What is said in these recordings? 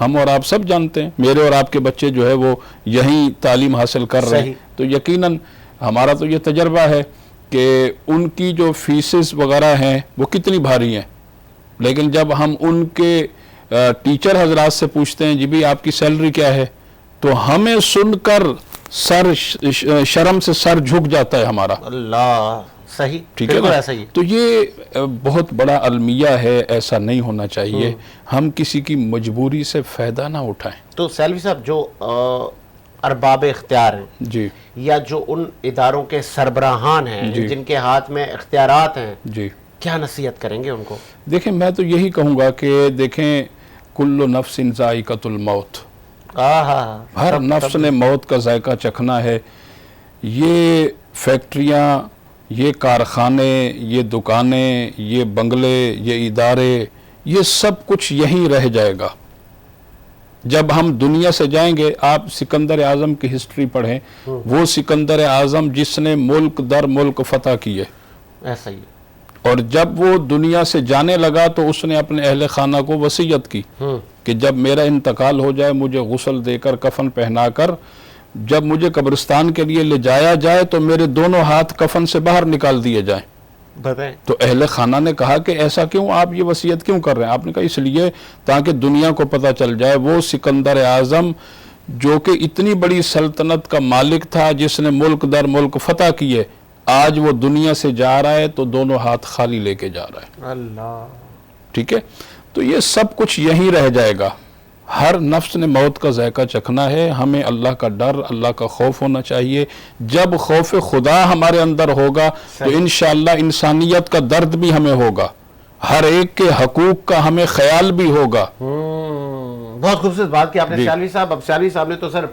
ہم اور آپ سب جانتے ہیں، میرے اور آپ کے بچے جو ہے وہ یہیں تعلیم حاصل کر رہے ہیں، تو یقیناً ہمارا تو یہ تجربہ ہے کہ ان کی جو فیسز وغیرہ ہیں وہ کتنی بھاری ہیں، لیکن جب ہم ان کے ٹیچر حضرات سے پوچھتے ہیں جی بھی آپ کی سیلری کیا ہے، تو ہمیں سن کر شرم سے سر جھک جاتا ہے ہمارا. اللہ صحیح، ٹھیک ہے نا؟ تو یہ بہت بڑا المیہ ہے، ایسا نہیں ہونا چاہیے. ہم کسی کی مجبوری سے فائدہ نہ اٹھائیں. تو سیلوی صاحب، جو ارباب اختیار ہیں جی، یا جو ان اداروں کے سربراہان ہیں جن کے ہاتھ میں اختیارات ہیں، جی، کیا نصیحت کریں گے ان کو؟ دیکھیں میں تو یہی کہوں گا کہ دیکھیں کل نفس ذائقۃ الموت، ہر نفس نے موت کا ذائقہ چکھنا ہے. یہ فیکٹریاں، یہ کارخانے، یہ دکانیں، یہ بنگلے، یہ ادارے، یہ سب کچھ یہیں رہ جائے گا. جب ہم دنیا سے جائیں گے، آپ سکندر اعظم کی ہسٹری پڑھیں، وہ سکندر اعظم جس نے ملک در ملک فتح کیے، ایسا ہی. اور جب وہ دنیا سے جانے لگا تو اس نے اپنے اہل خانہ کو وصیت کی کہ جب میرا انتقال ہو جائے مجھے غسل دے کر کفن پہنا کر جب مجھے قبرستان کے لیے لے جایا جائے تو میرے دونوں ہاتھ کفن سے باہر نکال دیے جائیں. تو اہل خانہ نے کہا کہ ایسا کیوں، آپ یہ وصیت کیوں کر رہے ہیں؟ آپ نے کہا اس لیے تاکہ دنیا کو پتہ چل جائے وہ سکندر اعظم جو کہ اتنی بڑی سلطنت کا مالک تھا، جس نے ملک در ملک فتح کیے، آج وہ دنیا سے جا رہا ہے تو دونوں ہاتھ خالی لے کے جا رہا ہے. اللہ، ٹھیک ہے؟ تو یہ سب کچھ یہیں رہ جائے گا. ہر نفس نے موت کا ذائقہ چکھنا ہے. ہمیں اللہ کا ڈر، اللہ کا خوف ہونا چاہیے. جب خوف خدا ہمارے اندر ہوگا تو انشاءاللہ انسانیت کا درد بھی ہمیں ہوگا، ہر ایک کے حقوق کا ہمیں خیال بھی ہوگا. بہت خوبصورت بات کی آپ نے سیالوی صاحب. اب سیالوی صاحب نے تو سر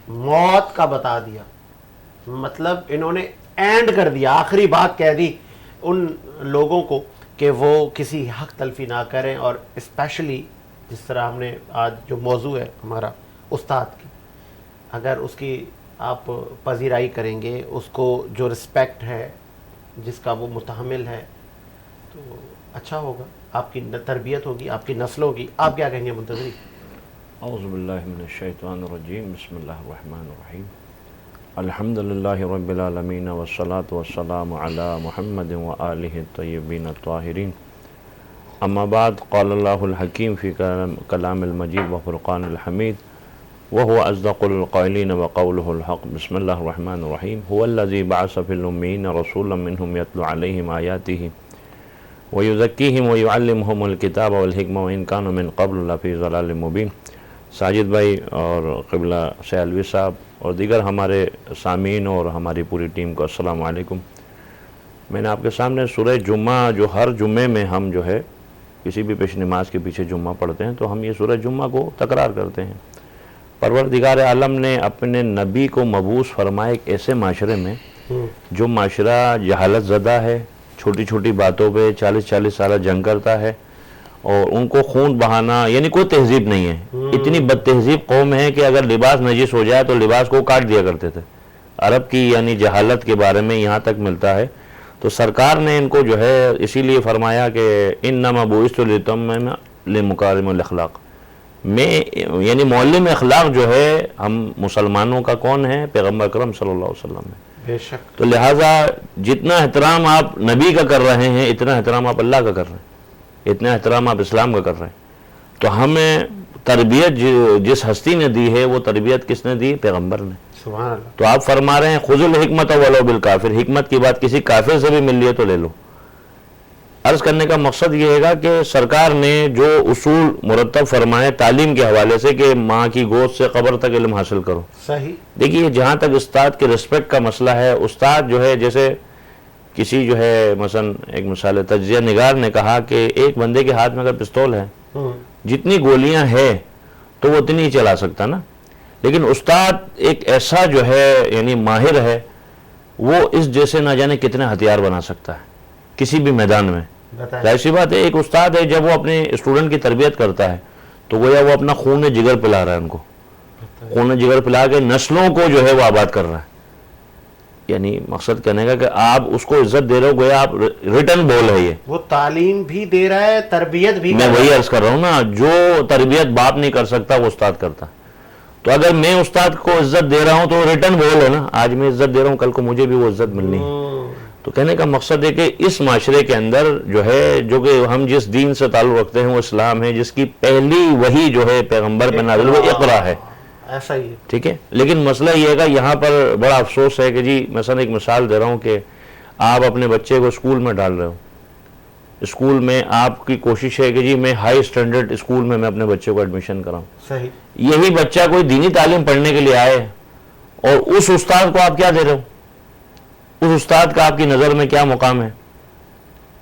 موت کا بتا دیا، مطلب انہوں نے اینڈ کر دیا، آخری بات کہہ دی ان لوگوں کو کہ وہ کسی حق تلفی نہ کریں. اور اسپیشلی جس طرح ہم نے آج جو موضوع ہے ہمارا استاد کی، اگر اس کی آپ پذیرائی کریں گے، اس کو جو رسپیکٹ ہے جس کا وہ متحمل ہے، تو اچھا ہوگا، آپ کی تربیت ہوگی، آپ کی نسلوں کی. آپ کیا کہیں گے منتظری؟ اعوذ باللہ من الشیطان الرجیم، بسم اللہ الرحمن الرحیم. الحمدللہ رب العالمین والصلاة والسلام علی محمد وآلہ الطیبین الطاہرین. اما بعد، قال اللہ الحکیم فی کلام المجید وفرقان الحمید وهو اصدق القائلین وقولہ الحق. بسم اللہ الرحمن الرحیم. هو الذی بعث فی الامین رسولا منہم یتلو علیہم آیاتہ ویزکیہم ویعلمہم الکتاب والحکمہ وان کانوا من قبل لفی ضلال مبین. ساجد بھائی اور قبلہ سیالوی صاحب اور دیگر ہمارے سامعین اور ہماری پوری ٹیم کو السلام علیکم. میں نے آپ کے سامنے سورہ جمعہ، جو ہر جمعے میں ہم جو ہے کسی بھی پیش نماز کے پیچھے جمعہ پڑھتے ہیں، تو ہم یہ سورہ جمعہ کو تکرار کرتے ہیں. پروردگار عالم نے اپنے نبی کو مبعوث فرمائے ایک ایسے معاشرے میں جو معاشرہ جہالت زدہ ہے، چھوٹی چھوٹی باتوں پہ 40 سالہ جنگ کرتا ہے، اور ان کو خون بہانا یعنی کوئی تہذیب نہیں ہے. اتنی بد تہذیب قوم ہے کہ اگر لباس نجس ہو جائے تو لباس کو کاٹ دیا کرتے تھے. عرب کی یعنی جہالت کے بارے میں یہاں تک ملتا ہے. تو سرکار نے ان کو جو ہے اسی لیے فرمایا کہ انما بعثت لاتمم لمکارم الاخلاق. میں یعنی معلم اخلاق جو ہے ہم مسلمانوں کا کون ہے؟ پیغمبر اکرم صلی اللہ علیہ وسلم ہے. بے شک. تو لہٰذا جتنا احترام آپ نبی کا کر رہے ہیں اتنا احترام آپ اللہ کا کر رہے ہیں، اتنا احترام آپ اسلام کا کر رہے ہیں. تو ہمیں تربیت جس ہستی نے دی ہے وہ تربیت کس نے دی؟ پیغمبر نے. سبحان اللہ. تو آپ فرما رہے ہیں خذوا الحکمۃ ولو بالکافر. حکمت کی بات کسی کافر سے بھی مل لیے تو لے لو. عرض کرنے کا مقصد یہ ہے کہ سرکار نے جو اصول مرتب فرمائے تعلیم کے حوالے سے کہ ماں کی گود سے قبر تک علم حاصل کرو. صحیح. دیکھیے جہاں تک استاد کے رسپیکٹ کا مسئلہ ہے، استاد جو ہے جیسے کسی جو ہے مثلا ایک مثال تجزیہ نگار نے کہا کہ ایک بندے کے ہاتھ میں اگر پستول ہے، جتنی گولیاں ہیں تو وہ اتنی ہی چلا سکتا نا. لیکن استاد ایک ایسا جو ہے یعنی ماہر ہے، وہ اس جیسے نہ جانے کتنے ہتھیار بنا سکتا ہے کسی بھی میدان میں. ظاہر سی بات ہے ایک استاد ہے جب وہ اپنے اسٹوڈنٹ کی تربیت کرتا ہے تو گویا وہ اپنا خون جگر پلا رہا ہے، ان کو خون جگر پلا کے نسلوں کو جو ہے وہ آباد کر رہا ہے. یعنی مقصد کہنے کا کہ آپ اس کو عزت دے رہے ہو، گویا آپ ریٹرن بول ہے یہ. وہ تعلیم بھی دے رہا ہے، تربیت بھی. میں وہی عرض کر رہا ہوں نا، جو تربیت باپ نہیں کر سکتا وہ استاد کرتا. تو اگر میں استاد کو عزت دے رہا ہوں تو ریٹرن بول ہے نا، آج میں عزت دے رہا ہوں کل کو مجھے بھی وہ عزت ملنی ہے. تو کہنے کا مقصد ہے کہ اس معاشرے کے اندر جو ہے، جو کہ ہم جس دین سے تعلق رکھتے ہیں وہ اسلام ہے، جس کی پہلی وحی جو ہے پیغمبر پہ نازل وہ اقرا ہے. ایسا ہی ہے. ٹھیک ہے، لیکن مسئلہ یہ ہے کہ یہاں پر بڑا افسوس ہے کہ جی مثلا ایک مثال دے رہا ہوں کہ آپ اپنے بچے کو اسکول میں ڈال رہے ہو، اسکول میں آپ کی کوشش ہے کہ جی میں ہائی سٹینڈرڈ اسکول میں اپنے بچے کو ایڈمیشن کراؤں. صحیح. یہی بچہ کوئی دینی تعلیم پڑھنے کے لیے آئے اور اس استاد کو آپ کیا دے رہے ہو؟ اس استاد کا آپ کی نظر میں کیا مقام ہے؟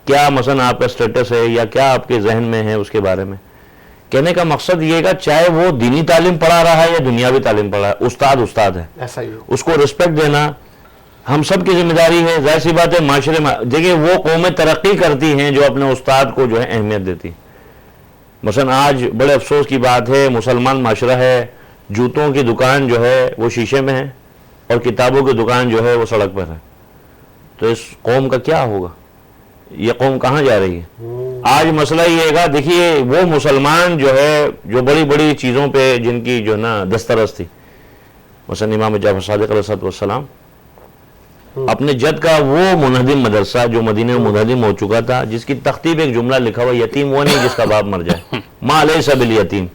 کیا مثلا آپ کا سٹیٹس ہے یا کیا آپ کے ذہن میں ہے اس کے بارے میں؟ کہنے کا مقصد یہ گا چاہے وہ دینی تعلیم پڑھا رہا ہے یا دنیاوی تعلیم پڑھا ہے، استاد استاد ہے. ایسا ہی ہے. اس کو رسپیکٹ دینا ہم سب کی ذمہ داری ہے. ظاہر سی بات ہے معاشرے میں دیکھیں وہ قومیں ترقی کرتی ہیں جو اپنے استاد کو جو ہے اہمیت دیتی. مثلا آج بڑے افسوس کی بات ہے، مسلمان معاشرہ ہے، جوتوں کی دکان جو ہے وہ شیشے میں ہے اور کتابوں کی دکان جو ہے وہ سڑک پر ہے. تو اس قوم کا کیا ہوگا؟ یہ قوم کہاں جا رہی ہے؟ آج مسئلہ یہ ہے دیکھیے وہ مسلمان جو ہے جو بڑی بڑی چیزوں پہ جن کی جو نا دسترس تھی، مثلا امام جعفر صادق علیہ السلام اپنے جد کا وہ منہدم مدرسہ جو مدینے میں منہدم ہو چکا تھا، جس کی تختی پہ ایک جملہ لکھا ہوا، یتیم وہ نہیں جس کا باپ مر جائے، ما لیس بالیتیم.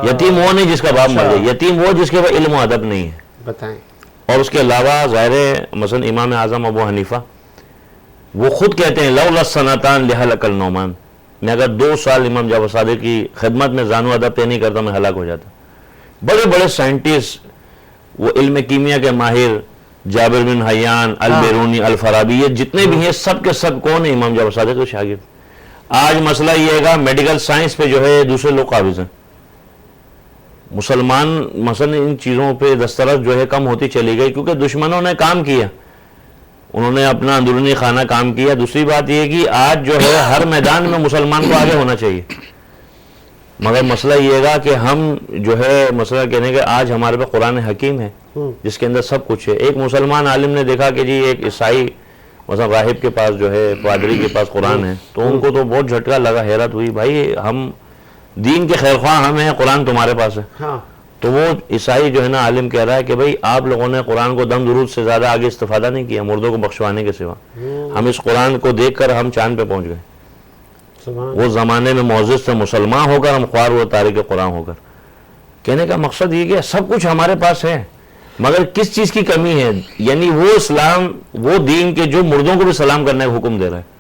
یتیم وہ نہیں جس کا باپ مر جائے، یتیم وہ جس کے پاس علم و ادب نہیں ہے. بتائیں. اور اس کے علاوہ ظاہر ہے مثلا امام اعظم ابو حنیفہ وہ خود کہتے ہیں لولا السنتان لہلک النعمان، میں اگر 2 سال امام جعفر صادق کی خدمت میں زانو ادب طے نہیں کرتا میں ہلاک ہو جاتا. بڑے بڑے سائنٹسٹ، وہ علم کیمیا کے ماہر، جابر بن حیان، البیرونی، الفارابی، یہ جتنے بھی ہیں سب کے سب کون ہیں؟ امام جعفر صادق کے شاگرد. آج مسئلہ یہ ہے گا میڈیکل سائنس پہ جو ہے دوسرے لوگ قابض ہیں. مسلمان مثلا ان چیزوں پہ دسترس جو ہے کم ہوتی چلی گئی کیونکہ دشمنوں نے کام کیا، انہوں نے اپنا اندرونی خانہ کام کیا. دوسری بات یہ کہ آج جو ہے ہر میدان میں مسلمان کو آگے ہونا چاہیے، مگر مسئلہ یہ گا کہ ہم جو ہے مسئلہ کہنے کہ آج ہمارے پاس قرآن حکیم ہے جس کے اندر سب کچھ ہے. ایک مسلمان عالم نے دیکھا کہ جی ایک عیسائی مثلا راہب کے پاس جو ہے پادری کے پاس قرآن ہے، تو ان کو تو بہت جھٹکا لگا، حیرت ہوئی، بھائی ہم دین کے خیر خواہ ہم ہیں، قرآن تمہارے پاس ہے. تو وہ عیسائی جو ہے نا عالم کہہ رہا ہے کہ بھائی آپ لوگوں نے قرآن کو دم درود سے زیادہ آگے استفادہ نہیں کیا مردوں کو بخشوانے کے سوا. ہم اس قرآن کو دیکھ کر ہم چاند پہ پہنچ گئے. وہ زمانے میں معزز سے مسلمان ہو کر ہم خوار ہوئے تارک قرآن ہو کر. کہنے کا مقصد یہ کہ سب کچھ ہمارے پاس ہے مگر کس چیز کی کمی ہے؟ یعنی وہ اسلام، وہ دین کے جو مردوں کو بھی سلام کرنے کا حکم دے رہا ہے.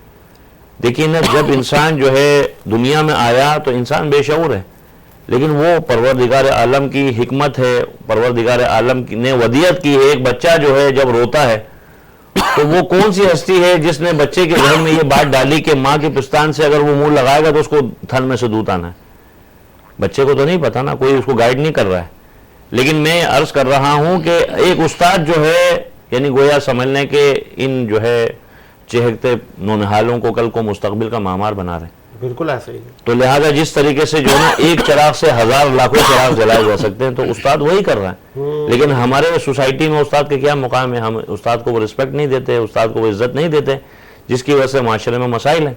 دیکھیے نا جب انسان جو ہے دنیا میں آیا تو انسان بے شعور ہے، لیکن وہ پروردگار عالم کی حکمت ہے، پروردگار عالم نے ودیعت کی ہے. ایک بچہ جو ہے جب روتا ہے تو وہ کون سی ہستی ہے جس نے بچے کے ذہن میں یہ بات ڈالی کہ ماں کے پستان سے اگر وہ منہ لگائے گا تو اس کو تھن میں سے دودھ آنا ہے؟ بچے کو تو نہیں پتا نا، کوئی اس کو گائیڈ نہیں کر رہا ہے. لیکن میں عرض کر رہا ہوں کہ ایک استاد جو ہے یعنی گویا سمجھ لیں کہ ان جو ہے چہکتے نونہالوں کو کل کو مستقبل کا معمار بنا رہے ہیں. بالکل ایسا ہی. تو لہذا جس طریقے سے جو ہے نا ایک چراغ سے ہزار لاکھوں چراغ جلائے جا سکتے ہیں تو استاد وہی کر رہا ہے. لیکن ہمارے سوسائٹی میں استاد کے کیا مقام ہے؟ ہم استاد کو وہ رسپیکٹ نہیں دیتے، استاد کو وہ عزت نہیں دیتے، جس کی وجہ سے معاشرے میں مسائل ہیں.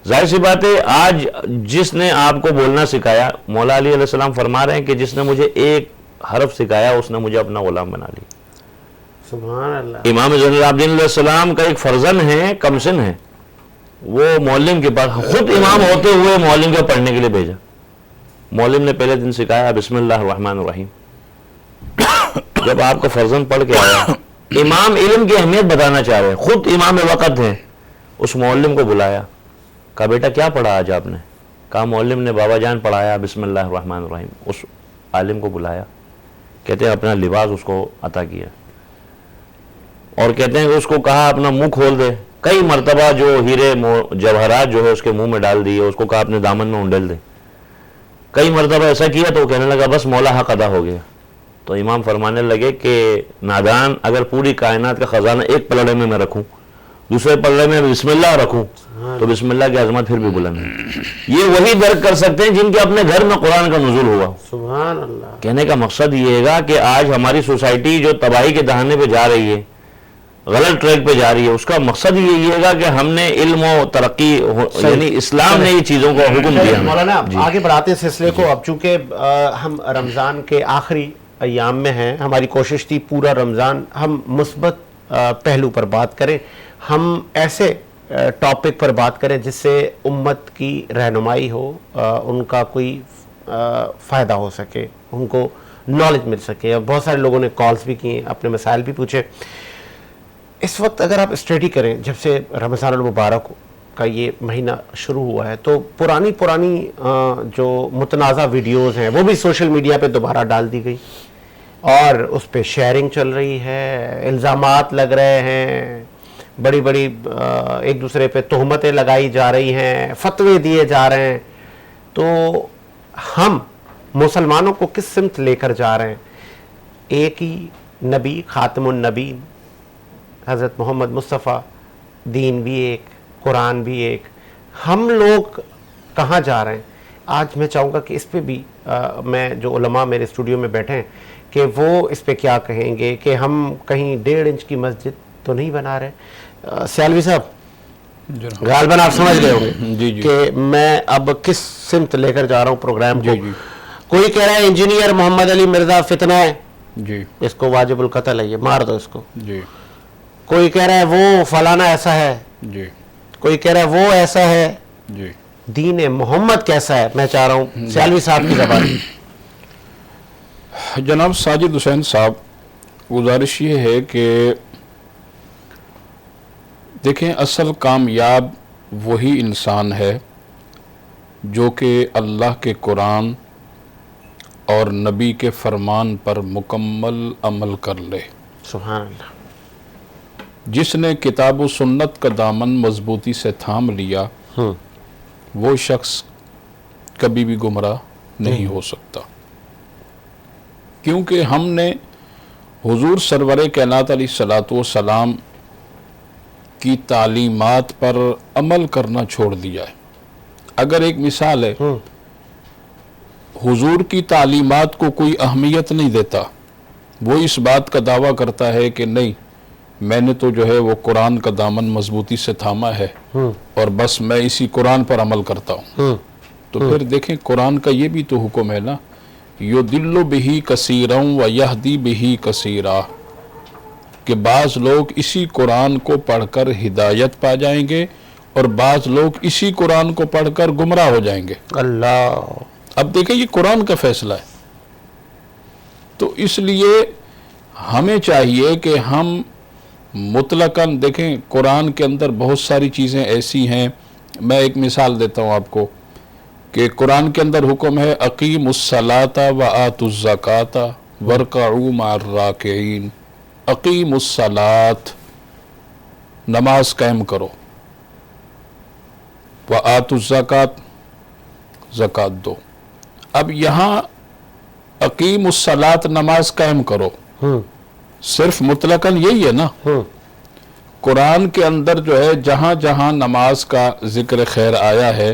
ظاہر سی بات ہے آج جس نے آپ کو بولنا سکھایا، مولا علی علیہ السلام فرما رہے ہیں کہ جس نے مجھے ایک حرف سکھایا اس نے مجھے اپنا غلام بنا لی. سبحان اللہ. امام زین العابدین علیہ السلام کا ایک فرزند ہے، کمسن ہے، وہ معلم کے پاس خود امام ہوتے ہوئے معلم کے پڑھنے کے لیے بھیجا. معلم نے پہلے دن سکھایا بسم اللہ الرحمن الرحیم. جب آپ کا فرزند پڑھ کے آیا، امام علم کی اہمیت بتانا چاہ رہے، خود امام وقت ہیں، اس معلم کو بلایا، کہا بیٹا کیا پڑھا آج آپ نے؟ کہا معلم نے بابا جان پڑھایا بسم اللہ الرحمن الرحیم. اس عالم کو بلایا، کہتے ہیں اپنا لباس اس کو عطا کیا اور کہتے ہیں کہ اس کو کہا اپنا منہ کھول دے. کئی مرتبہ جو ہیرے جواہرات جو ہے اس کے منہ میں ڈال دیے، اس کو کہا اپنے دامن میں انڈیل دے. کئی مرتبہ ایسا کیا تو وہ کہنے لگا بس مولا حق ادا ہو گیا. تو امام فرمانے لگے کہ نادان، اگر پوری کائنات کا خزانہ ایک پلڑے میں رکھوں، دوسرے پلڑے میں بسم اللہ رکھوں تو بسم اللہ کی عظمت پھر بھی بلند ہے. یہ وہی درک کر سکتے ہیں جن کے اپنے گھر میں قرآن کا نزول ہوا. سبحان اللہ. کہنے کا مقصد یہ ہے گا کہ آج ہماری سوسائٹی جو تباہی کے دہانے پہ جا رہی ہے، غلط ٹریک پہ جا رہی ہے، اس کا مقصد یہی ہے گا کہ ہم نے علم و ترقی، یعنی اسلام نے یہ چیزوں کو حکم دیا. مولانا آگے بڑھاتے ہیں سلسلے کو. اب چونکہ ہم رمضان کے آخری ایام میں ہیں، ہماری کوشش تھی پورا رمضان ہم مثبت پہلو پر بات کریں، ہم ایسے ٹاپک پر بات کریں جس سے امت کی رہنمائی ہو، ان کا کوئی فائدہ ہو سکے، ان کو نالج مل سکے. اور بہت سارے لوگوں نے کالز بھی کیے، اپنے مسائل بھی پوچھے. اس وقت اگر آپ اسٹڈی کریں، جب سے رمضان المبارک کا یہ مہینہ شروع ہوا ہے، تو پرانی جو متنازع ویڈیوز ہیں وہ بھی سوشل میڈیا پہ دوبارہ ڈال دی گئی اور اس پہ شیئرنگ چل رہی ہے، الزامات لگ رہے ہیں، بڑی بڑی ایک دوسرے پہ تہمتیں لگائی جا رہی ہیں، فتوے دیے جا رہے ہیں. تو ہم مسلمانوں کو کس سمت لے کر جا رہے ہیں؟ ایک ہی نبی، خاتم النبی حضرت محمد مصطفیٰ، دین بھی ایک، قرآن بھی ایک، ہم لوگ کہاں جا رہے ہیں؟ آج میں چاہوں گا کہ اس پہ بھی میں جو علماء میرے اسٹوڈیو میں بیٹھے ہیں کہ وہ اس پہ کیا کہیں گے کہ ہم کہیں 1.5 انچ کی مسجد تو نہیں بنا رہے. سیالوی صاحب غالباً آپ سمجھ گئے ہوں گے کہ میں اب کس سمت لے کر جا رہا ہوں پروگرام کو. کوئی کہہ رہا ہے انجینئر محمد علی مرزا فتنہ ہے، اس کو واجب القتل ہے، یہ مار دو اس کو. کوئی کہہ رہا ہے وہ فلانا ایسا ہے، کوئی کہہ رہا ہے وہ ایسا ہے. دین محمد کیسا ہے؟ میں چاہ رہا ہوں سیالوی صاحب کی زبان. جناب ساجد حسین صاحب، گزارش یہ ہے کہ دیکھیں، اصل کامیاب وہی انسان ہے جو کہ اللہ کے قرآن اور نبی کے فرمان پر مکمل عمل کر لے. سبحان اللہ. جس نے کتاب و سنت کا دامن مضبوطی سے تھام لیا وہ شخص کبھی بھی گمراہ نہیں ہو سکتا، کیونکہ ہم نے حضور سرور کائنات علیہ الصلوۃ والسلام کی تعلیمات پر عمل کرنا چھوڑ دیا ہے. اگر ایک مثال ہے، حضور کی تعلیمات کو کوئی اہمیت نہیں دیتا، وہ اس بات کا دعویٰ کرتا ہے کہ نہیں، میں نے تو جو ہے وہ قرآن کا دامن مضبوطی سے تھاما ہے اور بس میں اسی قرآن پر عمل کرتا ہوں. تو پھر دیکھیں قرآن کا یہ بھی تو حکم ہے نا، یُضِلُّ بِهِ کثیرا وَیَہْدِی بِهِ کثیرا، کہ بعض لوگ اسی قرآن کو پڑھ کر ہدایت پا جائیں گے اور بعض لوگ اسی قرآن کو پڑھ کر گمراہ ہو جائیں گے. اللہ، اب دیکھیں یہ قرآن کا فیصلہ ہے. تو اس لیے ہمیں چاہیے کہ ہم مطلقاً دیکھیں، قرآن کے اندر بہت ساری چیزیں ایسی ہیں. میں ایک مثال دیتا ہوں آپ کو کہ قرآن کے اندر حکم ہے اقیموا الصلاۃ وآتوا الزکاۃ وارکعوا مع الراکعین. اقیموا الصلاۃ، نماز قائم کرو، وآتوا الزکاۃ، زکوٰۃ دو. اب یہاں اقیموا الصلاۃ، نماز قائم کرو، صرف مطلقاً یہی ہے نا. قرآن کے اندر جو ہے جہاں جہاں نماز کا ذکر خیر آیا ہے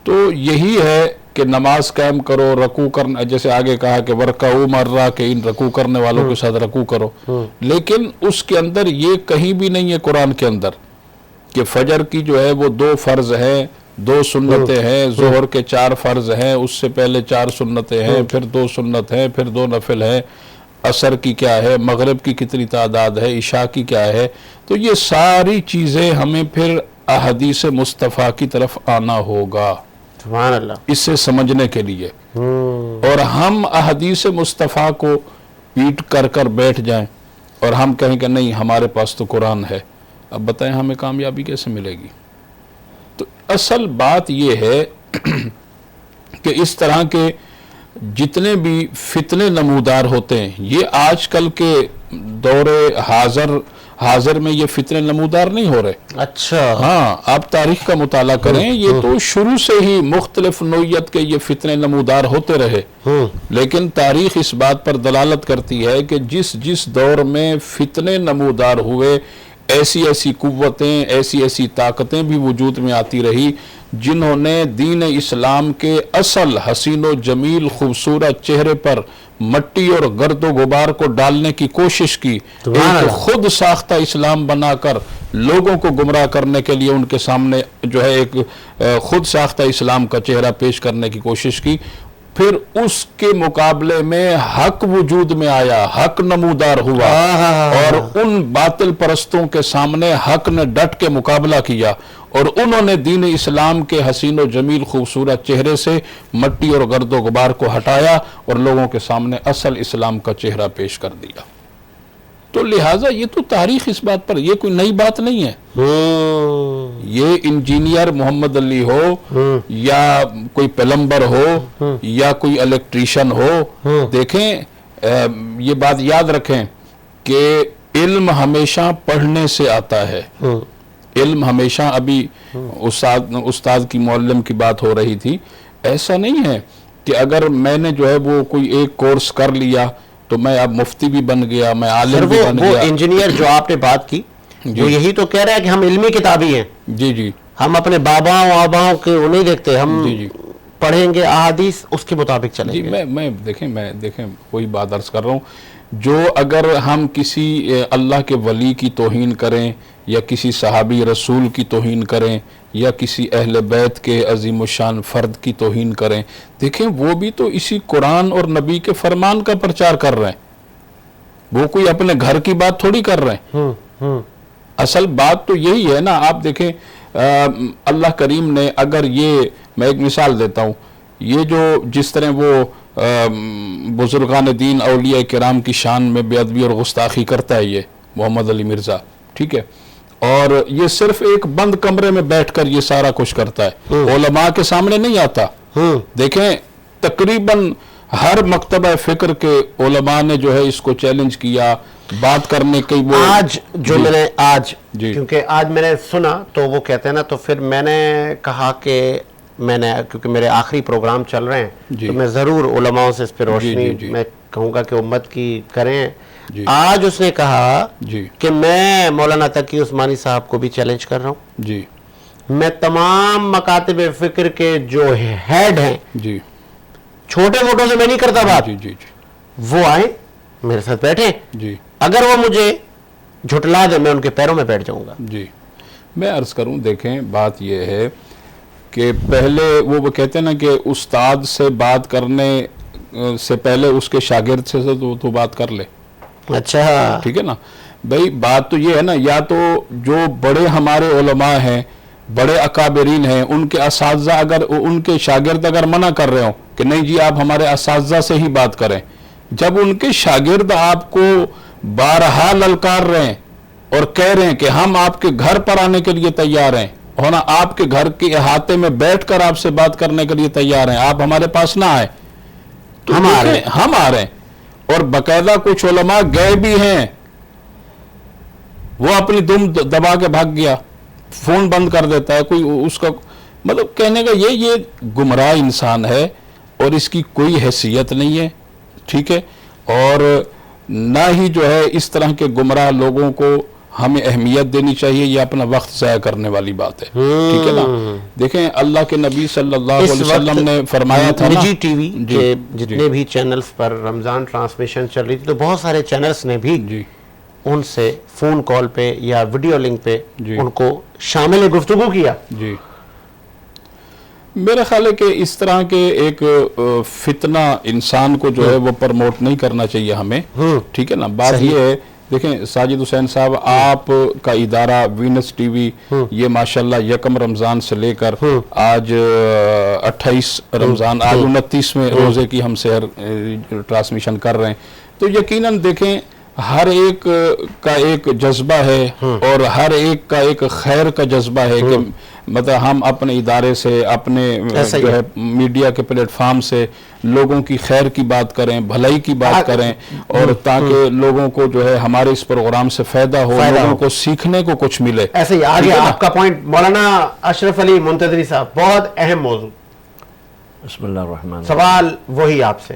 تو یہی ہے کہ نماز قائم کرو، رکوع کرنا، جیسے آگے کہا کہ ورکعوا مع الراکعین، رکوع کرنے والوں کے ساتھ رکوع کرو. لیکن اس کے اندر یہ کہیں بھی نہیں ہے قرآن کے اندر کہ فجر کی جو ہے وہ 2 فرض ہیں، 2 سنتیں ہیں، ظہر کے 4 فرض ہیں، اس سے پہلے 4 سنتیں ہیں، پھر 2 سنت ہیں، پھر 2 نفل ہیں، عصر کی کیا ہے، مغرب کی کتنی تعداد ہے، عشاء کی کیا ہے. تو یہ ساری چیزیں ہمیں پھر احادیث مصطفیٰ کی طرف آنا ہوگا سبحان اللہ اس سے سمجھنے کے لیے. اور ہم احادیث مصطفیٰ کو پیٹ کر کر بیٹھ جائیں اور ہم کہیں کہ نہیں ہمارے پاس تو قرآن ہے، اب بتائیں ہمیں کامیابی کیسے ملے گی؟ تو اصل بات یہ ہے کہ اس طرح کے جتنے بھی فتنے نمودار ہوتے ہیں، یہ آج کل کے دور حاضر میں یہ فتنے نمودار نہیں ہو رہے. اچھا، ہاں، آپ تاریخ کا مطالعہ کریں، یہ تو شروع سے ہی مختلف نوعیت کے یہ فتنے نمودار ہوتے رہے. لیکن تاریخ اس بات پر دلالت کرتی ہے کہ جس دور میں فتنے نمودار ہوئے، ایسی قوتیں، ایسی طاقتیں بھی وجود میں آتی رہی جنہوں نے دین اسلام کے اصل حسین و جمیل خوبصورت چہرے پر مٹی اور گرد و غبار کو ڈالنے کی کوشش کی، ایک خود ساختہ اسلام بنا کر لوگوں کو گمراہ کرنے کے لیے ان کے سامنے جو ہے ایک خود ساختہ اسلام کا چہرہ پیش کرنے کی کوشش کی، پھر اس کے مقابلے میں حق وجود میں آیا، حق نمودار ہوا اور ان باطل پرستوں کے سامنے حق نے ڈٹ کے مقابلہ کیا اور انہوں نے دین اسلام کے حسین و جمیل خوبصورت چہرے سے مٹی اور گرد و غبار کو ہٹایا اور لوگوں کے سامنے اصل اسلام کا چہرہ پیش کر دیا۔ تو لہٰذا یہ تو تاریخ اس بات پر، یہ کوئی نئی بات نہیں ہے۔ یہ انجینئر محمد علی ہو یا کوئی پلمبر ہو یا کوئی الیکٹریشین ہو، دیکھیں یہ بات یاد رکھیں کہ علم ہمیشہ پڑھنے سے آتا ہے۔ علم ہمیشہ، ابھی استاد کی معلم کی بات ہو رہی تھی، ایسا نہیں ہے کہ اگر میں نے جو ہے وہ کوئی ایک کورس کر لیا تو میں اب مفتی بھی بن گیا، میں عالم بھی بن گیا۔ وہ انجینئر جو آپ نے بات کی وہ یہی تو کہہ رہا ہے کہ ہم علمی کتابی ہیں، جی جی، ہم اپنے باباؤں آباؤں کے نہیں دیکھتے، ہم پڑھیں گے احادیث اس کے مطابق چلیں گے۔ میں دیکھیں وہی بات عرض کر رہا ہوں، جو اگر ہم کسی اللہ کے ولی کی توہین کریں یا کسی صحابی رسول کی توہین کریں یا کسی اہل بیت کے عظیم الشان فرد کی توہین کریں، دیکھیں وہ بھی تو اسی قرآن اور نبی کے فرمان کا پرچار کر رہے ہیں، وہ کوئی اپنے گھر کی بات تھوڑی کر رہے ہیں۔ اصل بات تو یہی ہے نا۔ آپ دیکھیں اللہ کریم نے، اگر یہ میں ایک مثال دیتا ہوں، یہ جو جس طرح وہ بزرگان دین اولیاء کرام کی شان میں بے ادبی اور گستاخی کرتا ہے یہ محمد علی مرزا، ٹھیک ہے، اور یہ صرف ایک بند کمرے میں بیٹھ کر یہ سارا کچھ کرتا ہے، علماء کے سامنے نہیں آتا۔ دیکھیں تقریباً ہر مکتبہ فکر کے علماء نے جو ہے اس کو چیلنج کیا، بات کرنے کی وہ آج جو میں نے کیونکہ آج میں نے سنا تو وہ کہتے ہیں نا، تو پھر میں نے کہا کہ کیونکہ میرے آخری پروگرام چل رہے ہیں تو میں ضرور علماء سے اس پہ روشنی میں کہوں گا کہ امت کی کریں۔ آج اس نے کہا کہ میں مولانا تقی عثمانی صاحب کو بھی چیلنج کر رہا ہوں، میں تمام مکاتب فکر کے جو ہیڈ ہیں، چھوٹے موٹوں سے میں نہیں کرتا بات، وہ آئیں میرے ساتھ بیٹھیں، اگر وہ مجھے جھٹلا دے میں ان کے پیروں میں بیٹھ جاؤں گا۔ جی میں عرض کروں، دیکھیں بات یہ ہے کہ پہلے وہ کہتے ہیں نا کہ استاد سے بات کرنے سے پہلے اس کے شاگرد سے تو بات کر لے۔ اچھا ٹھیک ہے نا بھائی، بات تو یہ ہے نا، یا تو جو بڑے ہمارے علماء ہیں، بڑے اکابرین ہیں، ان کے اساتذہ اگر ان کے شاگرد اگر منع کر رہے ہوں کہ نہیں جی آپ ہمارے اساتذہ سے ہی بات کریں، جب ان کے شاگرد آپ کو بارہا للکار رہے ہیں اور کہہ رہے ہیں کہ ہم آپ کے گھر پر آنے کے لیے تیار ہیں، ہونا آپ کے گھر کے احاطے میں بیٹھ کر آپ سے بات کرنے کے لیے تیار ہیں، آپ ہمارے پاس نہ آئے، تو ہم آ رہے ہیں۔ اور باقاعدہ کچھ علماء گئے بھی ہیں، وہ اپنی دم دبا کے بھاگ گیا، فون بند کر دیتا ہے کوئی، اس کا مطلب کہنے کا یہ گمراہ انسان ہے اور اس کی کوئی حیثیت نہیں ہے، ٹھیک ہے، اور نہ ہی جو ہے اس طرح کے گمراہ لوگوں کو ہمیں اہمیت دینی چاہیے، یہ اپنا وقت ضائع کرنے والی بات ہے، ٹھیک ہے نا۔ دیکھیں اللہ کے نبی صلی اللہ علیہ وسلم نے فرمایا تھا نا، نجی ٹی وی کے جتنے بھی چینلز پر رمضان ٹرانسمیشن چل رہی تھی تو بہت سارے چینلز نے بھی ان سے فون کال پہ یا ویڈیو لنک پہ ان کو شامل گفتگو کیا۔ جی میرا خیال ہے کہ اس طرح کے ایک فتنہ انسان کو جو ہے وہ پرموٹ نہیں کرنا چاہیے ہمیں، ٹھیک ہے نا۔ بات یہ ہے، دیکھیں ساجد حسین صاحب، آپ کا ادارہ وینس ٹی وی یہ ماشاءاللہ یکم رمضان سے لے کر آج 28 رمضان، آج 29ویں روزے کی ہم سحر ٹرانسمیشن کر رہے ہیں، تو یقیناً دیکھیں ہر ایک کا ایک جذبہ ہے اور ہر ایک کا ایک خیر کا جذبہ ہے کہ مطلب ہم اپنے ادارے سے، اپنے جو ہے میڈیا کے پلیٹ فارم سے لوگوں کی خیر کی بات کریں، بھلائی کی بات کریں، اور تاکہ لوگوں کو جو ہے ہمارے اس پروگرام سے فائدہ ہو، لوگوں کو سیکھنے کو کچھ ملے۔ ایسے ہی آگے آپ کا پوائنٹ مولانا اشرف علی منتظری صاحب، بہت اہم موضوع، بسم اللہ الرحمن الرحیم۔ سوال وہی آپ سے،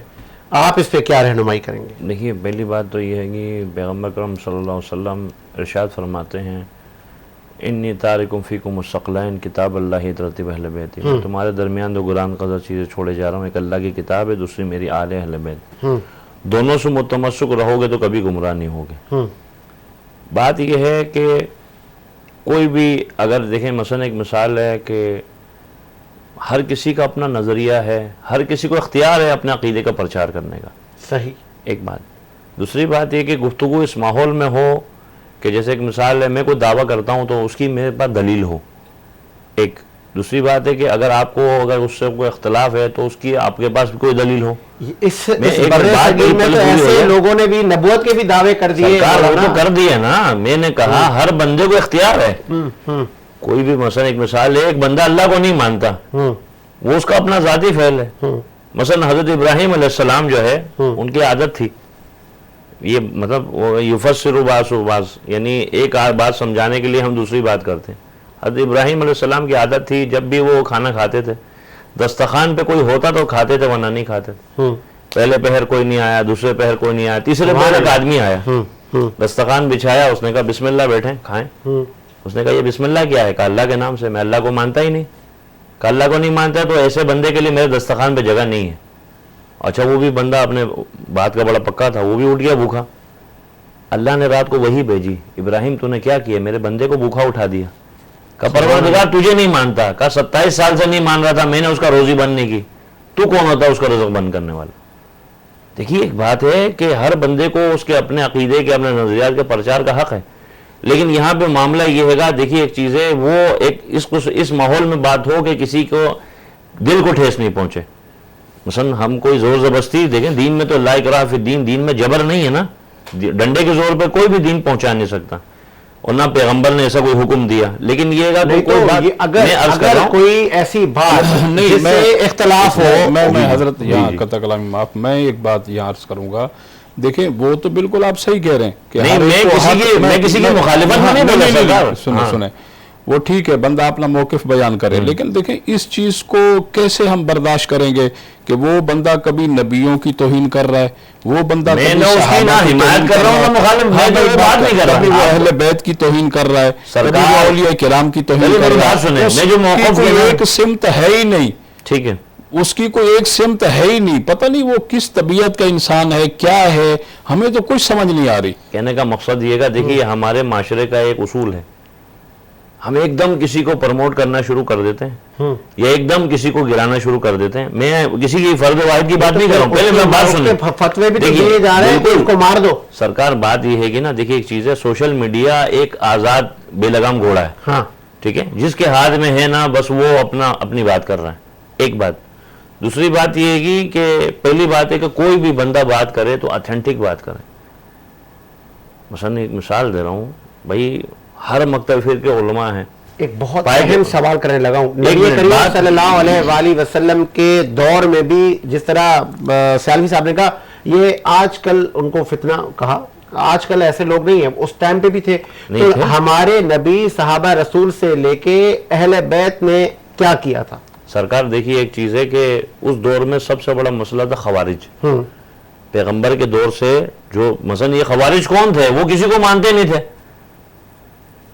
آپ اس پہ کیا رہنمائی کریں گے؟ دیکھیے پہلی بات تو یہ ہے کہ پیغمبر اکرم صلی اللہ علیہ وسلم ارشاد فرماتے ہیں، انی تارکم فیکم الثقلین کتاب اللہ ترتیب اہل بیت، میں تمہارے درمیان دو گران قدر چیزیں چھوڑے جا رہا ہوں، ایک اللہ کی کتاب ہے، دوسری میری آل اہل بیت، دونوں سے متمسک رہو گے تو کبھی گمراہ نہیں ہوگے۔ بات یہ ہے کہ کوئی بھی اگر دیکھیں مثلا ایک مثال ہے کہ ہر کسی کا اپنا نظریہ ہے، ہر کسی کو اختیار ہے اپنے عقیدے کا پرچار کرنے کا، صحیح، ایک بات۔ دوسری بات یہ کہ گفتگو اس ماحول میں ہو کہ جیسے ایک مثال ہے، میں کوئی دعویٰ کرتا ہوں تو اس کی میرے پاس دلیل ہو، ایک۔ دوسری بات ہے کہ اگر آپ کو اگر اس سے کوئی اختلاف ہے تو اس کی آپ کے پاس کوئی دلیل ہو۔ اس برے صغیر میں تو ایسے لوگوں نے بھی نبوت کے بھی دعوے کر دیے، سرکار وہ تو کر دیے نا، میں نے کہا ہر بندے کو اختیار ہے، کوئی بھی مثلا ایک مثال ہے، ایک بندہ اللہ کو نہیں مانتا، وہ اس کا اپنا ذاتی فعل ہے۔ مثلا حضرت ابراہیم علیہ السلام جو ہے ان کی عادت تھی، یہ مطلب یفسر بعض و بعض، یعنی ایک بات سمجھانے کے لیے ہم دوسری بات کرتے ہیں۔ حضرت ابراہیم علیہ السلام کی عادت تھی جب بھی وہ کھانا کھاتے تھے، دسترخوان پہ کوئی ہوتا تو کھاتے تھے ورنہ نہیں کھاتے تھے۔ پہلے پہر کوئی نہیں آیا، دوسرے پہر کوئی نہیں آیا، تیسرے پہر ایک آدمی آیا، دسترخوان بچھایا، اس نے کہا بسم اللہ بیٹھیں کھائیں۔ اس نے کہا یہ بسم اللہ کیا ہے؟ کہا اللہ کے نام سے، میں اللہ کو مانتا ہی نہیں۔ کہا اللہ کو نہیں مانتا تو ایسے بندے کے لیے میرے دسترخوان پہ جگہ نہیں ہے۔ اچھا وہ بھی بندہ اپنے بات کا بڑا پکا تھا، وہ بھی اٹھ گیا بھوکا۔ اللہ نے رات کو وہی بھیجی، ابراہیم تو نے کیا کیا؟ میرے بندے کو بھوکا اٹھا دیا۔ کہا پروردگار تجھے نہیں مانتا؟ کہا 27 سال سے نہیں مان رہا تھا، میں نے اس کا روزی بند نہیں کی، تو کون ہوتا ہے اس کا رزق بند کرنے والا؟ دیکھیے ایک بات ہے کہ ہر بندے کو اس کے اپنے عقیدے کے، اپنے نظریات کے پرچار کا حق ہے، لیکن یہاں پہ معاملہ یہ ہے گا، دیکھیے ایک چیز ہے، وہ ایک اس ماحول میں بات ہو کہ کسی کو دل کو ٹھیس نہیں پہنچے۔ مثلا ہم کوئی زور زبردستی، دیکھیں دین میں تو لا اکراہ فی الدین، دین میں جبر نہیں ہے نا، ڈنڈے کے زور پہ کوئی بھی دین پہنچا نہیں سکتا، اور نہ پیغمبر نے ایسا کوئی حکم دیا۔ لیکن یہ گا کوئی بات، اگر کوئی ایسی بات جس سے اختلاف ہو، میں حضرت یہاں قطع کلامی معاف، میں ایک بات یہاں عرض کروں گا، دیکھیں وہ تو بالکل آپ صحیح کہہ رہے ہیں کہ میں کسی کی مخالفت میں نہیں بولا، سنیں وہ ٹھیک ہے بندہ اپنا موقف بیان کرے، لیکن دیکھیں اس چیز کو کیسے ہم برداشت کریں گے کہ وہ بندہ کبھی نبیوں کی توہین کر رہا ہے، وہ بندہ کبھی حمایت کر رہا ہوں، کبھی وہ اہل بیت کی توہین کر رہا ہے، کبھی وہ اولیاء کرام کی توہین کر رہا ہے، ایک سمت ہے ہی نہیں، ٹھیک ہے، اس کی کوئی ایک سمت ہے ہی نہیں، پتہ نہیں وہ کس طبیعت کا انسان ہے، کیا ہے، ہمیں تو کچھ سمجھ نہیں آ رہی۔ کہنے کا مقصد یہ گا، دیکھیے ہمارے معاشرے کا ایک اصول ہے، ہم ایک دم کسی کو پروموٹ کرنا شروع کر دیتے ہیں یا ایک دم کسی کو گرانا شروع کر دیتے ہیں۔ میں کسی کی فرد واحد کی بات نہیں کر رہا ہوں، پہلے میں بات سنیں، فتوے بھی تو دیے جا رہے ہیں کہ اس کو مار دو۔ سرکار بات یہ ہے کہ نا، دیکھیے ایک چیز ہے، سوشل میڈیا ایک آزاد بے لگام گھوڑا ہے، ٹھیک ہے، جس کے ہاتھ میں ہے نا بس وہ اپنی بات کر رہا ہے، ایک بات۔ دوسری بات یہ ہے کہ پہلی بات ہے کہ کوئی بھی بندہ بات کرے تو اتھینٹک بات کرے۔ مثلا ایک مثال دے رہا ہوں، بھائی ہر مکتب فرقے علماء ہیں۔ ایک بہت اہم سوال کرنے لگا ہوں، نبی کریم صلی اللہ علیہ وآلہ وسلم کے دور میں بھی جس طرح سیالوی صاحب نے کہا، یہ آج کل ان کو فتنہ کہا، آج کل ایسے لوگ نہیں ہیں، اس ٹائم پہ بھی تھے۔ تو ہمارے نبی صحابہ رسول سے لے کے اہل بیت نے کیا کیا تھا؟ سرکار دیکھیے ایک چیز ہے کہ اس دور میں سب سے بڑا مسئلہ تھا خوارج۔ پیغمبر کے دور سے جو مثلا یہ خوارج کون تھے؟ وہ کسی کو مانتے نہیں تھے۔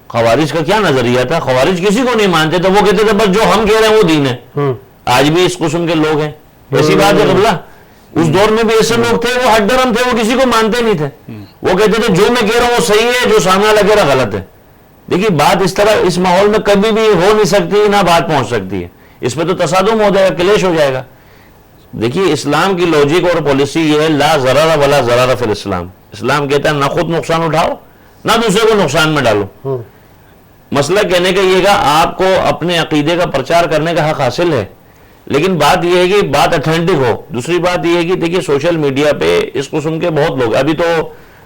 خوارج کا کیا نظریہ تھا؟ خوارج کسی کو نہیں مانتے تھے، وہ کہتے تھے بس جو ہم کہہ رہے ہیں وہ دین ہے۔ آج بھی اس قسم کے لوگ ہیں، ایسی بات ہے قبلہ، اس دور میں بھی ایسے لوگ تھے، وہ ہٹ درم تھے، وہ کسی کو مانتے نہیں تھے، وہ کہتے تھے جو میں کہہ رہا ہوں وہ صحیح ہے، جو سامنے والا کہہ رہا غلط ہے۔ دیکھیے بات اس طرح اس ماحول میں کبھی بھی ہو نہیں سکتی، نہ بات پہنچ سکتی ہے، اس پہ تو تصادم ہو جائے گا، کلیش ہو جائے گا۔ دیکھیے اسلام کی لوجک اور پالیسی یہ ہے، لا ضرر ولا ضرر فی الاسلام۔ اسلام کہتا ہے نہ خود نقصان اٹھاؤ نہ دوسرے کو نقصان میں ڈالو۔ مسئلہ کہنے کا یہ گا، آپ کو اپنے عقیدے کا پرچار کرنے کا حق حاصل ہے، لیکن بات یہ ہے کہ بات اتھینٹک ہو۔ دوسری بات یہ ہے کہ دیکھیے سوشل میڈیا پہ اس قسم کے بہت لوگ، ابھی تو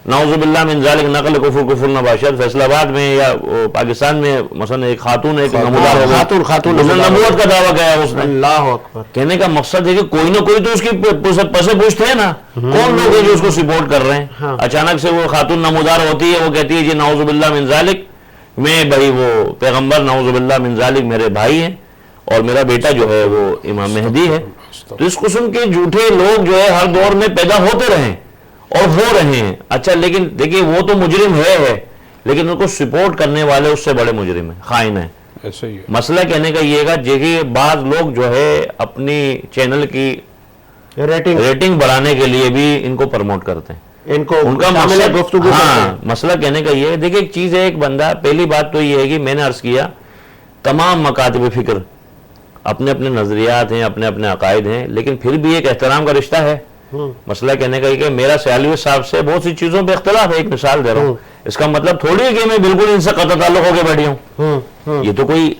نعوذ باللہ من ذالک نقل کفر نباشد، فیصل آباد میں یا پاکستان میں مثلا ایک خاتون ایک نمودار ہو گئی، خاتون نبوت کا دعویٰ کیا اس نے۔ اللہ اکبر۔ کہنے کا مقصد ہے کہ کوئی نہ کوئی تو اس کی پسے پوچھتے ہیں نا، کون لوگ ہیں جو اس کو سپورٹ کر رہے ہیں۔ اچانک سے وہ خاتون نمودار ہوتی ہے، وہ کہتی ہے جی نعوذ باللہ من ذالک، میں بھائی وہ پیغمبر نعوذ باللہ من ذالک میرے بھائی ہیں اور میرا بیٹا جو ہے وہ امام مہدی ہے۔ تو اس قسم کے جھوٹے لوگ جو ہے ہر دور میں پیدا ہوتے رہے اور ہو رہے ہیں۔ اچھا لیکن دیکھیے وہ تو مجرم ہے، لیکن ان کو سپورٹ کرنے والے اس سے بڑے مجرم ہیں، خائن ہیں. ایسا ہی ہے. مسئلہ کہنے کا یہ گا کہ بعض لوگ جو ہے اپنی چینل کی ریٹنگ بڑھانے کے لیے بھی ان کو پروموٹ کرتے ہیں، ان کا مقصد. ہاں، مسئلہ کہنے کا یہ ہے، دیکھیں ایک چیز ہے، ایک بندہ، پہلی بات تو یہ ہے کہ میں نے عرض کیا تمام مکاتب فکر اپنے اپنے نظریات ہیں، اپنے اپنے عقائد ہیں، لیکن پھر بھی ایک احترام کا رشتہ ہے. مسئلہ کہنے کا یہ کہ میرا سیالوی صاحب سے بہت سی چیزوں پہ اختلاف ہے. ایک مثال دے رہا ہوں، اس کا مطلب تھوڑی ہے کہ میں بالکل ان سے قطع تعلق ہو کے بیٹھی ہوں، یہ تو کوئی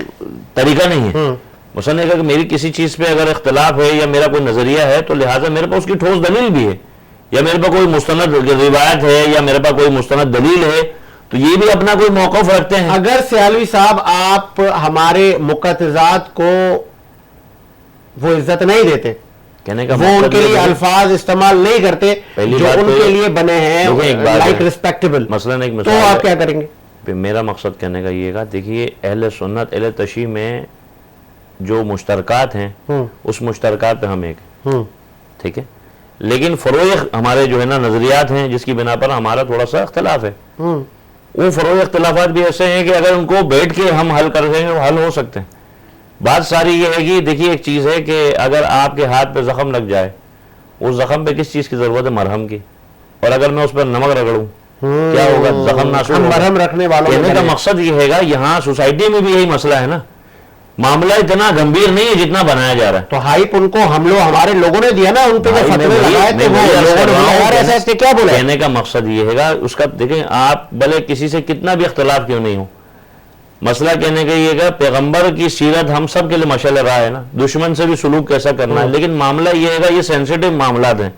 طریقہ نہیں ہے. مثلا یہ کہ میری کسی چیز پہ اگر اختلاف ہے یا میرا کوئی نظریہ ہے تو لہٰذا میرے پاس اس کی ٹھوس دلیل بھی ہے، یا میرے پاس کوئی مستند روایت ہے، یا میرے پاس کوئی مستند دلیل ہے، تو یہ بھی اپنا کوئی موقف رکھتے ہیں. اگر سیالوی صاحب آپ ہمارے مقتضات کو وہ عزت نہیں دیتے، کہنے کا وہ ان کے لیے الفاظ استعمال نہیں کرتے جو ان کے لیے بنے ہیں لائک ریسپیکٹیبل، تو آپ کیا کریں گے؟ میرا مقصد کہنے کا یہ گا، دیکھیے اہل سنت اہل تشیع میں جو مشترکات ہیں اس مشترکات پہ ہم ایک ہیں، ٹھیک ہے، لیکن فروع ہمارے جو ہے نا نظریات ہیں جس کی بنا پر ہمارا تھوڑا سا اختلاف ہے. وہ فروع اختلافات بھی ایسے ہیں کہ اگر ان کو بیٹھ کے ہم حل کر دیں گے وہ حل ہو سکتے ہیں. بات ساری یہ ہے کہ دیکھیے ایک چیز ہے کہ اگر آپ کے ہاتھ پہ زخم لگ جائے، اس زخم پہ کس چیز کی ضرورت ہے؟ مرہم کی. اور اگر میں اس پر نمک رگڑوں کیا ہوگا؟ زخم ناسور ہوگا. مرہم رکھنے والوں کہنے کا مقصد یہ ہے گا، یہاں سوسائٹی میں بھی یہی مسئلہ ہے نا، معاملہ اتنا گمبھیر نہیں ہے جتنا بنایا جا رہا ہے. تو ہائپ ان کو ہمارے لوگوں نے دیا نا، ان پہ جو فتوے لگائے تھے وہ لوگوں نے دیا. اور ایسا اس نے کیا بولا؟ کہنے کا مقصد یہ ہے گا، اس کا دیکھیں آپ بھلے کسی سے کتنا بھی اختلاف کیوں نہیں ہو، مسئلہ کہنے کا یہ گا پیغمبر کی سیرت ہم سب کے لیے مشعل راہ ہے نا، دشمن سے بھی سلوک کیسا کرنا ہے. لیکن معاملہ یہ ہے گا، یہ سینسیٹیو معاملات ہیں.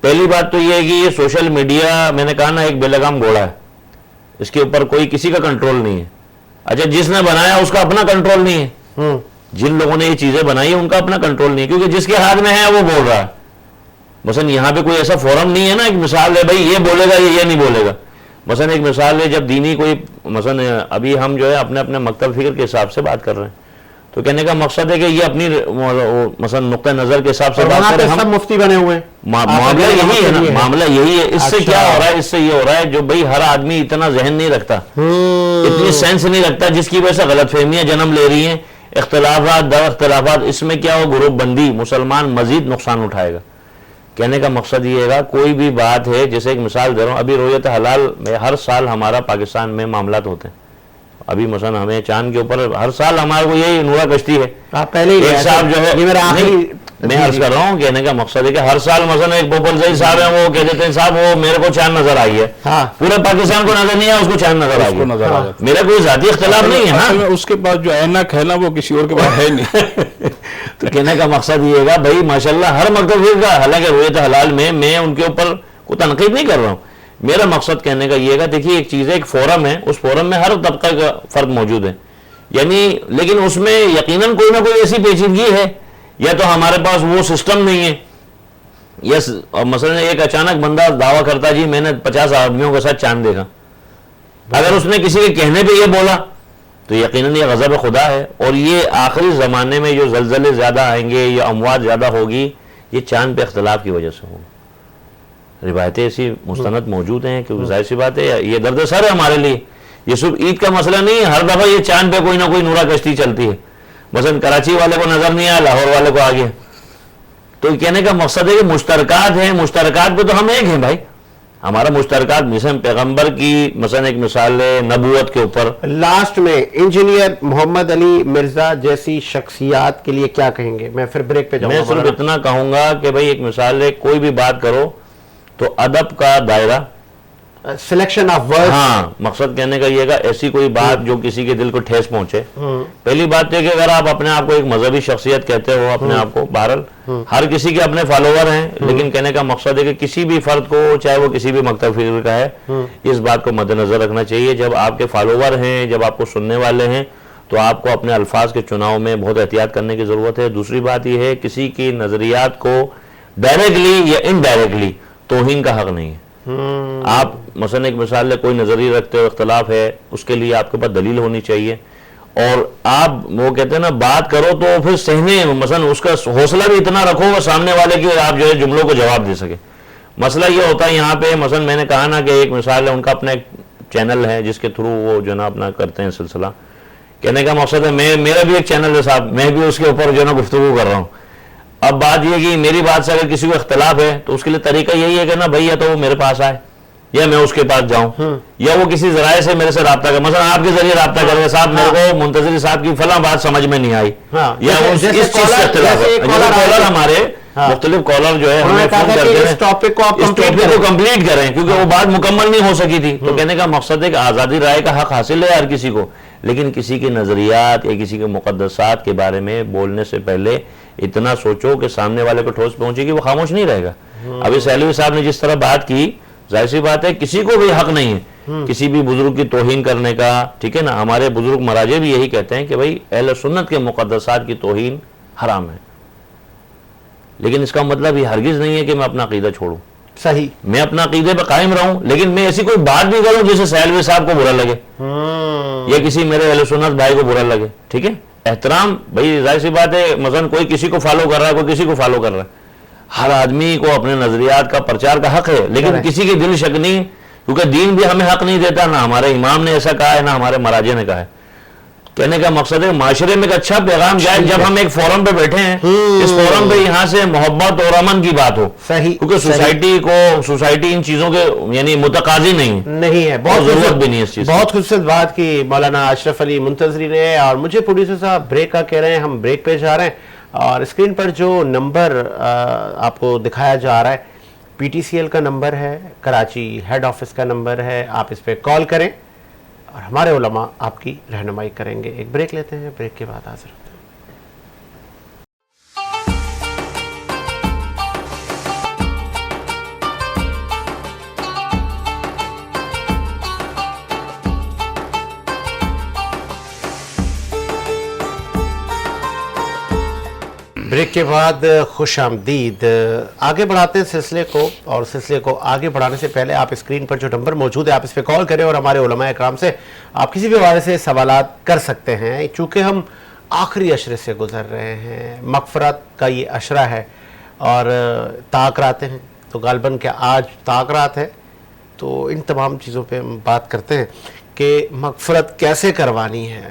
پہلی بات تو یہ ہے کہ یہ سوشل میڈیا، میں نے کہا نا، ایک بے لگام گھوڑا ہے، اس کے اوپر کوئی کسی کا کنٹرول نہیں ہے. اچھا، جس نے بنایا اس کا اپنا کنٹرول نہیں ہے، جن لوگوں نے یہ چیزیں بنائی ہیں ان کا اپنا کنٹرول نہیں ہے، کیونکہ جس کے ہاتھ میں ہے وہ بول رہا ہے. مثلا یہاں پہ کوئی ایسا فورم نہیں ہے نا، ایک مثال ہے بھائی یہ بولے گا یہ نہیں بولے گا. مثلا ایک مثال ہے، جب دینی کوئی مثلا ابھی ہم جو ہے اپنے اپنے مکتب فکر کے حساب سے بات کر رہے ہیں، تو کہنے کا مقصد ہے کہ یہ اپنی مثلا نقطہ نظر کے حساب سے بات کر رہے ہیں. سب مفتی بنے ہوئے ہیں، معاملہ یہی ہے نا، معاملہ یہی ہے. اس سے کیا ہو رہا ہے؟ اس سے یہ ہو رہا ہے جو بھائی ہر آدمی اتنا ذہن نہیں رکھتا، اتنی سینس نہیں رکھتا، جس کی وجہ سے غلط فہمیاں جنم لے رہی ہیں، اختلافات در اختلافات. اس میں کیا ہو؟ گروپ بندی، مسلمان مزید نقصان اٹھائے گا. کہنے کا مقصد یہ ہے کوئی بھی بات ہے، جیسے ایک مثال دے رہا ہوں، ابھی رویت حلال میں ہر سال ہمارا پاکستان میں معاملات ہوتے ہیں. ابھی مثلا ہمیں چاند کے اوپر ہر سال ہمارے کو یہی نورا کشتی ہے. پہلے صاحب جو ہے میں عرض کر رہا ہوں، کہنے کا مقصد ہے کہ ہر سال مثلا ایک پوپلزئی صاحب ہیں، وہ کہہ دیتے ہیں صاحب وہ میرے کو چاند نظر آئی ہے، پورے پاکستان کو نظر نہیں آیا، اس کو چاند نظر آئی ہے. میرا کوئی ذاتی اختلاف نہیں ہے نا، اس کے بعد جو اینک ہے نا وہ کسی اور کے بعد ہے نہیں. تو کہنے کا مقصد یہ ہے بھائی ماشاءاللہ ہر مکتب کا، حالانکہ رویت حلال میں ان کے اوپر کوئی تنقید نہیں کر رہا ہوں. میرا مقصد کہنے کا یہ ہے دیکھیے ایک چیز ہے، ایک فورم ہے، اس فورم میں ہر طبقہ کا فرد موجود ہے، یعنی لیکن اس میں یقیناً کوئی نہ کوئی ایسی پیچیدگی ہے، یا تو ہمارے پاس وہ سسٹم نہیں ہے، یا مثلا ایک اچانک بندہ دعویٰ کرتا جی میں نے 50 آدمیوں کے ساتھ چاند دیکھا. اگر اس نے کسی کے کہنے پہ یہ بولا تو یقیناً یہ غضب خدا ہے. اور یہ آخری زمانے میں جو زلزلے زیادہ آئیں گے یا اموات زیادہ ہوگی، یہ چاند پہ اختلاف کی وجہ سے ہوگی. روایتیں ایسی مستند موجود ہیں کہ ظاہر سی بات ہے یہ درد سر ہے ہمارے لیے. یہ صرف عید کا مسئلہ نہیں ہے، ہر دفعہ یہ چاند پہ کوئی نہ کوئی نورا کشتی چلتی ہے. مثلا کراچی والے کو نظر نہیں آیا، لاہور والے کو آ گیا. تو کہنے کا مقصد ہے کہ مشترکات ہیں، مشترکات پہ تو ہم ایک ہیں بھائی. ہمارا مشترکات مثلا پیغمبر کی مثلا ایک مثال ہے نبوت کے اوپر. لاسٹ میں انجینئر محمد علی مرزا جیسی شخصیات کے لیے کیا کہیں گے؟ میں پھر بریک پہ جاؤں گا. میں صرف اتنا کہوں گا کہ بھائی ایک مثال ہے، کوئی بھی بات کرو تو ادب کا دائرہ، سلیکشن آف ورڈ. ہاں، مقصد کہنے کا یہ گا ایسی کوئی بات جو کسی کے دل کو ٹھیس پہنچے. پہلی بات ہے کہ اگر آپ اپنے آپ کو ایک مذہبی شخصیت کہتے ہو، اپنے آپ کو، بہرحال ہر کسی کے اپنے فالوور ہیں، لیکن کہنے کا مقصد ہے کہ کسی بھی فرد کو، چاہے وہ کسی بھی مکتب فکر کا ہے، اس بات کو مد نظر رکھنا چاہیے. جب آپ کے فالوور ہیں، جب آپ کو سننے والے ہیں، تو آپ کو اپنے الفاظ کے چناؤ میں بہت احتیاط کرنے کی ضرورت ہے. دوسری بات یہ ہے کسی کی نظریات کو ڈائریکٹلی یا انڈائریکٹلی توہین کا حق نہیں ہے. آپ مثلا ایک مثال ہے، کوئی نظریہ رکھتے ہو، اختلاف ہے، اس کے لیے آپ کے پاس دلیل ہونی چاہیے. اور آپ وہ کہتے ہیں نا بات کرو تو پھر سہنے، مثلا اس کا حوصلہ بھی اتنا رکھو وہ سامنے والے کی آپ جو ہے جملوں کو جواب دے سکے. مسئلہ یہ ہوتا ہے یہاں پہ، مثلا میں نے کہا نا کہ ایک مثال ہے، ان کا اپنا ایک چینل ہے جس کے تھرو وہ جو ہے نا اپنا کرتے ہیں سلسلہ. کہنے کا مقصد ہے میرا بھی ایک چینل ہے صاحب, میں بھی اس کے اوپر جو ہے نا گفتگو کر رہا ہوں. اب بات یہ کہ میری بات سے اگر کسی کو اختلاف ہے تو اس کے لیے طریقہ یہی ہے کہ نا بھائی یا تو وہ میرے پاس آئے یا میں اس کے پاس جاؤں, یا وہ کسی ذرائع سے میرے سے رابطہ کرے. مثلا آپ کے ذریعے رابطہ کرے, صاحب میرے کو منتظری صاحب کی فلاں بات سمجھ میں نہیں آئی, یا اس چیز سے اختلاف ہے. کالر ہمارے مختلف کالر جو ہے ہمیں فون کرتے ہیں اس ٹاپک کو کمپلیٹ کریں کیونکہ وہ بات مکمل نہیں ہو سکی تھی. تو کہنے کا مقصد ہے کہ آزادی رائے کا حق حاصل ہے ہر کسی کو, لیکن کسی کے نظریات یا کسی کے مقدسات کے بارے میں بولنے سے پہلے اتنا سوچو کہ سامنے والے کو ٹھوس پہنچے گی, وہ خاموش نہیں رہے گا. ابھی سہلوی صاحب نے جس طرح بات کی, ظاہر سی بات ہے کسی کو بھی حق نہیں ہے کسی بھی بزرگ کی توہین کرنے کا, ٹھیک ہے نا. ہمارے بزرگ مراجع بھی یہی کہتے ہیں کہ بھائی اہل سنت کے مقدسات کی توہین حرام ہے, لیکن اس کا مطلب یہ ہرگز نہیں ہے کہ میں اپنا عقیدہ چھوڑوں. صحیح, میں اپنا عقیدے پہ قائم رہوں, لیکن میں ایسی کوئی بات بھی کروں جسے سہلوی صاحب کو برا لگے یا کسی میرے اہل سنت بھائی کو برا لگے. ٹھیک ہے, احترام بھائی ظاہر سی بات ہے, مثلا کوئی کسی کو فالو کر رہا ہے, کوئی کسی کو فالو کر رہا ہے, ہر آدمی کو اپنے نظریات کا پرچار کا حق ہے, لیکن کسی کی دل شکنی, کیونکہ دین بھی ہمیں حق نہیں دیتا, نہ ہمارے امام نے ایسا کہا ہے نہ ہمارے مراجع نے کہا ہے. کہنے کا مقصد ہے معاشرے میں ایک اچھا پیغام جائے. جب ہم ایک فورم پہ بیٹھے ہیں, اس فورم پہ یہاں سے محبت اور امن کی بات ہو, کیونکہ سوسائٹی ان چیزوں کے یعنی متقاضی نہیں ہے, بہت ضرورت بھی نہیں ہے اس چیز. بہت خوبصورت بات کی مولانا اشرف علی منتظری نے. اور مجھے پروڈیوسر صاحب بریک کا کہہ رہے ہیں, ہم بریک پہ جا رہے ہیں, اور اسکرین پر جو نمبر آپ کو دکھایا جا رہا ہے PTCL کا نمبر ہے, کراچی ہیڈ آفس کا نمبر ہے, آپ اس پہ کال کریں اور ہمارے علماء آپ کی رہنمائی کریں گے. ایک بریک لیتے ہیں, بریک کے بعد حاضر ہوتے ہیں. بریک کے بعد خوش آمدید. آگے بڑھاتے ہیں سلسلے کو, اور سلسلے کو آگے بڑھانے سے پہلے آپ اسکرین پر جو نمبر موجود ہے آپ اس پہ کال کریں اور ہمارے علماء اکرام سے آپ کسی بھی حوالے سے سوالات کر سکتے ہیں. چونکہ ہم آخری عشرے سے گزر رہے ہیں, مغفرت کا یہ عشرہ ہے اور تاک ہیں, تو غالباً کہ آج تاک رات ہے, تو ان تمام چیزوں پہ ہم بات کرتے ہیں کہ مغفرت کیسے کروانی ہے,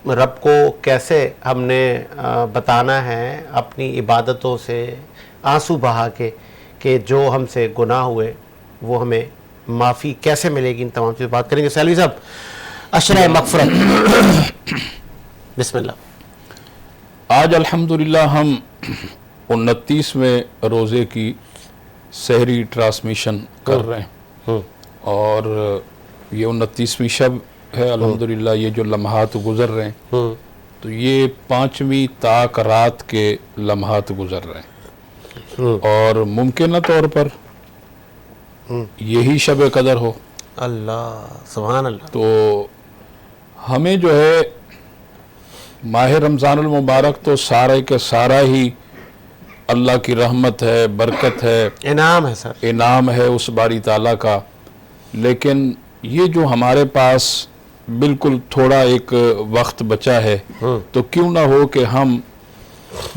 رب کو کیسے ہم نے بتانا ہے اپنی عبادتوں سے آنسو بہا کے کہ جو ہم سے گناہ ہوئے وہ ہمیں معافی کیسے ملے گی. ان تمام چیزیں بات کریں گے. سہلوی صاحب, عشرہ مغفرت, بسم اللہ. آج الحمدللہ ہم 29ویں روزے کی سحری ٹرانسمیشن کر رہے ہیں, اور یہ 29ویں شب ہے الحمدللہ. یہ جو لمحات گزر رہے ہیں تو یہ 5ویں تاک رات کے لمحات گزر رہے ہیں, اور ممکنہ طور پر یہی شب قدر ہو. اللہ سبحان اللہ. تو ہمیں جو ہے ماہ رمضان المبارک تو سارے کے سارا ہی اللہ کی رحمت ہے, برکت ہے, انعام ہے سر, انعام ہے اس باری تعالیٰ کا. لیکن یہ جو ہمارے پاس بالکل تھوڑا ایک وقت بچا ہے, تو کیوں نہ ہو کہ ہم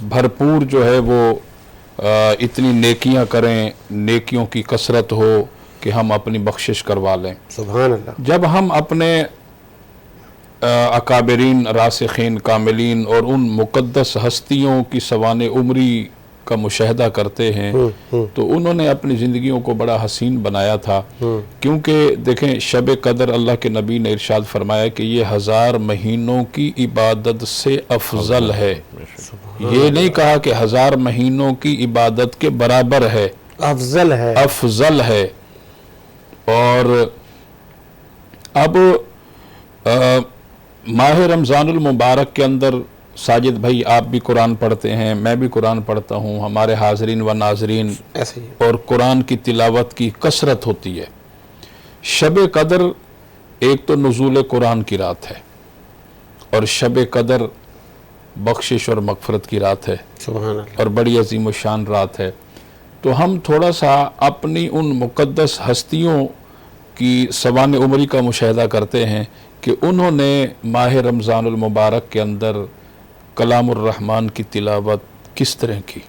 بھرپور جو ہے وہ اتنی نیکیاں کریں, نیکیوں کی کثرت ہو کہ ہم اپنی بخشش کروا لیں. سبحان اللہ. جب ہم اپنے اکابرین, راسخین, کاملین اور ان مقدس ہستیوں کی سوانح عمری کا مشاہدہ کرتے ہیں تو انہوں نے اپنی زندگیوں کو بڑا حسین بنایا تھا. کیونکہ دیکھیں شب قدر اللہ کے نبی نے ارشاد فرمایا کہ یہ 1000 مہینوں کی عبادت سے افضل ہے. یہ نہیں کہا کہ 1000 مہینوں کی عبادت کے برابر ہے, افضل ہے, افضل ہے. اور اب ماہ رمضان المبارک کے اندر ساجد بھائی آپ بھی قرآن پڑھتے ہیں, میں بھی قرآن پڑھتا ہوں, ہمارے حاضرین و ناظرین, اور قرآن کی تلاوت کی کثرت ہوتی ہے. شب قدر ایک تو نزول قرآن کی رات ہے, اور شب قدر بخشش اور مغفرت کی رات ہے, سبحان اللہ, اور بڑی عظیم و شان رات ہے. تو ہم تھوڑا سا اپنی ان مقدس ہستیوں کی سوانح عمری کا مشاہدہ کرتے ہیں کہ انہوں نے ماہ رمضان المبارک کے اندر کلام الرحمن کی تلاوت کس طرح کی.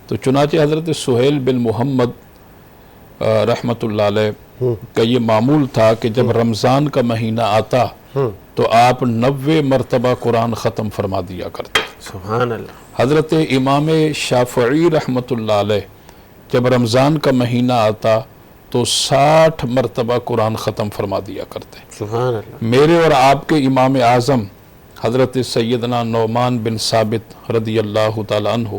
تو چنانچہ حضرت سہیل بن محمد رحمۃ اللہ علیہ کا یہ معمول تھا کہ جب رمضان کا مہینہ آتا تو آپ 90 مرتبہ قرآن ختم فرما دیا کرتے. سبحان اللہ. حضرت امام شافعی رحمۃ اللہ علیہ جب رمضان کا مہینہ آتا تو 60 مرتبہ قرآن ختم فرما دیا کرتے. سبحان اللہ. میرے اور آپ کے امام اعظم حضرت سیدنا نعمان بن ثابت رضی اللہ تعالیٰ عنہ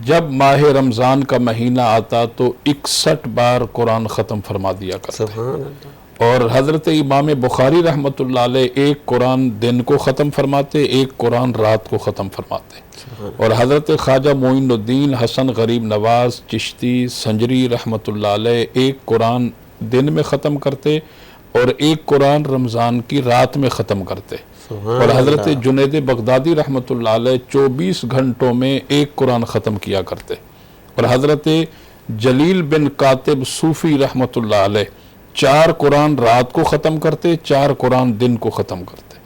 جب ماہ رمضان کا مہینہ آتا تو 61 بار قرآن ختم فرما دیا کرتے. سبحان اللہ. اور حضرت امام بخاری رحمۃ اللہ علیہ ایک قرآن دن کو ختم فرماتے، ایک قرآن رات کو ختم فرماتے. اور حضرت خواجہ معین الدین حسن غریب نواز چشتی سنجری رحمۃ اللہ علیہ ایک قرآن دن میں ختم کرتے اور ایک قرآن رمضان کی رات میں ختم کرتے. اور حضرت جنید بغدادی رحمۃ اللہ علیہ 24 گھنٹوں میں ایک قرآن ختم کیا کرتے. اور حضرت جلیل بن کاتب صوفی رحمۃ اللہ علیہ 4 قرآن رات کو ختم کرتے، 4 قرآن دن کو ختم کرتے.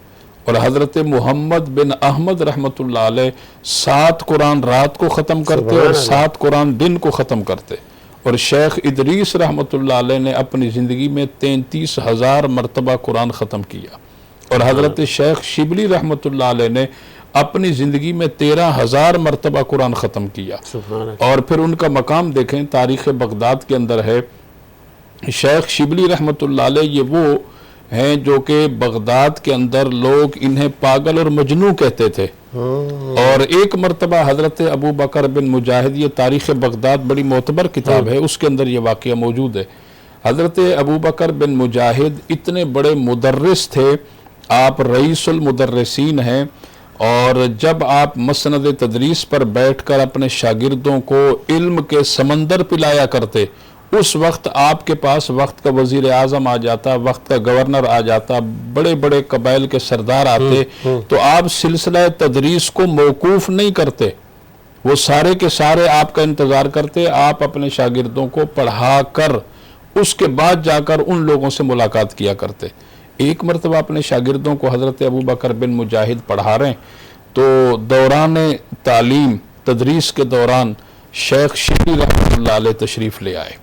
اور حضرت محمد بن احمد رحمۃ اللہ علیہ 7 قرآن رات کو ختم کرتے اور 7 قرآن دن کو ختم کرتے. اور شیخ ادریس رحمۃ اللہ علیہ نے اپنی زندگی میں 33,000 مرتبہ قرآن ختم کیا. اور حضرت شیخ شبلی رحمۃ اللہ علیہ نے اپنی زندگی میں 13,000 مرتبہ قرآن ختم کیا. اور پھر ان کا مقام دیکھیں، تاریخ بغداد کے اندر ہے. شیخ شبلی رحمۃ اللہ علیہ یہ وہ ہیں جو کہ بغداد کے اندر لوگ انہیں پاگل اور مجنوں کہتے تھے. اور ایک مرتبہ حضرت ابو بکر بن مجاہد، یہ تاریخ بغداد بڑی معتبر کتاب ہے، اس کے اندر یہ واقعہ موجود ہے. حضرت ابو بکر بن مجاہد اتنے بڑے مدرس تھے، آپ رئیس المدرسین ہیں. اور جب آپ مسند تدریس پر بیٹھ کر اپنے شاگردوں کو علم کے سمندر پلایا کرتے، اس وقت آپ کے پاس وقت کا وزیر اعظم آ جاتا، وقت کا گورنر آ جاتا، بڑے بڑے قبائل کے سردار آتے، تو آپ سلسلہ تدریس کو موقوف نہیں کرتے، وہ سارے کے سارے آپ کا انتظار کرتے. آپ اپنے شاگردوں کو پڑھا کر اس کے بعد جا کر ان لوگوں سے ملاقات کیا کرتے. ایک مرتبہ اپنے شاگردوں کو حضرت ابو بکر بن مجاہد پڑھا رہے ہیں تو دوران تعلیم تدریس کے دوران شیخ شبلی رحمۃ اللہ علیہ تشریف لے آئے.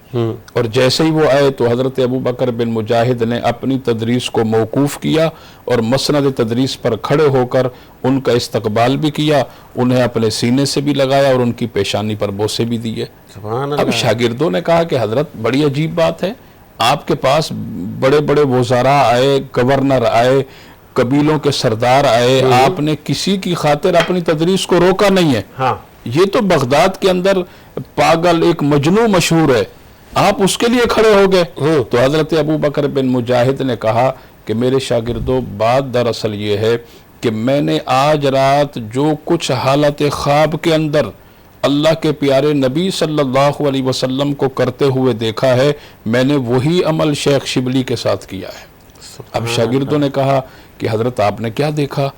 اور جیسے ہی وہ آئے تو حضرت ابو بکر بن مجاہد نے اپنی تدریس کو موقوف کیا اور مسند تدریس پر کھڑے ہو کر ان کا استقبال بھی کیا، انہیں اپنے سینے سے بھی لگایا اور ان کی پیشانی پر بوسے بھی دیے. اب شاگردوں نے کہا کہ حضرت بڑی عجیب بات ہے، آپ کے پاس بڑے بڑے وزراء آئے، گورنر آئے، قبیلوں کے سردار آئے، آپ نے کسی کی خاطر اپنی تدریس کو روکا نہیں ہے. یہ تو بغداد کے اندر پاگل ایک مجنوں مشہور ہے، آپ اس کے لیے کھڑے ہو گئے. تو حضرت ابو بکر بن مجاہد نے کہا کہ میرے شاگردوں، بات دراصل یہ ہے کہ میں نے آج رات جو کچھ حالت خواب کے اندر اللہ کے پیارے نبی صلی اللہ علیہ وسلم کو کرتے ہوئے دیکھا ہے، میں نے وہی عمل شیخ شبلی کے ساتھ کیا ہے. اب شاگردوں نے کہا کہ حضرت آپ نے کیا دیکھا؟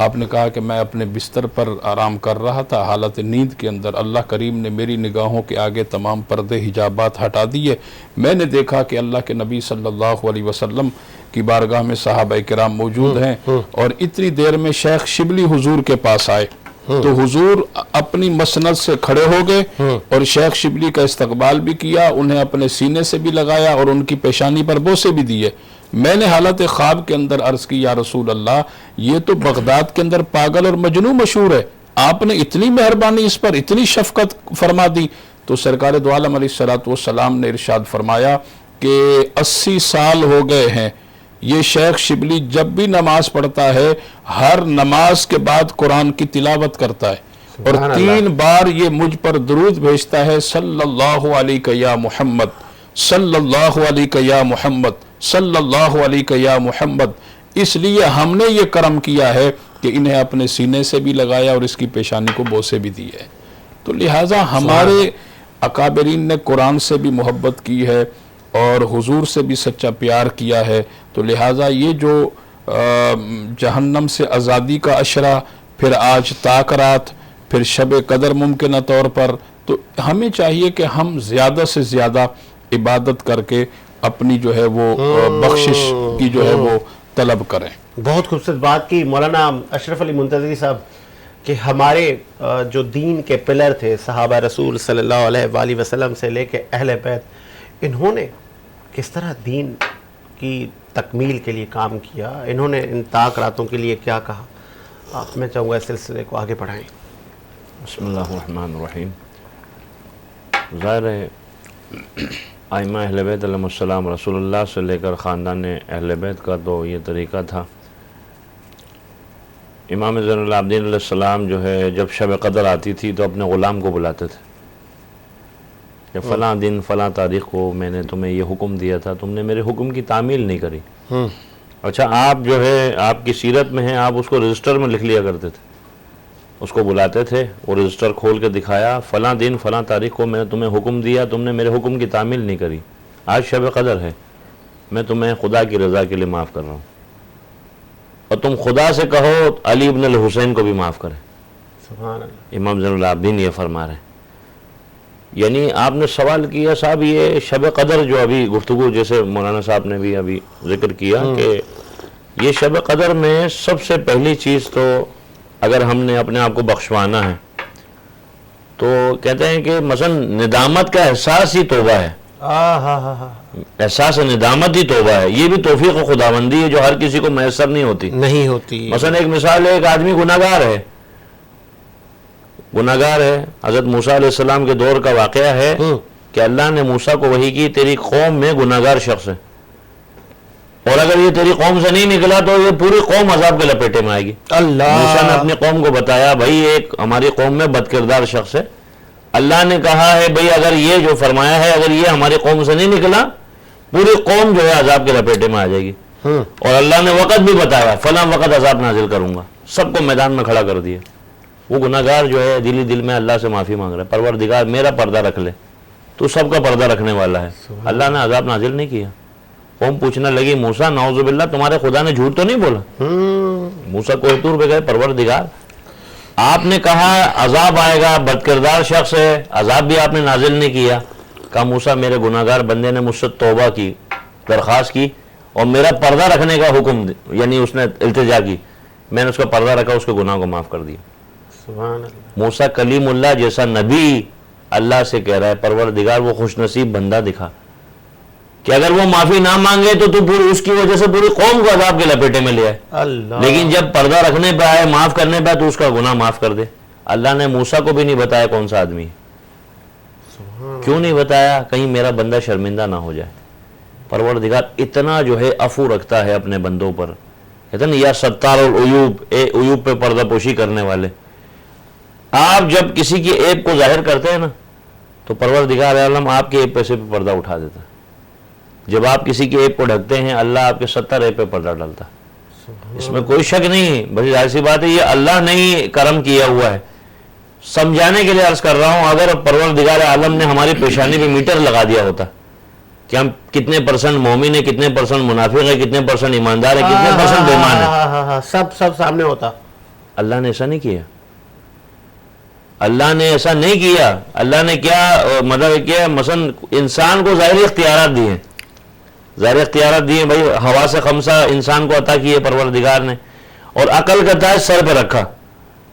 آپ نے کہا کہ میں اپنے بستر پر آرام کر رہا تھا، حالت نیند کے اندر اللہ کریم نے میری نگاہوں کے آگے تمام پردے حجابات ہٹا دیے. میں نے دیکھا کہ اللہ کے نبی صلی اللہ علیہ وسلم کی بارگاہ میں صحابہ کرام موجود ہیں. اور اتنی دیر میں شیخ شبلی حضور کے پاس آئے تو حضور اپنی مسند سے کھڑے ہو گئے اور شیخ شبلی کا استقبال بھی کیا، انہیں اپنے سینے سے بھی لگایا اور ان کی پیشانی پر بوسے بھی دیے. میں نے حالت خواب کے اندر عرض کی، یا رسول اللہ، یہ تو بغداد کے اندر پاگل اور مجنوں مشہور ہے، آپ نے اتنی مہربانی اس پر، اتنی شفقت فرما دی. تو سرکار دو عالم علیہ السلام نے ارشاد فرمایا کہ 80 سال ہو گئے ہیں یہ شیخ شبلی جب بھی نماز پڑھتا ہے ہر نماز کے بعد قرآن کی تلاوت کرتا ہے اور 3 بار یہ مجھ پر درود بھیجتا ہے، صلی اللہ علیہ یا محمد، صلی اللہ علیہ یا محمد، صلی اللہ علیہ یا محمد. اس لیے ہم نے یہ کرم کیا ہے کہ انہیں اپنے سینے سے بھی لگایا اور اس کی پیشانی کو بوسے بھی دیے. تو لہٰذا ہمارے اکابرین نے قرآن سے بھی محبت کی ہے اور حضور سے بھی سچا پیار کیا ہے. تو لہٰذا یہ جو جہنم سے آزادی کا عشرہ، پھر آج تاک رات، پھر شب قدر ممکنہ طور پر، تو ہمیں چاہیے کہ ہم زیادہ سے زیادہ عبادت کر کے اپنی جو ہے وہ بخشش کی جو ہے وہ طلب کریں. بہت خوبصورت بات کی مولانا اشرف علی منتظری صاحب کہ ہمارے جو دین کے پلر تھے صحابہ رسول صلی اللہ علیہ وآلہ وسلم سے لے کے اہل بیت، انہوں نے کس طرح دین کی تکمیل کے لیے کام کیا، انہوں نے ان طاق راتوں کے لیے کیا کہا، آپ میں چاہوں گا اس سلسلے کو آگے بڑھائیں۔ بسم اللہ الرحمن الرحیم۔ ظاہر ہے ائمہ اہل بیت علیہ السلام رسول اللہ سے لے کر خاندان اہل بیت کا تو یہ طریقہ تھا، امام زین العابدین علیہ السلام جو ہے جب شب قدر آتی تھی تو اپنے غلام کو بلاتے تھے کہ فلاں دن فلاں تاریخ کو میں نے تمہیں یہ حکم دیا تھا، تم نے میرے حکم کی تعمیل نہیں کری۔ اچھا آپ جو ہے آپ کی سیرت میں ہیں، آپ اس کو رجسٹر میں لکھ لیا کرتے تھے، اس کو بلاتے تھے، وہ رجسٹر کھول کے دکھایا فلاں دن فلاں تاریخ کو میں نے تمہیں حکم دیا، تم نے میرے حکم کی تعمیل نہیں کری، آج شب قدر ہے، میں تمہیں خدا کی رضا کے لیے معاف کر رہا ہوں، اور تم خدا سے کہو علی ابن الحسین کو بھی معاف کرے۔ سبحان اللہ۔ امام زین العابدین یہ فرما رہے ہیں۔ یعنی آپ نے سوال کیا صاحب یہ شب قدر جو ابھی گفتگو جیسے مولانا صاحب نے بھی ابھی ذکر کیا کہ یہ شب قدر میں سب سے پہلی چیز تو اگر ہم نے اپنے آپ کو بخشوانا ہے تو کہتے ہیں کہ مثلا ندامت کا احساس ہی توبہ ہے، احساس ندامت ہی توبہ ہے، یہ بھی توفیق و خداوندی ہے جو ہر کسی کو میسر نہیں ہوتی۔ مثلا ایک مثال ہے، ایک آدمی گناہگار ہے، حضرت موسیٰ علیہ السلام کے دور کا واقعہ ہے کہ اللہ نے موسیٰ کو وحی کی تیری قوم میں گناہگار شخص ہے، اور اگر یہ تیری قوم سے نہیں نکلا تو یہ پوری قوم عذاب کے لپیٹے میں آئے گی۔ موسیٰ نے اپنی قوم کو بتایا بھائی ایک ہماری قوم میں بد کردار شخص ہے، اللہ نے کہا ہے بھئی اگر یہ جو فرمایا ہے اگر یہ ہماری قوم سے نہیں نکلا پوری قوم جو ہے عذاب کے لپیٹے میں آ جائے گی، اور اللہ نے وقت بھی بتایا فلاں وقت عذاب نازل کروں گا، سب کو میدان میں کھڑا کر دیا۔ وہ گناہگار جو ہے دل ہی دل میں اللہ سے معافی مانگ رہا ہے، پروردگار میرا پردہ رکھ لے، تو سب کا پردہ رکھنے والا ہے، اللہ نے عذاب نازل نہیں کیا۔ قوم پوچھنے لگی موسیٰ نعوذ باللہ تمہارے خدا نے جھوٹ تو نہیں بولا؟ موسیٰ کوہ طور پہ گئے، پروردگار آپ نے کہا عذاب آئے گا، بد کردار شخص ہے، عذاب بھی آپ نے نازل نہیں کیا۔ کہا موسیٰ میرے گناہگار بندے نے مجھ سے توبہ کی، درخواست کی، اور میرا پردہ رکھنے کا حکم یعنی اس نے التجا کی، میں نے اس کا پردہ رکھا، اس کے گناہ کو معاف کر دیا۔ سبحان اللہ۔ موسیٰ کلیم اللہ جیسا نبی اللہ سے کہہ رہا ہے پروردگار وہ خوش نصیب بندہ دکھا کہ اگر وہ معافی نہ مانگے تو پوری اس کی وجہ سے پوری قوم کو عذاب کے لپیٹے میں لے آئے، لیکن جب پردہ رکھنے پہ آئے معاف کرنے پہ تو اس کا گناہ معاف کر دے۔ اللہ نے موسیٰ کو بھی نہیں بتایا کون سا آدمی ہے، کیوں نہیں بتایا؟ کہیں میرا بندہ شرمندہ نہ ہو جائے۔ پروردگار اتنا جو ہے عفو رکھتا ہے اپنے بندوں پر، کہتے ہیں نا یا ستار العیوب، اے عیوب پہ پردہ پوشی کرنے والے۔ آپ جب کسی کی عیب کو ظاہر کرتے ہیں نا تو پروردگار عالم آپ کے عیب پہ سے پردہ اٹھا دیتا ہے، جب آپ کسی کی عیب کو ڈھکتے ہیں اللہ آپ کے 70 عیب پہ پردہ ڈالتا ہے، اس میں کوئی شک نہیں۔ بڑی ظاہر سی بات ہے یہ اللہ نے ہی کرم کیا ہوا ہے۔ سمجھانے کے لیے عرض کر رہا ہوں، اگر پروردگار عالم نے ہماری پیشانی پہ میٹر لگا دیا ہوتا کہ ہم کتنے پرسنٹ مومن ہیں، کتنے پرسنٹ منافق ہیں، کتنے پرسنٹ ایماندار ہیں، کتنے پرسنٹ بےمان ہیں، سب سامنے ہوتا۔ اللہ نے ایسا نہیں کیا، اللہ نے ایسا نہیں کیا۔ اللہ نے کیا مطلب کیا، مثلا انسان کو ظاہری اختیارات دیے، ظاہری اختیارات دیے، بھائی حواس خمسہ انسان کو عطا کیے پروردگار نے، اور عقل کا تاج سر پہ رکھا۔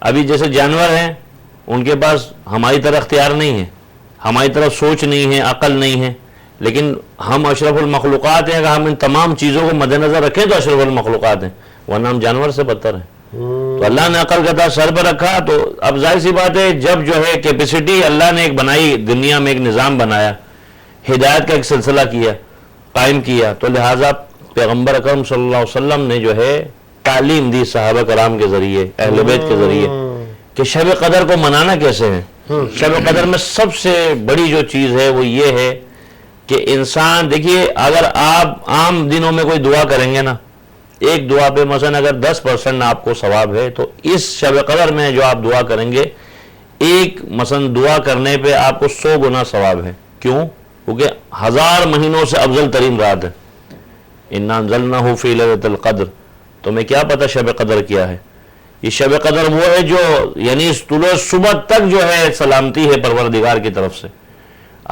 ابھی جیسے جانور ہیں ان کے پاس ہماری طرح اختیار نہیں ہے، ہماری طرح سوچ نہیں ہے، عقل نہیں ہے، لیکن ہم اشرف المخلوقات ہیں۔ اگر ہم ان تمام چیزوں کو مد نظر رکھیں تو اشرف المخلوقات ہیں، ورنہ ہم جانور سے بدتر ہیں۔ تو اللہ نے عقل کا تاج سر پہ رکھا، تو اب ظاہر سی بات ہے جب جو ہے کیپیسٹی اللہ نے ایک بنائی، دنیا میں ایک نظام بنایا، ہدایت کا ایک سلسلہ کیا، قائم کیا، تو لہٰذا پیغمبر اکرم صلی اللہ علیہ وسلم نے جو ہے تعلیم دی صحابہ کرام کے ذریعے، اہل بیت کے ذریعے، کہ شب قدر کو منانا کیسے ہے۔ شب قدر میں سب سے بڑی جو چیز ہے وہ یہ ہے کہ انسان دیکھیے، اگر آپ عام دنوں میں کوئی دعا کریں گے نا، ایک دعا پہ مثلا اگر 10% آپ کو ثواب ہے، تو اس شب قدر میں جو آپ دعا کریں گے ایک مثلا دعا کرنے پہ آپ کو 100 گنا ثواب ہے۔ کیوں؟ کیونکہ 1000 مہینوں سے افضل ترین رات ہے۔ اِنَّا أَنزَلْنَاهُ فِي لَيْلَةِ الْقَدْرِ، تمہیں کیا پتہ شب قدر کیا ہے؟ یہ شب قدر وہ ہے جو یعنی طلوع صبح تک جو ہے سلامتی ہے پروردگار کی طرف سے۔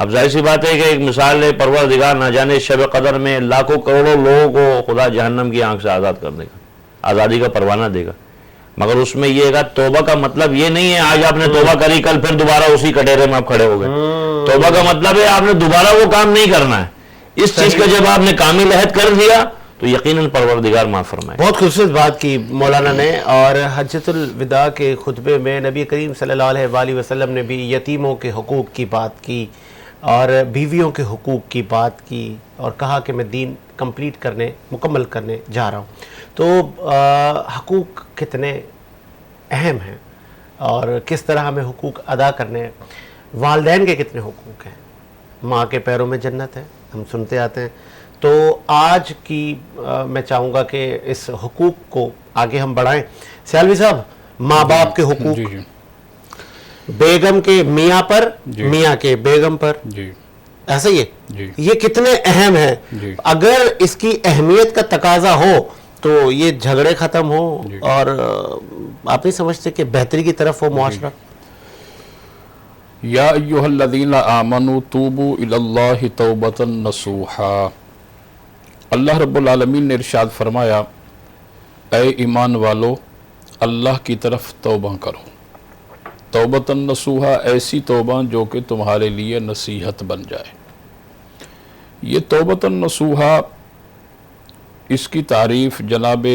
اب ظاہر سی بات ہے کہ ایک مثال ہے، پروردگار نہ جانے شب قدر میں لاکھوں کروڑوں لوگوں کو خدا جہنم کی آنکھ سے آزاد کر دے گا، آزادی کا پروانہ دے گا، مگر اس میں یہ گا توبہ کا مطلب یہ نہیں ہے آج آپ نے توبہ کری کل پھر دوبارہ اسی کٹہرے میں آپ کھڑے ہو گئے۔ توبہ کا مطلب ہے آپ نے دوبارہ وہ کام نہیں کرنا ہے، اس چیز کا جب آپ نے کامل عہد کر دیا تو یقیناً پروردگار معاف فرمائے. بہت خوبصورت بات کی مولانا نے. اور حجۃ الوداع کے خطبے میں نبی کریم صلی اللہ علیہ وآلہ وسلم نے بھی یتیموں کے حقوق کی بات کی اور بیویوں کے حقوق کی بات کی اور کہا کہ میں دین مکمل کرنے جا رہا ہوں. تو حقوق کتنے اہم ہیں اور کس طرح ہمیں حقوق ادا کرنے ہیں. والدین کے کتنے حقوق ہیں. ماں کے پیروں میں جنت ہے، ہم سنتے آتے ہیں. تو آج کی میں چاہوں گا کہ اس حقوق کو آگے ہم بڑھائیں. سیالوی صاحب، ماں باپ کے حقوق، بیگم کے میاں پر، میاں کے بیگم پر، ایسا ہی ہے، یہ کتنے اہم ہیں. اگر اس کی اہمیت کا تقاضا ہو تو یہ جھگڑے ختم ہو اور آپ نہیں سمجھتے کہ بہتری کی طرف ہو معاشرہ؟ یا ایہا الذین آمنوا توبوا الی اللہ توبۃ نصوحا. اللہ رب العالمین نے ارشاد فرمایا، اے ایمان والو اللہ کی طرف توبہ کرو. توبۃ نصوحا، ایسی توبہ جو کہ تمہارے لیے نصیحت بن جائے. یہ توبۃ نصوحا، اس کی تعریف جناب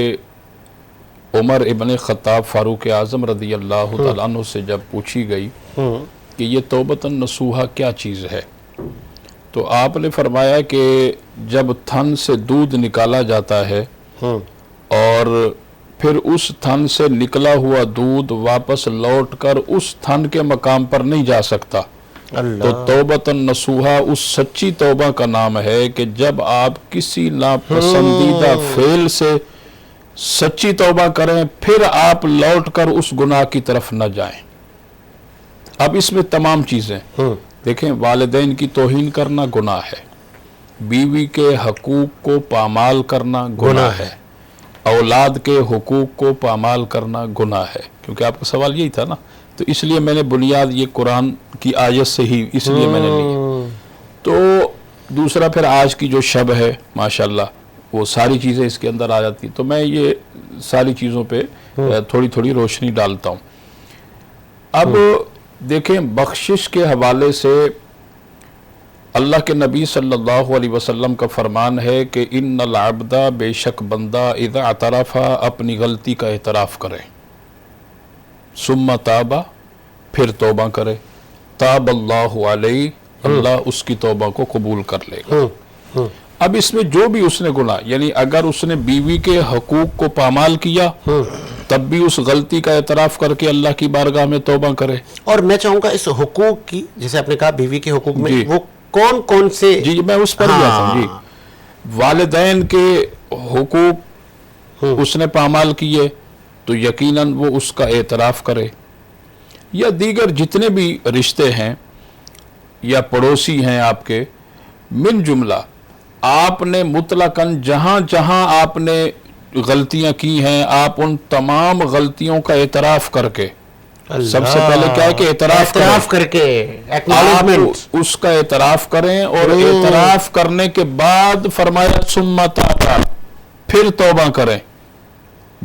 عمر ابن خطاب فاروق اعظم رضی اللہ تعالیٰ عنہ سے جب پوچھی گئی کہ یہ توبۃ نصوحا کیا چیز ہے، تو آپ نے فرمایا کہ جب تھن سے دودھ نکالا جاتا ہے اور پھر اس تھن سے نکلا ہوا دودھ واپس لوٹ کر اس تھن کے مقام پر نہیں جا سکتا، تو توبۃ نصوحا اس سچی توبہ کا نام ہے کہ جب آپ کسی ناپسندیدہ فعل سے سچی توبہ کریں پھر آپ لوٹ کر اس گناہ کی طرف نہ جائیں. اب اس میں تمام چیزیں دیکھیں، والدین کی توہین کرنا گناہ ہے، بیوی کے حقوق کو پامال کرنا گناہ ہے، اولاد کے حقوق کو پامال کرنا گناہ ہے. کیونکہ آپ کا سوال یہی تھا نا، تو اس لیے میں نے بنیاد یہ قرآن کی آیت سے ہی اس لیے میں نے لی. تو دوسرا پھر آج کی جو شب ہے ماشاءاللہ وہ ساری چیزیں اس کے اندر آ جاتی، تو میں یہ ساری چیزوں پہ تھوڑی تھوڑی روشنی ڈالتا ہوں. اب دیکھیں، بخشش کے حوالے سے اللہ کے نبی صلی اللہ علیہ وسلم کا فرمان ہے کہ ان العبد، بے شک بندہ، اذا اعترف، اپنی غلطی کا اعتراف کرے، ثم تاب، پھر توبہ کرے، تاب اللہ علیہ، اللہ اس کی توبہ کو قبول کر لے گا. اب اس میں جو بھی اس نے گناہ، یعنی اگر اس نے بیوی کے حقوق کو پامال کیا تب بھی اس غلطی کا اعتراف کر کے اللہ کی بارگاہ میں توبہ کرے. اور میں چاہوں گا اس حقوق کی، جیسے آپ نے کہا بیوی کے حقوق میں وہ کون کون سے، جی میں اس پر جاتا ہوں. جی، والدین کے حقوق اس نے پامال کیے تو یقیناً وہ اس کا اعتراف کرے. یا دیگر جتنے بھی رشتے ہیں یا پڑوسی ہیں آپ کے، من جملہ آپ نے مطلقاً جہاں جہاں آپ نے غلطیاں کی ہیں، آپ ان تمام غلطیوں کا اعتراف کر کے، سب سے پہلے کیا ہے کہ اعتراف کر کے آپ اس کا اعتراف کریں، اور اعتراف کرنے کے بعد فرمایا ثم تاب، پھر توبہ کریں.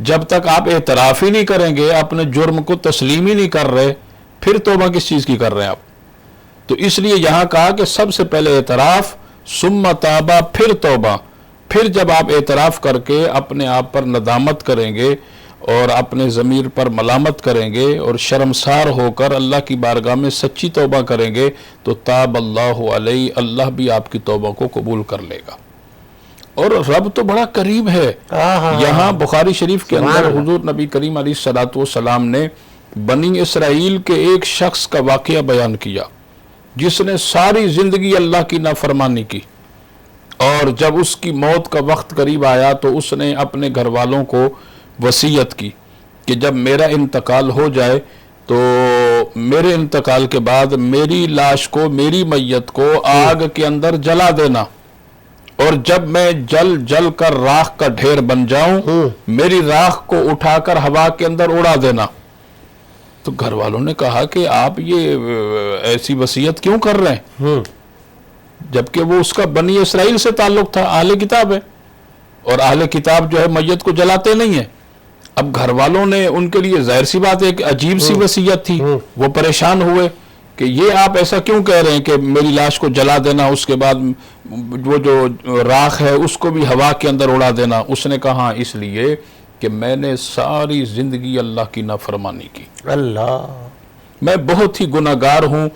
جب تک آپ اعتراف ہی نہیں کریں گے، اپنے جرم کو تسلیم ہی نہیں کر رہے، پھر توبہ کس چیز کی کر رہے ہیں آپ؟ تو اس لیے یہاں کہا کہ سب سے پہلے اعتراف، ثم تاب، پھر توبہ. پھر جب آپ اعتراف کر کے اپنے آپ پر ندامت کریں گے اور اپنے ضمیر پر ملامت کریں گے اور شرمسار ہو کر اللہ کی بارگاہ میں سچی توبہ کریں گے تو تاب اللہ علیہ، اللہ بھی آپ کی توبہ کو قبول کر لے گا. اور رب تو بڑا قریب ہے. یہاں بخاری شریف کے اندر حضور نبی کریم علیہ الصلوۃ والسلام نے بنی اسرائیل کے ایک شخص کا واقعہ بیان کیا جس نے ساری زندگی اللہ کی نافرمانی کی، اور جب اس کی موت کا وقت قریب آیا تو اس نے اپنے گھر والوں کو وصیت کی کہ جب میرا انتقال ہو جائے تو میرے انتقال کے بعد میری لاش کو، میری میت کو آگ کے اندر جلا دینا، اور جب میں جل کر راکھ کا ڈھیر بن جاؤں میری راکھ کو اٹھا کر ہوا کے اندر اڑا دینا. تو گھر والوں نے کہا کہ آپ یہ ایسی وصیت کیوں کر رہے ہیں، جبکہ وہ اس کا بنی اسرائیل سے تعلق تھا، اہل کتاب ہے، اور اہل کتاب جو ہے میت کو جلاتے نہیں ہیں. اب گھر والوں نے، ان کے لیے ظاہر سی بات ہے کہ عجیب سی وصیت تھی، وہ پریشان ہوئے کہ یہ آپ ایسا کیوں کہہ رہے ہیں کہ میری لاش کو جلا دینا، اس کے بعد وہ جو راکھ ہے اس کو بھی ہوا کے اندر اڑا دینا؟ اس نے کہا اس لیے کہ میں نے ساری زندگی اللہ کی نافرمانی کی، اللہ، میں بہت ہی گناہگار ہوں،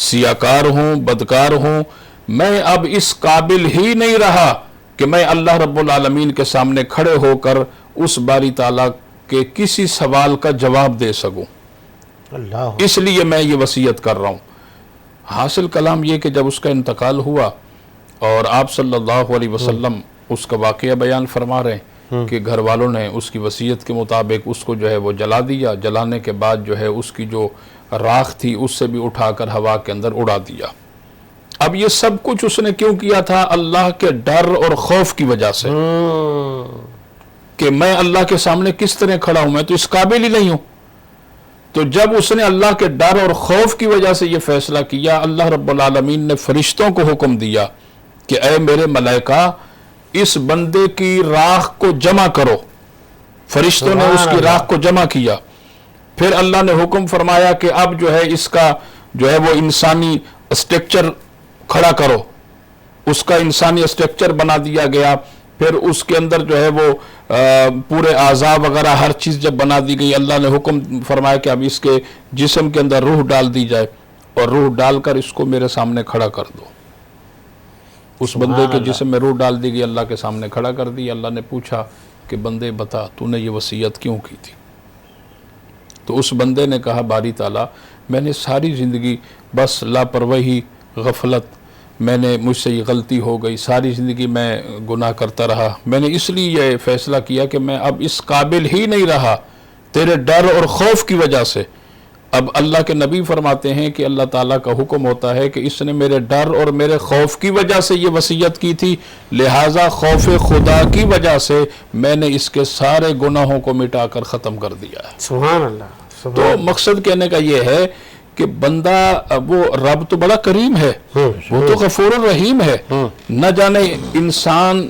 سیاکار ہوں، بدکار ہوں، میں اب اس قابل ہی نہیں رہا کہ میں اللہ رب العالمین کے سامنے کھڑے ہو کر اس باری تعالیٰ کے کسی سوال کا جواب دے سکوں، اللہ، اس لیے میں یہ وصیت کر رہا ہوں۔ حاصل کلام یہ کہ جب اس کا انتقال ہوا اور آپ صلی اللہ علیہ وسلم اس کا واقعہ بیان فرما رہے ہیں کہ گھر والوں نے اس کی وصیت کے مطابق اس کو جو ہے وہ جلا دیا، جلانے کے بعد جو ہے اس کی جو راکھ تھی اس سے بھی اٹھا کر ہوا کے اندر اڑا دیا۔ اب یہ سب کچھ اس نے کیوں کیا تھا؟ اللہ کے ڈر اور خوف کی وجہ سے، کہ میں اللہ کے سامنے کس طرح کھڑا ہوں، میں تو اس قابل ہی نہیں ہوں۔ تو جب اس نے اللہ کے ڈر اور خوف کی وجہ سے یہ فیصلہ کیا، اللہ رب العالمین نے فرشتوں کو حکم دیا کہ اے میرے ملائکہ اس بندے کی راکھ کو جمع کرو۔ فرشتوں نے اس کی راکھ کو جمع کیا۔ پھر اللہ نے حکم فرمایا کہ اب جو ہے اس کا جو ہے وہ انسانی اسٹرکچر کھڑا کرو، اس کا انسانی اسٹرکچر بنا دیا گیا۔ پھر اس کے اندر جو ہے وہ پورے اعضاء وغیرہ ہر چیز جب بنا دی گئی، اللہ نے حکم فرمایا کہ اب اس کے جسم کے اندر روح ڈال دی جائے، اور روح ڈال کر اس کو میرے سامنے کھڑا کر دو۔ اس بندے کے جسم میں روح ڈال دی گئی، اللہ کے سامنے کھڑا کر دی۔ اللہ نے پوچھا کہ بندے بتا تو نے یہ وصیت کیوں کی تھی؟ تو اس بندے نے کہا باری تعالیٰ میں نے ساری زندگی بس لاپرواہی، غفلت، میں نے مجھ سے یہ غلطی ہو گئی، ساری زندگی میں گناہ کرتا رہا، میں نے اس لیے یہ فیصلہ کیا کہ میں اب اس قابل ہی نہیں رہا تیرے ڈر اور خوف کی وجہ سے۔ اب اللہ کے نبی فرماتے ہیں کہ اللہ تعالیٰ کا حکم ہوتا ہے کہ اس نے میرے ڈر اور میرے خوف کی وجہ سے یہ وصیت کی تھی، لہٰذا خوف خدا کی وجہ سے میں نے اس کے سارے گناہوں کو مٹا کر ختم کر دیا ہے۔ سبحان اللہ، سبحان تو مقصد کہنے کا یہ ہے کہ بندہ وہ رب تو بڑا کریم ہے، وہ تو غفور الرحیم ہے، نہ جانے انسان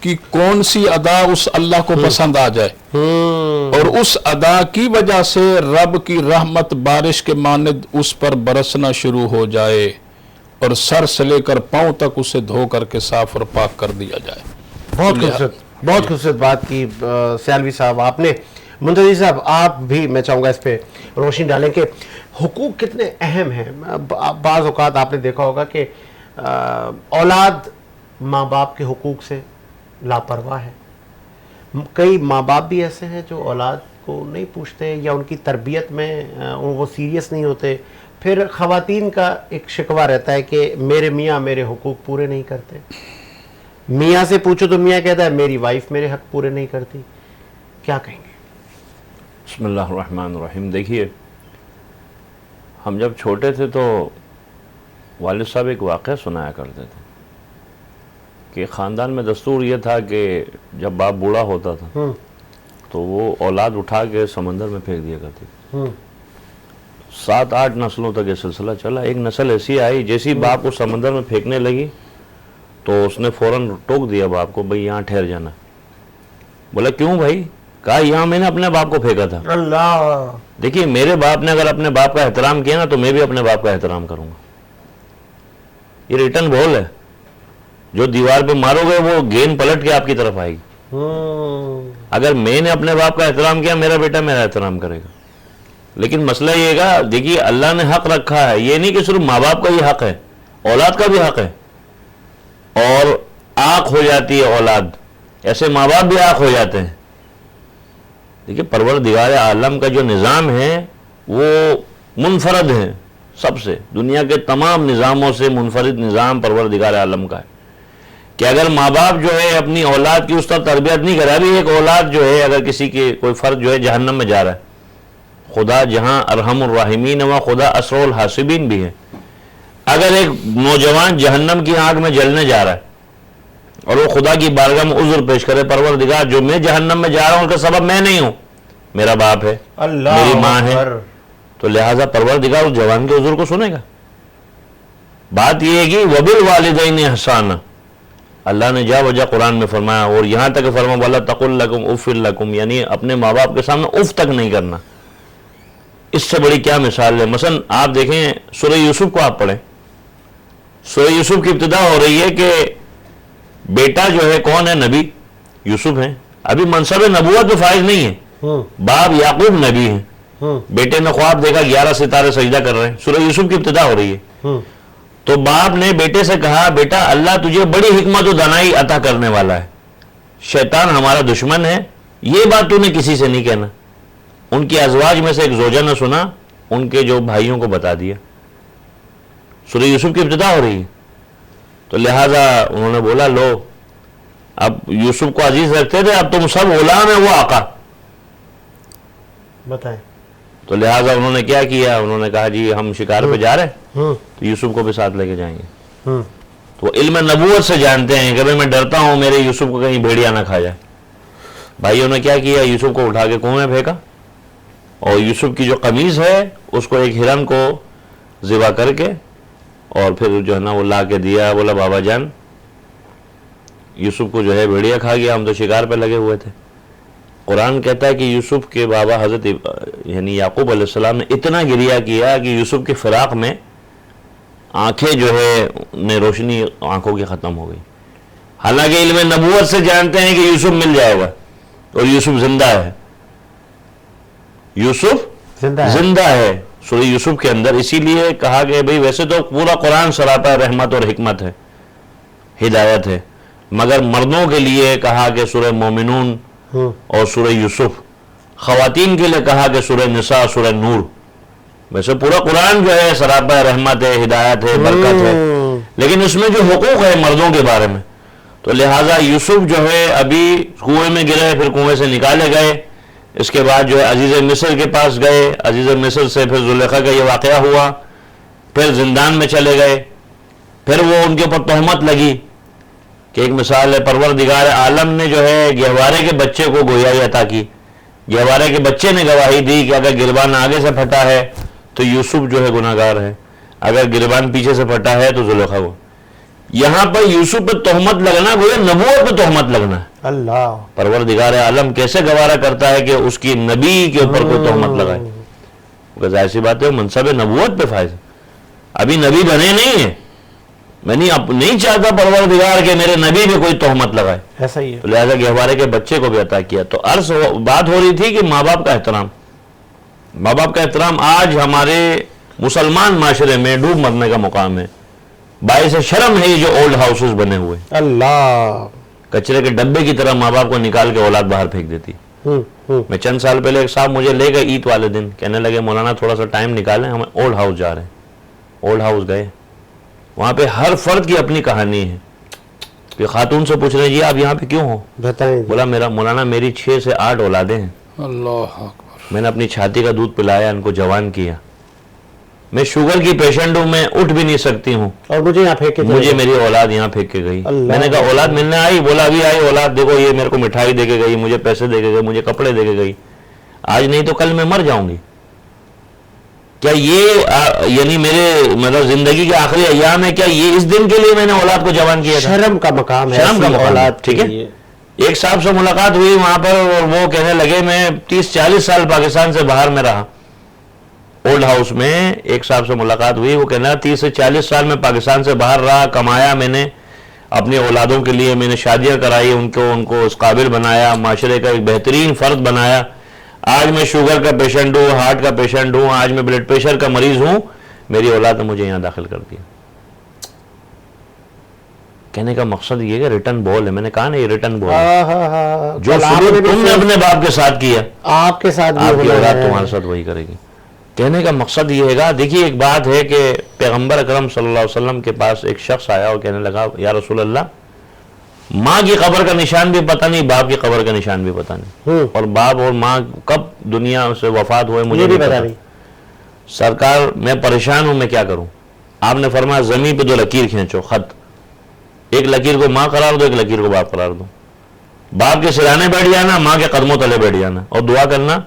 کی کون سی ادا اس اللہ کو پسند آ جائے، اور اس ادا کی وجہ سے رب کی رحمت بارش کے مانند اس پر برسنا شروع ہو جائے، اور سر سے لے کر پاؤں تک اسے دھو کر کے صاف اور پاک کر دیا جائے۔ بہت خوبصورت بات کی سیالوی صاحب آپ نے۔ منتظر صاحب آپ بھی میں چاہوں گا اس پہ روشنی ڈالیں کہ حقوق کتنے اہم ہیں۔ بعض اوقات آپ نے دیکھا ہوگا کہ اولاد ماں باپ کے حقوق سے لاپرواہ ہے، کئی ماں باپ بھی ایسے ہیں جو اولاد کو نہیں پوچھتے یا ان کی تربیت میں وہ سیریس نہیں ہوتے۔ پھر خواتین کا ایک شکوہ رہتا ہے کہ میرے میاں میرے حقوق پورے نہیں کرتے، میاں سے پوچھو تو میاں کہتا ہے میری وائف میرے حق پورے نہیں کرتی، کیا کہیں گے؟ بسم اللہ الرحمن الرحیم۔ دیکھیے ہم جب چھوٹے تھے تو والد صاحب ایک واقعہ سنایا کرتے تھے کہ خاندان میں دستور یہ تھا کہ جب باپ بوڑھا ہوتا تھا تو وہ اولاد اٹھا کے سمندر میں پھینک دیا کرتی تھی۔ 7-8 نسلوں تک یہ سلسلہ چلا۔ ایک نسل ایسی آئی جیسی باپ کو سمندر میں پھینکنے لگی تو اس نے فوراً ٹوک دیا باپ کو، بھئی یہاں ٹھہر جانا۔ بولا کیوں بھائی؟ کہا یہاں میں نے اپنے باپ کو پھینکا تھا۔ اللہ، دیکھیے میرے باپ نے اگر اپنے باپ کا احترام کیا نا تو میں بھی اپنے باپ کا احترام کروں گا۔ یہ ریٹرن بال ہے، جو دیوار پہ مارو گے وہ گیند پلٹ کے آپ کی طرف آئے گی۔ اگر میں نے اپنے باپ کا احترام کیا میرا بیٹا میرا احترام کرے گا۔ لیکن مسئلہ یہ گا، دیکھیے اللہ نے حق رکھا ہے، یہ نہیں کہ صرف ماں باپ کا یہ حق ہے، اولاد کا بھی حق ہے، اور آنکھ ہو جاتی ہے اولاد، ایسے ماں باپ بھی آنکھ ہو جاتے ہیں۔ دیکھیے پروردگار عالم کا جو نظام ہے وہ منفرد ہے، سب سے دنیا کے تمام نظاموں سے منفرد نظام پروردگار عالم کا ہے، کہ اگر ماں باپ جو ہے اپنی اولاد کی اس طرح تربیت نہیں کرا، ابھی ایک اولاد جو ہے اگر کسی کے کوئی فرد جو ہے جہنم میں جا رہا ہے، خدا جہاں ارحم الراحمین و خدا اسرع الحاسبین بھی ہے، اگر ایک نوجوان جہنم کی آگ میں جلنے جا رہا ہے اور وہ خدا کی بارگاہ میں عذر پیش کرے، پروردگار جو میں جہنم میں جا رہا ہوں ان کا سبب میں نہیں ہوں، میرا باپ ہے، میری ماں ہے، تو لہٰذا پروردگار اس جوان کے عذر کو سنے گا۔ بات یہ ہے کہ وبالوالدین احسانا، اللہ نے جا وجہ قرآن میں فرمایا، اور یہاں تک فرمایا وَلَا تَقُلْ لَكُمْ اُفٍّ لَكُمْ، یعنی اپنے ماں باپ کے سامنے اف تک نہیں کرنا۔ اس سے بڑی کیا مثال ہے؟ مثلا آپ دیکھیں سورہ یوسف کو آپ پڑھیں، سورہ یوسف کی ابتدا ہو رہی ہے کہ بیٹا جو ہے کون ہے؟ نبی یوسف ہیں، ابھی منصب نبوت پہ فائز نہیں ہے، باپ یعقوب نبی ہیں، بیٹے نے خواب دیکھا 11 ستارے سجدہ کر رہے ہیں، سورہ یوسف کی ابتدا ہو رہی ہے، تو باپ نے بیٹے سے کہا بیٹا اللہ تجھے بڑی حکمت و دانائی عطا کرنے والا ہے، شیطان ہمارا دشمن ہے، یہ بات تو نے کسی سے نہیں کہنا۔ ان کی ازواج میں سے ایک زوجہ نے سنا، ان کے جو بھائیوں کو بتا دیا، سورہ یوسف کی ابتدا ہو رہی ہے، تو لہٰذا انہوں نے بولا لو، اب یوسف کو عزیز رکھتے تھے، اب تم سب غلام ہیں وہ آقا، بتائیں۔ تو لہٰذا انہوں نے کیا کیا؟ انہوں نے کہا جی ہم شکار پہ جا رہے ہیں تو یوسف کو بھی ساتھ لے کے جائیں گے، تو وہ علم نبوت سے جانتے ہیں کہ میں ڈرتا ہوں میرے یوسف کو کہیں بھیڑیا نہ کھا جائے۔ بھائیوں نے کیا کیا؟ یوسف کو اٹھا کے کنویں میں پھینکا، اور یوسف کی جو قمیض ہے اس کو ایک ہرن کو ذبح کر کے اور پھر جو ہے نا وہ لا کے دیا، بولا بابا جان یوسف کو جو ہے بھیڑیا کھا گیا، ہم تو شکار پہ لگے ہوئے تھے۔ قرآن کہتا ہے کہ یوسف کے بابا حضرت یعنی یعقوب علیہ السلام نے اتنا گریہ کیا کہ یوسف کی فراق میں آنکھیں جو ہے روشنی آنکھوں کی ختم ہو گئی، حالانکہ علم نبوت سے جانتے ہیں کہ یوسف مل جائے گا، اور یوسف زندہ ہے، یوسف زندہ ہے سورہ یوسف کے اندر۔ اسی لیے کہا کہ بھئی ویسے تو پورا قرآن سراپا رحمت اور حکمت ہے، ہدایت ہے، مگر مردوں کے لیے کہا کہ سورہ مومنون اور سورہ یوسف، خواتین کے لیے کہا کہ سورہ نساء، سورہ نور۔ ویسے پورا قرآن جو ہے سراپا رحمت ہے، ہدایت ہے، برکت ہے، لیکن اس میں جو حقوق ہے مردوں کے بارے میں، تو لہٰذا یوسف جو ہے ابھی کنویں میں گرے، پھر کنویں سے نکالے گئے، اس کے بعد جو ہے عزیز مصر کے پاس گئے، عزیز مصر سے پھر زلیخا کا یہ واقعہ ہوا، پھر زندان میں چلے گئے، پھر وہ ان کے اوپر تہمت لگی کہ ایک مثال ہے پروردگار عالم نے جو ہے گہوارے کے بچے کو گویائی عطا کی، گہوارے کے بچے نے گواہی دی کہ اگر گربان آگے سے پھٹا ہے تو یوسف جو ہے گناہگار ہے، اگر گربان پیچھے سے پھٹا ہے تو زلیخا کو۔ یہاں پر یوسف پہ تہمت لگنا گویا نبوت پہ تہمت لگنا ہے۔ اللہ، پروردگار عالم کیسے گوارا کرتا ہے کہ اس کی نبی کے اوپر کوئی تہمت لگائے؟ ظاہر سی بات ہے منصب نبوت پہ فائز، ابھی نبی بنے نہیں ہیں، میں نہیں چاہتا پروردگار کہ میرے نبی پہ کوئی تہمت لگائے، ایسا ہی ہے۔ تو لہذا گہوارے کے بچے کو بھی عطا کیا۔ تو عرض بات ہو رہی تھی کہ ماں باپ کا احترام، ماں باپ کا احترام آج ہمارے مسلمان معاشرے میں ڈوب مرنے کا مقام ہے۔ باعث شرم ہے یہ جو اولڈ ہاؤسز بنے ہوئے، اللہ، کچرے کے ڈبے کی طرح ماں باپ کو نکال کے اولاد باہر پھینک دیتی۔ میں چند سال پہلے ایک صاحب مجھے لے گئے عید والے دن، کہنے لگے مولانا تھوڑا سا ٹائم نکالیں، ہم اولڈ ہاؤس جا رہے ہیں۔ اولڈ ہاؤس گئے، وہاں پہ ہر فرد کی اپنی کہانی ہے، کہ خاتون سے پوچھ رہے ہیں جی آپ یہاں پہ کیوں ہو؟ بتائیں۔ بولا میرا مولانا میری 6 سے 8 اولادیں ہیں، اللہ اکبر، میں نے اپنی چھاتی کا دودھ پلایا، ان کو جوان کیا، میں شوگر کی پیشنٹ ہوں، میں اٹھ بھی نہیں سکتی ہوں، اور مجھے یہاں پھینک کے مجھے میری اولاد یہاں پھینک کے گئی۔ اللہ، میں نے کہا اولاد ملنے آئی؟ بولا ابھی آئی اولاد، دیکھو یہ میرے کو مٹھائی دے کے گئی، مجھے پیسے دے کے گئی، مجھے کپڑے دے کے گئی، آج نہیں تو کل میں مر جاؤں گی۔ کیا یہ یعنی میرے مطلب زندگی کے آخری ایام ہے، کیا یہ اس دن کے لیے میں نے اولاد کو جوان کیا تھا؟ شرم کا مقام ہے، شرم کا ایسی مقام، اولاد ٹھیک ہے۔ کے لیے۔ ایک صاحب سے ملاقات ہوئی وہاں پر، اور وہ کہنے لگے میں 30-40 سال پاکستان سے باہر میں رہا۔ اولڈ ہاؤس میں ایک صاحب سے ملاقات ہوئی، وہ کہنا 30 سے 40 سال میں پاکستان سے باہر رہا، کمایا میں نے اپنی اولادوں کے لیے، میں نے شادیاں کرائی، ان کو اس قابل بنایا، معاشرے کا ایک بہترین فرد بنایا۔ آج میں شوگر کا پیشنٹ ہوں، ہارٹ کا پیشنٹ ہوں، آج میں بلڈ پریشر کا مریض ہوں، میری اولاد نے مجھے یہاں داخل کر دیا۔ کہنے کا مقصد یہ کہ ریٹرن بال ہے، میں نے کہا نا یہ ریٹرن بال ہے، جو سلوک تم نے اپنے باپ کے ساتھ کیا آپ کے ساتھ آپ کی اولاد تمہارے ساتھ وہی کرے گی۔ کہنے کا مقصد یہ ہے، دیکھیے ایک بات ہے کہ پیغمبر اکرم صلی اللہ علیہ وسلم کے پاس ایک شخص آیا اور کہنے لگا یا رسول اللہ، ماں کی قبر کا نشان بھی پتہ نہیں، باپ کی قبر کا نشان بھی پتہ نہیں، اور باپ اور ماں کب دنیا سے وفات ہوئے مجھے بھی پتہ نہیں۔ سرکار میں پریشان ہوں، میں کیا کروں؟ آپ نے فرمایا زمین پہ 2 لکیر کھینچو، خط، ایک لکیر کو ماں قرار دو، ایک لکیر کو باپ قرار دو، باپ کے سرانے بیٹھ جانا، ماں کے قدموں تلے بیٹھ جانا، اور دعا کرنا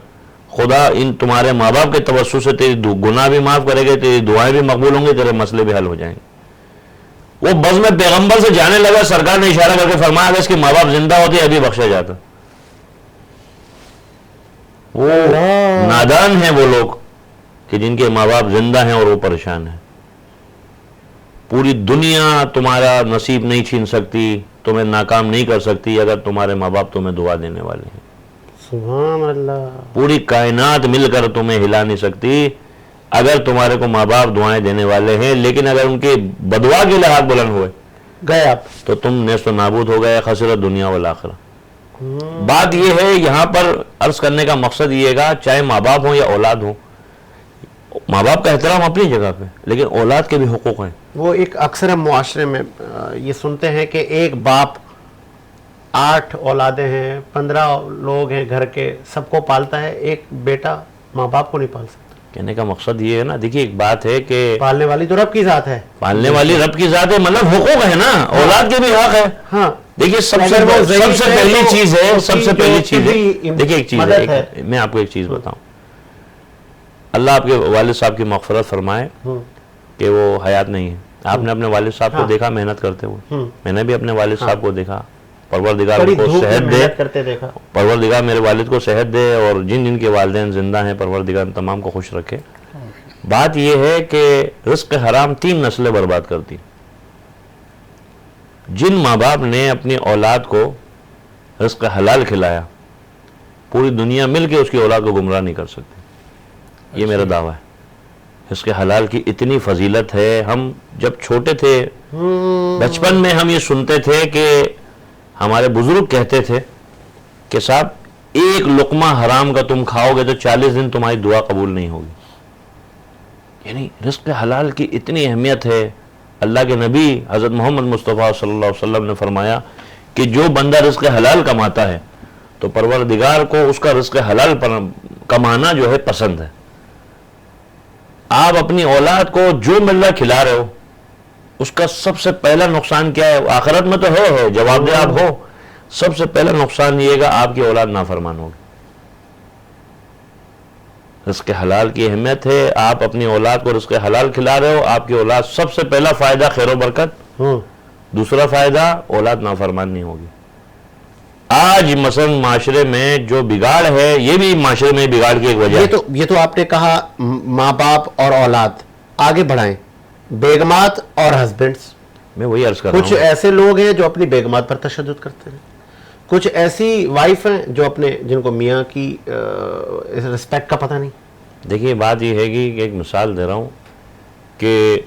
خدا ان تمہارے ماں باپ کے توسط سے تیری گناہ بھی معاف کرے گا، تیری دعائیں بھی مقبول ہوں گی، تیرے مسئلے بھی حل ہو جائیں گے۔ وہ بز میں پیغمبر سے جانے لگا، سرکار نے اشارہ کر کے فرمایا اگر اس کے ماں باپ زندہ ہوتے ابھی بخشا جاتا۔ وہ نادان ہیں وہ لوگ کہ جن کے ماں باپ زندہ ہیں اور وہ پریشان ہیں. پوری دنیا تمہارا نصیب نہیں چھین سکتی, تمہیں ناکام نہیں کر سکتی اگر تمہارے ماں باپ تمہیں دعا دینے والے ہیں. سبحان اللہ. پوری کائنات مل کر تمہیں ہلا نہیں سکتی اگر تمہارے کو ماں باپ دعائیں دینے والے ہیں. لیکن اگر ان کے بدعا کے لیے ہاتھ بلند ہوئے گئے آپ, تو تم نیست و نابود ہو گئے, خسرت دنیا والآخرہ. بات یہ ہے, یہاں پر عرض کرنے کا مقصد یہ گا, چاہے ماں باپ ہوں یا اولاد ہوں, ماں باپ کا احترام اپنی جگہ پہ, لیکن اولاد کے بھی حقوق ہیں. وہ ایک اکثر ہم معاشرے میں یہ سنتے ہیں کہ ایک باپ 8 اولادیں ہیں, 15 لوگ ہیں گھر کے, سب کو پالتا ہے, ایک بیٹا ماں باپ کو نہیں پال سکتا. کہنے کا مقصد یہ ہے نا, دیکھیے ایک بات ہے کہ پالنے والی تو رب کی ذات ہے, پالنے والی رب کی ذات ہے, مطلب حقوق ہے نا, اولاد کے بھی حق ہے. ہاں دیکھیے سب سے پہلی چیز ہے, دیکھیے ایک چیز ہے, میں آپ کو ایک چیز بتاؤں. اللہ آپ کے والد صاحب کی مغفرت فرمائے کہ وہ حیات نہیں ہے. آپ نے اپنے والد صاحب کو دیکھا محنت کرتے ہوئے, میں نے بھی اپنے والد صاحب کو دیکھا. پروردگار کو صحت دے, پروردگار میرے والد کو صحت دے, اور جن جن کے والدین زندہ ہیں پروردگار تمام کو خوش رکھے. بات یہ ہے کہ رزق حرام 3 نسلیں برباد کرتی. جن ماں باپ نے اپنی اولاد کو رزق حلال کھلایا, پوری دنیا مل کے اس کی اولاد کو گمراہ نہیں کر سکتی. یہ میرا دعویٰ ہے. رزق حلال کی اتنی فضیلت ہے. ہم جب چھوٹے تھے, بچپن میں ہم یہ سنتے تھے کہ ہمارے بزرگ کہتے تھے کہ صاحب ایک لقمہ حرام کا تم کھاؤ گے تو 40 دن تمہاری دعا قبول نہیں ہوگی. یعنی رزق حلال کی اتنی اہمیت ہے. اللہ کے نبی حضرت محمد مصطفیٰ صلی اللہ علیہ وسلم نے فرمایا کہ جو بندہ رزق حلال کماتا ہے تو پروردگار کو اس کا رزق حلال کمانا جو ہے پسند ہے. آپ اپنی اولاد کو جو مل رہا کھلا رہے ہو, اس کا سب سے پہلا نقصان کیا ہے؟ آخرت میں تو ہے جواب دہ آپ ہو, سب سے پہلا نقصان یہ گا آپ کی اولاد نافرمان ہوگی. رزق حلال کی اہمیت ہے. آپ اپنی اولاد کو رزق حلال کھلا رہے ہو, آپ کی اولاد سب سے پہلا فائدہ خیر و برکت, دوسرا فائدہ اولاد نافرمان نہیں ہوگی. آج مثلا معاشرے میں جو بگاڑ ہے, یہ بھی معاشرے میں بگاڑ کی ایک وجہ ہے. یہ تو آپ نے کہا ماں باپ اور اولاد, آگے بڑھائیں بیگمات اور ہسبینڈز. میں وہی عرض کر رہا ہوں, کچھ ایسے لوگ ہیں جو اپنی بیگمات پر تشدد کرتے ہیں, کچھ ایسی وائف ہیں جو جن کو میاں کی رسپیکٹ کا پتہ نہیں. دیکھیے بات یہ ہے کہ ایک مثال دے رہا ہوں کہ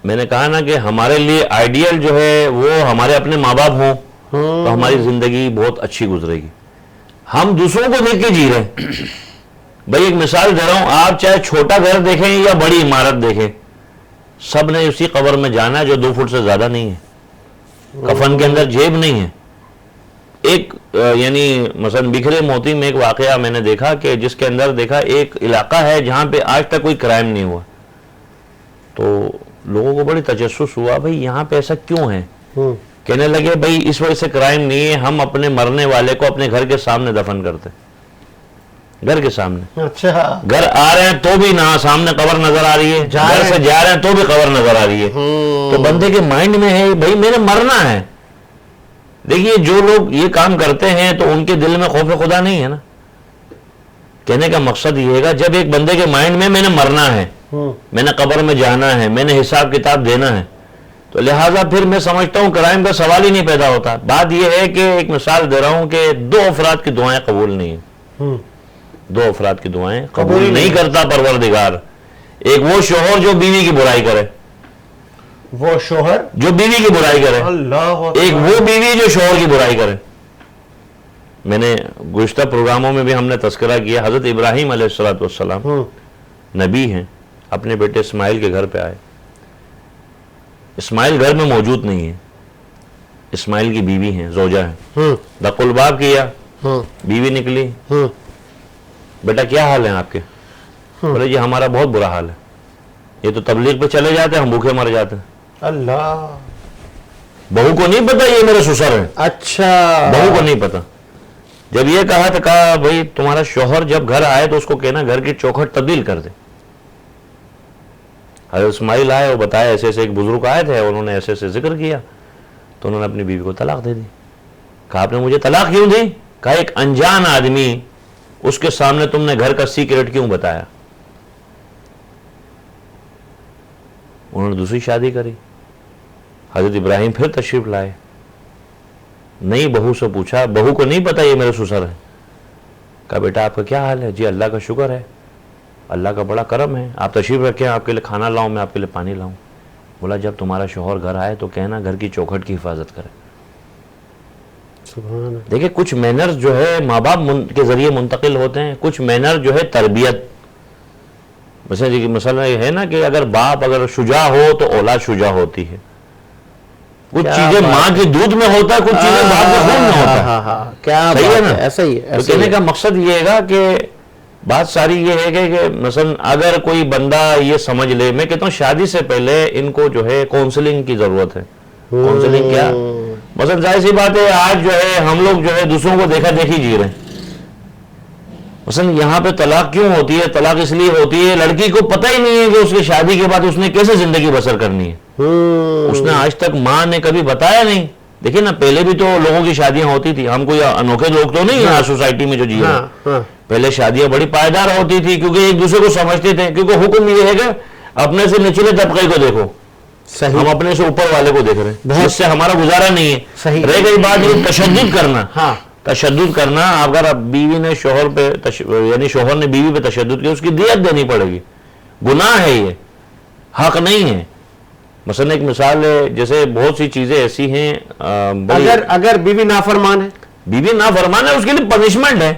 میں نے کہا نا کہ ہمارے لیے آئیڈیل جو ہے وہ ہمارے اپنے ماں باپ ہوں تو ہماری زندگی بہت اچھی گزرے گی. ہم دوسروں کو دیکھ کے جی رہے ہیں. بھائی ایک مثال دے رہا ہوں, آپ چاہے چھوٹا گھر دیکھیں یا بڑی عمارت دیکھیں, سب نے اسی قبر میں جانا ہے جو 2 فٹ سے زیادہ نہیں ہے, کفن کے اندر جیب نہیں ہے. ایک یعنی مثلا بکھرے موتی میں ایک واقعہ میں نے دیکھا کہ جس کے اندر دیکھا ایک علاقہ ہے جہاں پہ آج تک کوئی کرائم نہیں ہوا. تو لوگوں کو بڑی تجسس ہوا, بھئی یہاں پہ ایسا کیوں ہے؟ کہنے لگے بھئی اس وجہ سے کرائم نہیں ہے, ہم اپنے مرنے والے کو اپنے گھر کے سامنے دفن کرتے, گھر کے سامنے. اچھا, گھر آ رہے ہیں تو بھی نہ سامنے قبر نظر آ رہی ہے, گھر سے جا رہے ہیں تو بھی قبر نظر آ رہی ہے. تو بندے کے مائنڈ میں ہے بھئی میں نے مرنا ہے. دیکھیے جو لوگ یہ کام کرتے ہیں تو ان کے دل میں خوف خدا نہیں ہے نا. کہنے کا مقصد یہ ہے جب ایک بندے کے مائنڈ میں نے مرنا ہے, میں نے قبر میں جانا ہے, میں نے حساب کتاب دینا ہے, تو لہٰذا پھر میں سمجھتا ہوں کرائم کا سوال ہی نہیں پیدا ہوتا. بات یہ ہے کہ ایک مثال دے رہا ہوں کہ 2 افراد کی دعائیں قبول نہیں ہیں, 2 افراد کی دعائیں قبول نہیں کرتا پروردگار. ایک وہ شوہر جو بیوی کی برائی کرے, وہ شوہر جو بیوی کی برائی کرے, ایک وہ بیوی جو شوہر کی برائی کرے. میں نے گزشتہ پروگراموں میں بھی ہم نے تذکرہ کیا, حضرت ابراہیم علیہ السلام نبی ہیں, اپنے بیٹے اسماعیل کے گھر پہ آئے. اسماعیل گھر میں موجود نہیں ہے, اسماعیل کی بیوی ہیں, زوجہ ہیں. دق الباب کیا, بیوی نکلی, بیٹا کیا حال ہے آپ کے؟ بولے جی ہمارا بہت برا حال ہے, یہ تو تبلیغ پہ چلے جاتے ہیں, ہم بھوکے مر جاتے ہیں. اللہ, بہو کو نہیں پتا یہ میرے سسر ہیں. اچھا, بہو کو نہیں پتا. جب یہ کہا تو کہا بھئی تمہارا شوہر جب گھر آئے تو اس کو کہنا گھر کی چوکھٹ تبدیل کر دے. حضرت اسماعیل آئے, وہ بتایا ایسے ایسے ایک بزرگ آئے تھے, انہوں نے ایسے ایسے ذکر کیا, تو انہوں نے اپنی بیوی کو طلاق دے دی. کہا آپ نے مجھے طلاق کیوں دی؟ کہا ایک انجان آدمی, اس کے سامنے تم نے گھر کا سیکریٹ کیوں بتایا؟ انہوں نے دوسری شادی کری. حضرت ابراہیم پھر تشریف لائے, نئی بہو سے پوچھا, بہو کو نہیں پتا یہ میرے سسر ہے. کہا بیٹا آپ کا کیا حال ہے؟ جی اللہ کا شکر ہے, اللہ کا بڑا کرم ہے, آپ تشریف رکھیں, آپ کے لیے کھانا لاؤں, میں آپ کے لیے پانی لاؤں. بولا جب تمہارا شوہر گھر آئے تو کہنا گھر کی چوکھٹ کی حفاظت کرے. سبحان اللہ. دیکھیں کچھ مینرز جو ہے ماں باپ کے ذریعے منتقل ہوتے ہیں, کچھ مینر جو ہے تربیت. مثلا یہ ہے نا کہ اگر باپ اگر شجاع ہو تو اولاد شجاع ہوتی ہے. کچھ چیزیں ماں کے دودھ میں ہوتا ہے, کچھ چیزیں باپ کے خون میں ہوتا ہے. کیا صحیح ہے نا؟ ایسا ہی ہے. تو کہنے کا مقصد یہ ہے کہ بات ساری یہ ہے کہ مثلا اگر کوئی بندہ یہ سمجھ لے, میں کہتا ہوں شادی سے پہلے ان کو جو ہے کاؤنسلنگ کی ضرورت ہے. کاؤنسلنگ کیا؟ مثلا ظاہر سی بات ہے آج جو ہے ہم لوگ جو ہے دوسروں کو دیکھا دیکھی جی رہے ہیں. مثلا یہاں پہ طلاق کیوں ہوتی ہے؟ طلاق اس لیے ہوتی ہے لڑکی کو پتہ ہی نہیں ہے کہ اس کی شادی کے بعد اس نے کیسے زندگی بسر کرنی ہے. اس نے آج تک ماں نے کبھی بتایا نہیں. دیکھیں نا پہلے بھی تو لوگوں کی شادیاں ہوتی تھی, ہم کوئی انوکھے لوگ تو نہیں ہیں سوسائٹی میں جو جی رہے ہیں. پہلے شادیاں بڑی پائیدار ہوتی تھی کیونکہ ایک دوسرے کو سمجھتے تھے, کیونکہ حکم یہ ہے کہ اپنے سے نچلے طبقے کو دیکھو, ہم اپنے سے اوپر والے کو دیکھ رہے ہیں, جس سے ہمارا گزارا نہیں ہے. رہ گئی بات یہ تشدد کرنا, تشدد کرنا, اگر بیوی نے شوہر پہ یعنی شوہر نے بیوی پہ تشدد کیا اس کی دیت دینی پڑے گی. گناہ ہے, یہ حق نہیں ہے. مثلا ایک مثال ہے, جیسے بہت سی چیزیں ایسی ہیں, اگر بیوی نافرمان ہے, بیوی نافرمان ہے اس کے لیے پنشمنٹ ہے.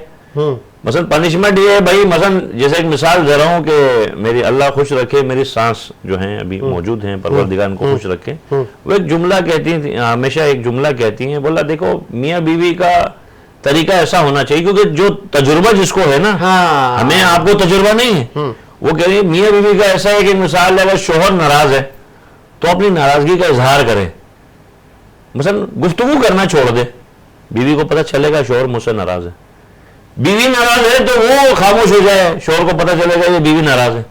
مثلا پنشمنٹ یہ ہے بھائی, مثلا جیسے ایک مثال دے رہا ہوں کہ میری اللہ خوش رکھے, میری سانس جو ہیں ابھی موجود ہیں, پروردگار ان کو خوش رکھے, وہ ایک جملہ کہتی ہیں, ہمیشہ ایک جملہ کہتی ہیں, بولا دیکھو میاں بیوی کا طریقہ ایسا ہونا چاہیے, کیونکہ جو تجربہ جس کو ہے نا, ہمیں آپ کو تجربہ نہیں ہے, وہ کہہ رہی ہے میاں بیوی کا ایسا ہے کہ مثال ہے اگر شوہر ناراض ہے تو اپنی ناراضگی کا اظہار کرے. مثلا گفتگو کرنا چھوڑ دے, بیوی کو پتہ چلے گا شوہر مجھ سے ناراض ہے. بیوی ناراض ہے تو وہ خاموش ہو جائے, شوہر کو پتہ چلے گا یہ بیوی ناراض ہے.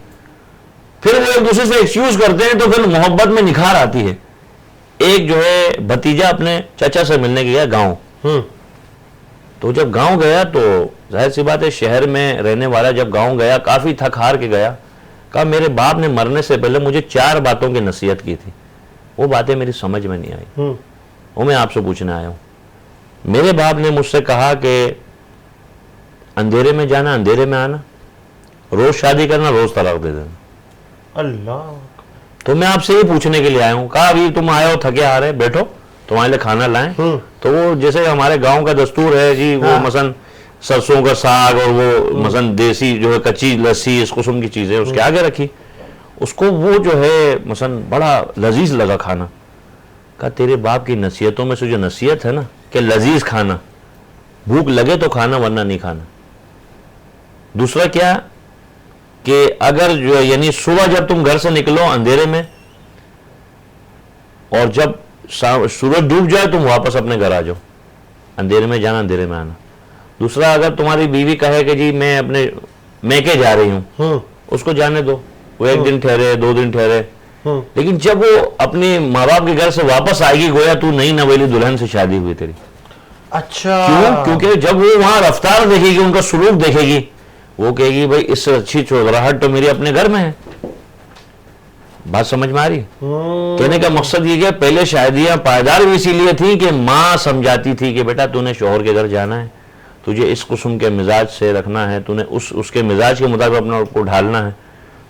پھر وہ ایک دوسرے سے ایکسکیوز کرتے ہیں تو پھر محبت میں نکھار آتی ہے. ایک جو ہے بھتیجا اپنے چچا سے ملنے گیا گاؤں, تو جب گاؤں گیا تو ظاہر سی بات ہے شہر میں رہنے والا جب گاؤں گیا کافی تھک ہار کے گیا. کہا میرے باپ نے مرنے سے پہلے مجھے 4 باتوں کی نصیحت کی تھی, وہ باتیں میری سمجھ میں نہیں آئی, وہ میں آپ سے پوچھنے آیا ہوں. میرے باپ نے مجھ سے کہا کہ اندھیرے میں جانا اندھیرے میں آنا, روز شادی کرنا روز طلاق دے دینا. اللہ. تو میں آپ سے یہ پوچھنے کے لیے آیا ہوں. کہا ابھی تم آئے ہو تھکے آ رہے, بیٹھو تمہارے لیے کھانا لائیں. تو وہ جیسے ہمارے گاؤں کا دستور ہے جی, وہ مثلا سرسوں کا ساگ اور وہ مثلا دیسی جو ہے کچی لسی اس قسم کی چیزیں اس کے آگے رکھی. اس کو وہ جو ہے مثلا بڑا لذیذ لگا کھانا. کہا تیرے باپ کی نصیحتوں میں سے جو نصیحت ہے نا کہ لذیذ کھانا, بھوک لگے تو کھانا ورنہ نہیں کھانا. دوسرا کیا کہ اگر جو یعنی صبح جب تم گھر سے نکلو اندھیرے میں, اور جب سورج ڈوب جائے تم واپس اپنے گھر آ جاؤ, اندھیرے میں جانا اندھیرے میں آنا. دوسرا اگر تمہاری بیوی کہے کہ جی میں اپنے میکے جا رہی ہوں, اس کو جانے دو, وہ 1 دن ٹھہرے 2 دن ٹھہرے, لیکن جب وہ اپنے ماں باپ کے گھر سے واپس آئے گی گویا تو نئی نویلی دلہن سے شادی ہوئی تیری. اچھا. کیوں؟ کیونکہ جب وہ وہاں رفتار دیکھے گی, ان کا سلوک دیکھے گی, وہ کہے گی بھائی اس سے اچھی چودراہٹ تو میری اپنے گھر میں ہے. بات سمجھ میں آ رہی؟ کہنے کا مقصد یہ کہ پہلے شادیاں پائیدار بھی اسی لیے تھیں کہ ماں سمجھاتی تھی کہ بیٹا تو نے شوہر کے گھر جانا ہے, تجھے اس قسم کے مزاج سے رکھنا ہے, تو نے اس کے مزاج کے مطابق اپنا آپ کو ڈھالنا ہے.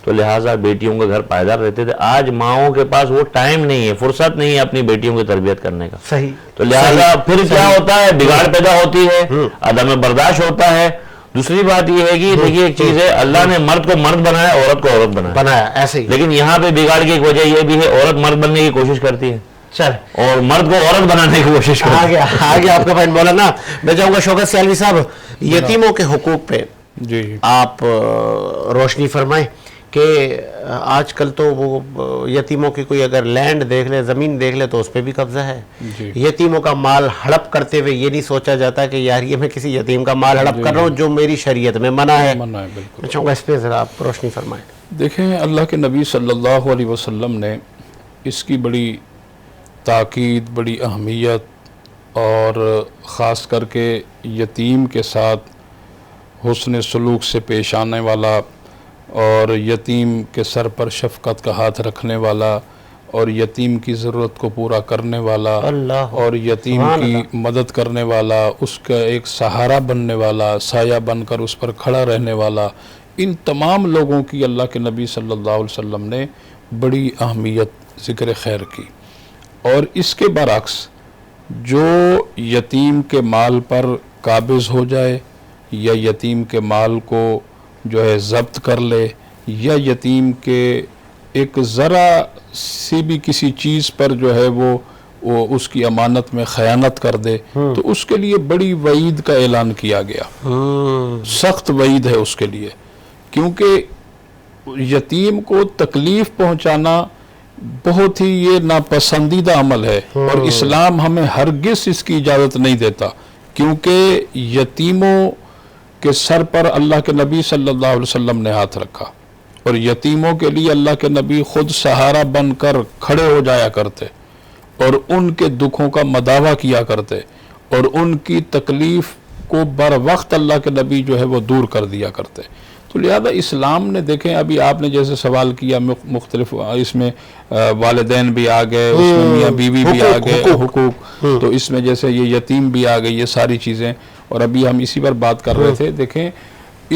تو لہٰذا بیٹیوں کا گھر پائیدار رہتے تھے. آج ماؤں کے پاس وہ ٹائم نہیں ہے, فرصت نہیں ہے اپنی بیٹیوں کی تربیت کرنے کا. صحیح. تو لہٰذا پھر کیا ہوتا ہے, بگاڑ پیدا ہوتی ہے, عدم برداشت ہوتا ہے. دوسری بات یہ ہے کہ دیکھیے ایک چیز ہے, اللہ نے مرد کو مرد بنایا, عورت کو عورت بنایا ایسے ہی. لیکن یہاں پہ بگاڑ کی ایک وجہ یہ بھی ہے, عورت مرد بننے کی کوشش کرتی ہے چل اور مرد کو عورت بنانے کی کوشش کرتی ہے. آگے آپ کا پوائنٹ بولا نا. میں چاہوں گا شوکت سیالوی صاحب یتیموں کے حقوق پہ جی آپ روشنی فرمائیں کہ آج کل تو وہ یتیموں کی کوئی اگر لینڈ دیکھ لے, زمین دیکھ لے تو اس پہ بھی قبضہ ہے. یتیموں کا مال ہڑپ کرتے ہوئے یہ نہیں سوچا جاتا کہ یار یہ میں کسی یتیم کا مال ہڑپ کر رہا ہوں جو میری شریعت میں منع ہے. میں چاہوں گا اس پہ ذرا آپ روشنی فرمائیں. دیکھیں اللہ کے نبی صلی اللہ علیہ وسلم نے اس کی بڑی تاکید, بڑی اہمیت اور خاص کر کے یتیم کے ساتھ حسن سلوک سے پیش آنے والا اور یتیم کے سر پر شفقت کا ہاتھ رکھنے والا اور یتیم کی ضرورت کو پورا کرنے والا اور یتیم کی مدد کرنے والا، اس کا ایک سہارا بننے والا، سایہ بن کر اس پر کھڑا رہنے والا، ان تمام لوگوں کی اللہ کے نبی صلی اللہ علیہ وسلم نے بڑی اہمیت ذکر خیر کی۔ اور اس کے برعکس جو یتیم کے مال پر قابض ہو جائے یا یتیم کے مال کو جو ہے ضبط کر لے یا یتیم کے ایک ذرا سی بھی کسی چیز پر جو ہے وہ اس کی امانت میں خیانت کر دے تو اس کے لیے بڑی وعید کا اعلان کیا گیا، سخت وعید ہے اس کے لیے، کیونکہ یتیم کو تکلیف پہنچانا بہت ہی یہ ناپسندیدہ عمل ہے اور اسلام ہمیں ہرگز اس کی اجازت نہیں دیتا، کیونکہ یتیموں کے سر پر اللہ کے نبی صلی اللہ علیہ وسلم نے ہاتھ رکھا اور یتیموں کے لیے اللہ کے نبی خود سہارا بن کر کھڑے ہو جایا کرتے اور ان کے دکھوں کا مداوع کیا کرتے اور ان کی تکلیف کو بر وقت اللہ کے نبی جو ہے وہ دور کر دیا کرتے۔ تو لہذا اسلام نے دیکھیں، ابھی آپ نے جیسے سوال کیا مختلف، اس میں والدین بھی آ گئے، اس میں میاں بیوی بھی آ گئے، حقوق، تو اس میں جیسے یہ یتیم بھی آ گئے، یہ ساری چیزیں، اور ابھی ہم اسی پر بات کر رہے تھے۔ دیکھیں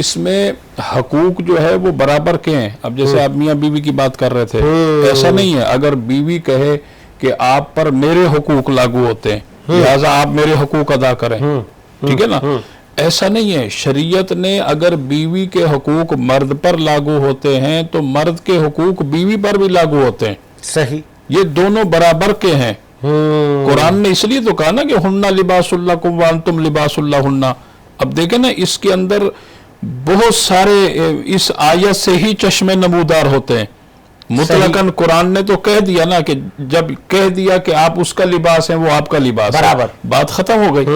اس میں حقوق جو ہے وہ برابر کے ہیں۔ اب جیسے آپ میاں بیوی کی بات کر رہے تھے، ایسا نہیں ہے اگر بیوی کہے کہ آپ پر میرے حقوق لاگو ہوتے ہیں لہذا آپ میرے حقوق ادا کریں، ٹھیک ہے نا، ایسا نہیں ہے۔ شریعت نے اگر بیوی کے حقوق مرد پر لاگو ہوتے ہیں تو مرد کے حقوق بیوی پر بھی لاگو ہوتے ہیں، صحیح، یہ دونوں برابر کے ہیں۔ قرآن نے اس لیے تو کہا نا کہ ہننا لباس لکم وانتم لباس لہن۔ اب دیکھیں نا اس کے اندر بہت سارے اس آیت سے ہی چشمے نمودار ہوتے ہیں۔ مطلقاً قرآن نے تو کہہ دیا نا کہ جب کہہ دیا کہ آپ اس کا لباس ہیں وہ آپ کا لباس ہے، بات ختم ہو گئی۔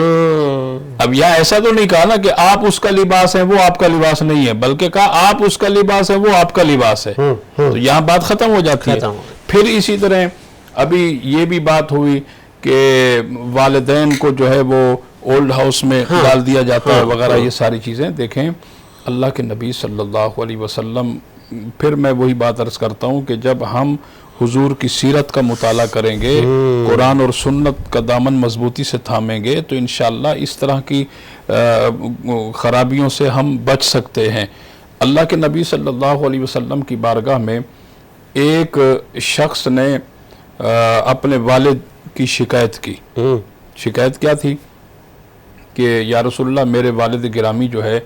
اب یہاں ایسا تو نہیں کہا نا کہ آپ اس کا لباس ہیں وہ آپ کا لباس نہیں ہے، بلکہ کہا آپ اس کا لباس ہے وہ آپ کا لباس ہے، تو یہاں بات ختم ہو جاتی ہے۔ پھر اسی طرح ابھی یہ بھی بات ہوئی کہ والدین کو جو ہے وہ اولڈ ہاؤس میں ڈال دیا جاتا ہے وغیرہ، یہ ساری چیزیں۔ دیکھیں اللہ کے نبی صلی اللہ علیہ وسلم، پھر میں وہی بات عرض کرتا ہوں کہ جب ہم حضور کی سیرت کا مطالعہ کریں گے، قرآن اور سنت کا دامن مضبوطی سے تھامیں گے تو انشاءاللہ اس طرح کی خرابیوں سے ہم بچ سکتے ہیں۔ اللہ کے نبی صلی اللہ علیہ وسلم کی بارگاہ میں ایک شخص نے اپنے والد کی شکایت کی۔ شکایت کیا تھی کہ یا رسول اللہ میرے والد گرامی جو ہے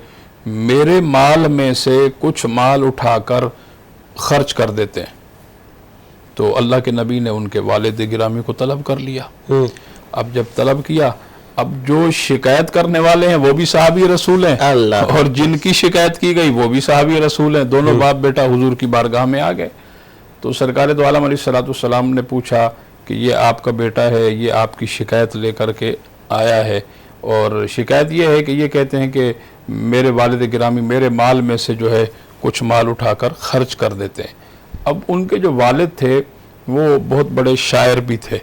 میرے مال میں سے کچھ مال اٹھا کر خرچ کر دیتے ہیں۔ تو اللہ کے نبی نے ان کے والد گرامی کو طلب کر لیا۔ اب جب طلب کیا، اب جو شکایت کرنے والے ہیں وہ بھی صحابی رسول ہیں اور جن کی شکایت کی گئی وہ بھی صحابی رسول ہیں، دونوں باپ بیٹا حضور کی بارگاہ میں آ گئے۔ تو سرکار دو عالم علیہ السلام نے پوچھا کہ یہ آپ کا بیٹا ہے، یہ آپ کی شکایت لے کر کے آیا ہے، اور شکایت یہ ہے کہ یہ کہتے ہیں کہ میرے والد گرامی میرے مال میں سے جو ہے کچھ مال اٹھا کر خرچ کر دیتے ہیں۔ اب ان کے جو والد تھے وہ بہت بڑے شاعر بھی تھے،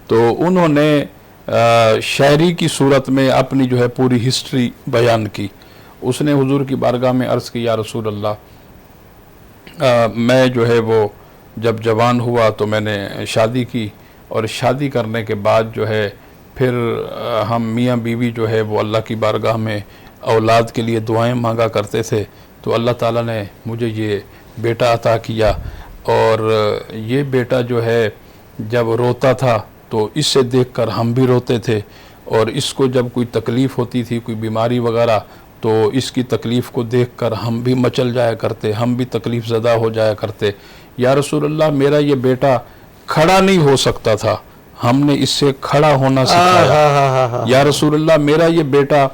تو انہوں نے شاعری کی صورت میں اپنی جو ہے پوری ہسٹری بیان کی۔ اس نے حضور کی بارگاہ میں عرض کی یا رسول اللہ میں جو ہے وہ جب جوان ہوا تو میں نے شادی کی، اور شادی کرنے کے بعد جو ہے پھر ہم میاں بیوی جو ہے وہ اللہ کی بارگاہ میں اولاد کے لیے دعائیں مانگا کرتے تھے، تو اللہ تعالیٰ نے مجھے یہ بیٹا عطا کیا، اور یہ بیٹا جو ہے جب روتا تھا تو اس سے دیکھ کر ہم بھی روتے تھے، اور اس کو جب کوئی تکلیف ہوتی تھی کوئی بیماری وغیرہ تو اس کی تکلیف کو دیکھ کر ہم بھی مچل جایا کرتے، ہم بھی تکلیف زدہ ہو جایا کرتے۔ یا رسول اللہ میرا یہ بیٹا کھڑا نہیں ہو سکتا تھا، ہم نے اس سے کھڑا ہونا سکھایا۔ یا رسول اللہ میرا یہ بیٹا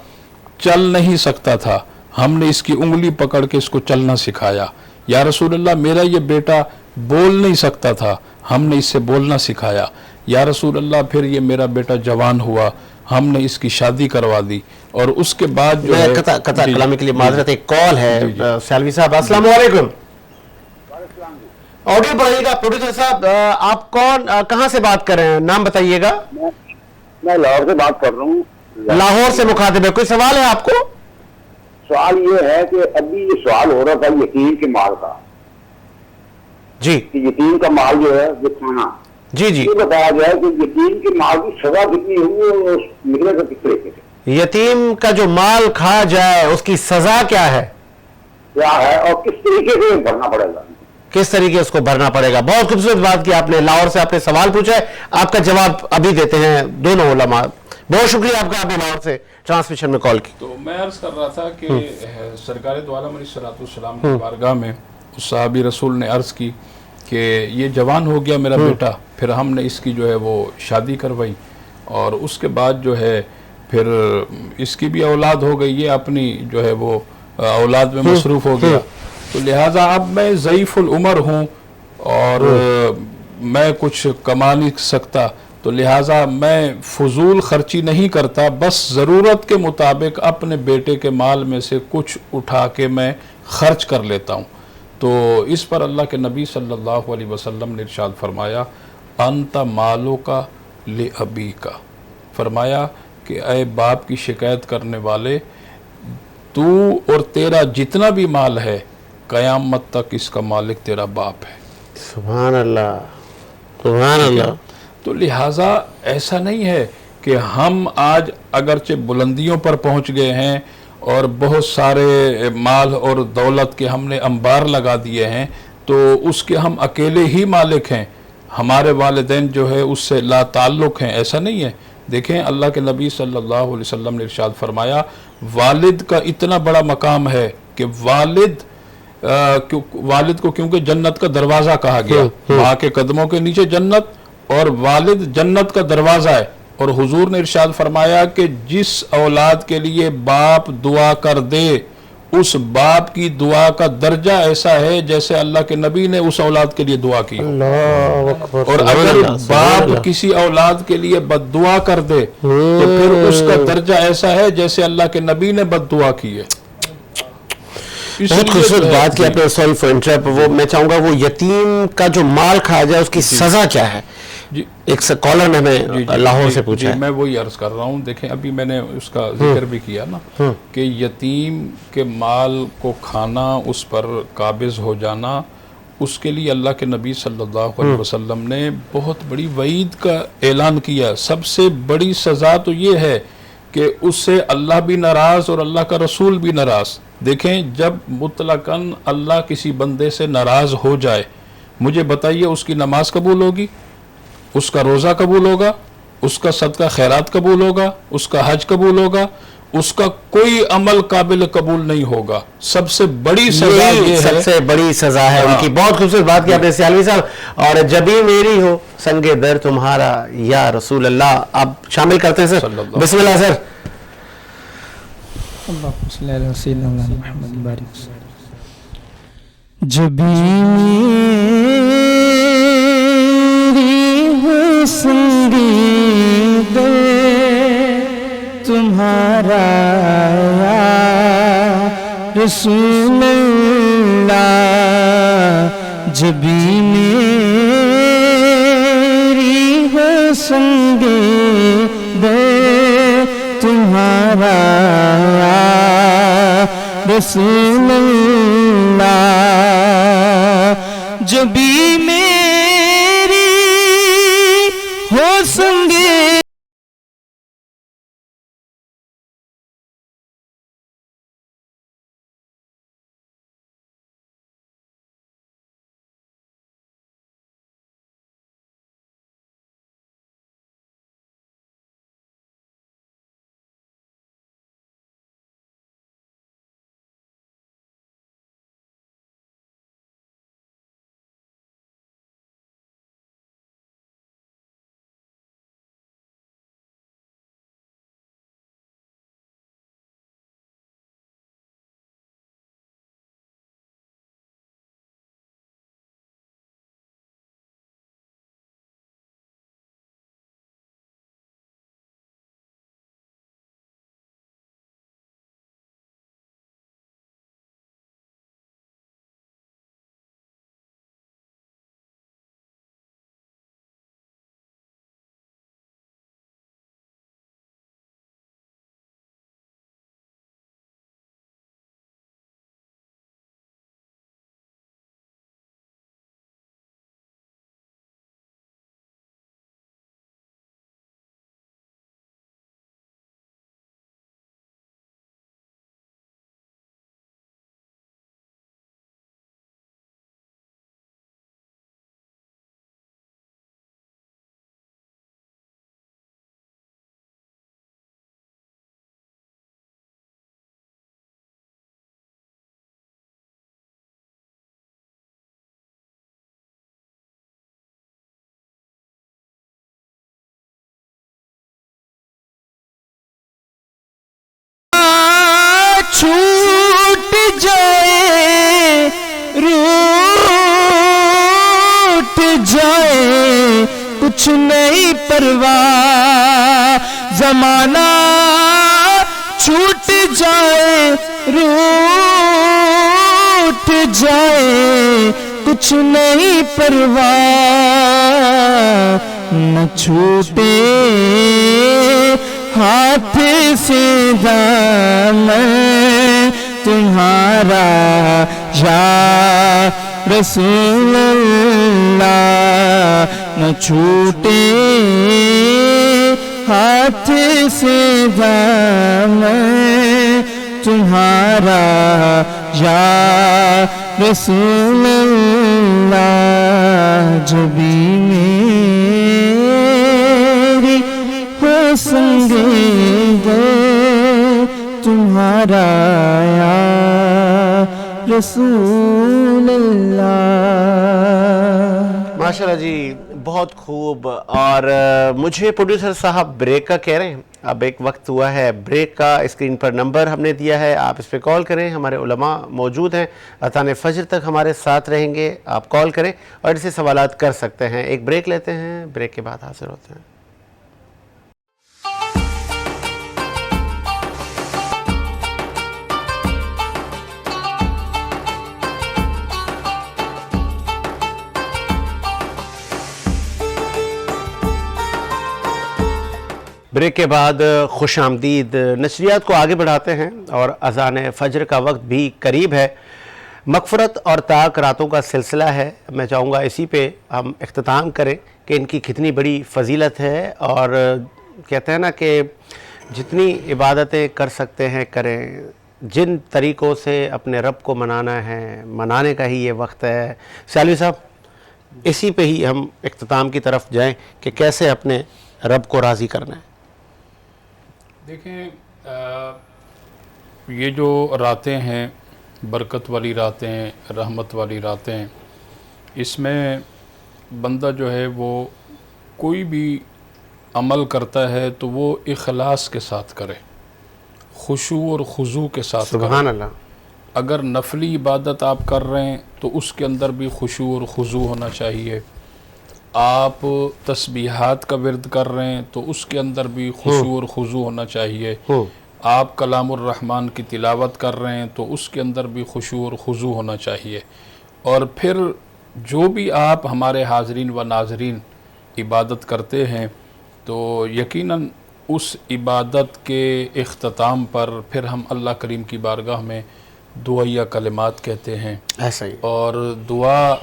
چل نہیں سکتا تھا، ہم نے اس کی انگلی پکڑ کے اس کو چلنا سکھایا۔ یا رسول اللہ میرا یہ بیٹا بول نہیں سکتا تھا، ہم نے اس سے بولنا سکھایا۔ یا رسول اللہ پھر یہ میرا بیٹا جوان ہوا، ہم نے اس کی شادی کروا دی، اور اس کے بعد جو ہے قطع کلامی کے لیے معذرت، ایک کال ہے سیالوی صاحب۔ السلام علیکم، آڈیو بڑھائیے گا پروڈیوسر صاحب۔ آپ کون، کہاں سے بات کر رہے ہیں، نام بتائیے گا؟ میں لاہور سے بات کر رہا ہوں۔ لاہور سے مخاطب ہے، کوئی سوال ہے آپ کو؟ سوال یہ ہے کہ ابھی یہ سوال ہو رہا تھا یتیم کے مال کا جی کہ یتیم کا مال جو ہے وہ کھانا، جی جی، یہ بتایا جائے کہ یتیم کے مال کی سزا کتنی ہوئی اور نکلے گا کس طریقے سے، یتیم کا جو مال کھا جائے اس کی سزا کیا ہے، کیا ہے اور کس طریقے سے بھرنا پڑے گا؟ کس طریقے اس کو بھرنا پڑے گا؟ بہت خوبصورت بات کی آپ نے، لاہور سے آپ نے سوال پوچھا ہے، آپ کا جواب ابھی دیتے ہیں دونوں علماء. بہت شکریہ آپ کا، آپ نے لاہور سے ٹرانسمیشن میں کال کی. تو میں عرض کر رہا تھا کہ سرکار دو عالم علیہ السلام کی بارگاہ میں اس صحابی رسول نے عرض کی کہ یہ جوان ہو گیا میرا بیٹا، پھر ہم نے اس کی جو ہے وہ شادی کروائی، اور اس کے بعد جو ہے پھر اس کی بھی اولاد ہو گئی، یہ اپنی جو ہے وہ اولاد میں مصروف ہو گیا، تو لہٰذا اب میں ضعیف العمر ہوں اور میں کچھ کما نہیں سکتا، تو لہٰذا میں فضول خرچی نہیں کرتا، بس ضرورت کے مطابق اپنے بیٹے کے مال میں سے کچھ اٹھا کے میں خرچ کر لیتا ہوں. تو اس پر اللہ کے نبی صلی اللہ علیہ وسلم نے ارشاد فرمایا انت مالو کا لابی کا، فرمایا کہ اے باپ کی شکایت کرنے والے، تو اور تیرا جتنا بھی مال ہے قیامت تک اس کا مالک تیرا باپ ہے. سبحان اللہ، سبحان اللہ. تو لہٰذا ایسا نہیں ہے کہ ہم آج اگرچہ بلندیوں پر پہنچ گئے ہیں اور بہت سارے مال اور دولت کے ہم نے انبار لگا دیے ہیں تو اس کے ہم اکیلے ہی مالک ہیں، ہمارے والدین جو ہے اس سے لا تعلق ہیں، ایسا نہیں ہے. دیکھیں اللہ کے نبی صلی اللہ علیہ وسلم نے ارشاد فرمایا والد کا اتنا بڑا مقام ہے کہ والد کو کیونکہ جنت کا دروازہ کہا گیا، ماں کے قدموں کے نیچے جنت اور والد جنت کا دروازہ ہے، اور حضور نے ارشاد فرمایا کہ جس اولاد کے لیے باپ دعا کر دے اس باپ کی دعا کا درجہ ایسا ہے جیسے اللہ کے نبی نے اس اولاد کے لیے دعا کی ہو. اللہ اکبر. اور اگر باپ کسی اولاد کے لیے بد دعا کر دے تو پھر اس کا درجہ ایسا ہے جیسے اللہ کے نبی نے بد دعا کی ہے. بہت خوبصورت بات کی آپ نے، سوری فار انٹرپٹ. وہ میں چاہوں گا وہ یتیم کا جو مال کھا جائے اس کی سزا کیا ہے؟ جی ایک کالر نے ہمیں لاہور سے پوچھا ہے. میں وہی عرض کر رہا ہوں. دیکھیں ابھی میں نے اس کا ذکر بھی کیا نا کہ یتیم کے مال کو کھانا، اس پر قابض ہو جانا، اس کے لیے اللہ کے نبی صلی اللہ علیہ وسلم نے بہت بڑی وعید کا اعلان کیا. سب سے بڑی سزا تو یہ ہے کہ اس سے اللہ بھی ناراض اور اللہ کا رسول بھی ناراض. دیکھیں جب مطلقاً اللہ کسی بندے سے ناراض ہو جائے، مجھے بتائیے اس کی نماز قبول ہوگی، اس کا روزہ قبول ہوگا، اس کا صدقہ خیرات قبول ہوگا، اس کا حج قبول ہوگا، اس کا کوئی عمل قابل قبول نہیں ہوگا. سب سے بڑی سزا یہ ہے، سب سے بڑی سزا ہے ان کی. بہت خوبصورت بات کی آپ نے سیالوی صاحب. اور جبھی میری ہو سنگ در تمہارا یا رسول اللہ، آپ شامل کرتے ہیں سر. بسم اللہ سر. اللہم صلی علی سیدنا محمد بارک وسلم. جبھی میری ہو سنگ در تمہارا یا رسول اللہ، جبھی میری ہو سنگ در تمہارا رسول اللہ، جبھی میری ہو سنگ کچھ نہیں پرواہ، زمانہ چھوٹ جائے روٹ جائے، کچھ نہیں پرواہ، نہ چھوٹے ہاتھ سے دامن تمہارا یا رسول اللہ، نہ چھوٹے ہاتھ سے دامن تمہارا یا رسول اللہ، جبھی میری ہو سنگ تمہارا یا رسول اللہ۔ ماشاءاللہ جی، بہت خوب۔ اور مجھے پروڈیوسر صاحب بریک کا کہہ رہے ہیں، اب ایک وقت ہوا ہے بریک کا، اسکرین پر نمبر ہم نے دیا ہے، آپ اس پہ کال کریں، ہمارے علماء موجود ہیں، اذان فجر تک ہمارے ساتھ رہیں گے، آپ کال کریں اور ان سے سوالات کر سکتے ہیں۔ ایک بریک لیتے ہیں، بریک کے بعد حاضر ہوتے ہیں۔ بریک کے بعد خوش آمدید۔ نشریات کو آگے بڑھاتے ہیں اور اذان فجر کا وقت بھی قریب ہے۔ مغفرت اور طاق راتوں کا سلسلہ ہے، میں چاہوں گا اسی پہ ہم اختتام کریں کہ ان کی کتنی بڑی فضیلت ہے، اور کہتے ہیں نا کہ جتنی عبادتیں کر سکتے ہیں کریں، جن طریقوں سے اپنے رب کو منانا ہے، منانے کا ہی یہ وقت ہے۔ سیالوی صاحب، اسی پہ ہی ہم اختتام کی طرف جائیں کہ کیسے اپنے رب کو راضی کرنا ہے۔ دیکھیں، یہ جو راتیں ہیں، برکت والی راتیں، رحمت والی راتیں، اس میں بندہ جو ہے وہ کوئی بھی عمل کرتا ہے تو وہ اخلاص کے ساتھ کرے، خشوع اور خضوع کے ساتھ کرے۔ سبحان اللہ۔ اگر نفلی عبادت آپ کر رہے ہیں تو اس کے اندر بھی خشوع اور خضوع ہونا چاہیے۔ آپ تسبیحات کا ورد کر رہے ہیں تو اس کے اندر بھی خشوع اور خضوع ہونا چاہیے۔ آپ کلام الرحمن کی تلاوت کر رہے ہیں تو اس کے اندر بھی خشوع اور خضوع ہونا چاہیے۔ اور پھر جو بھی آپ ہمارے حاضرین و ناظرین عبادت کرتے ہیں تو یقیناً اس عبادت کے اختتام پر پھر ہم اللہ کریم کی بارگاہ میں دعائیہ کلمات کہتے ہیں۔ ایسا ہی۔ اور دعا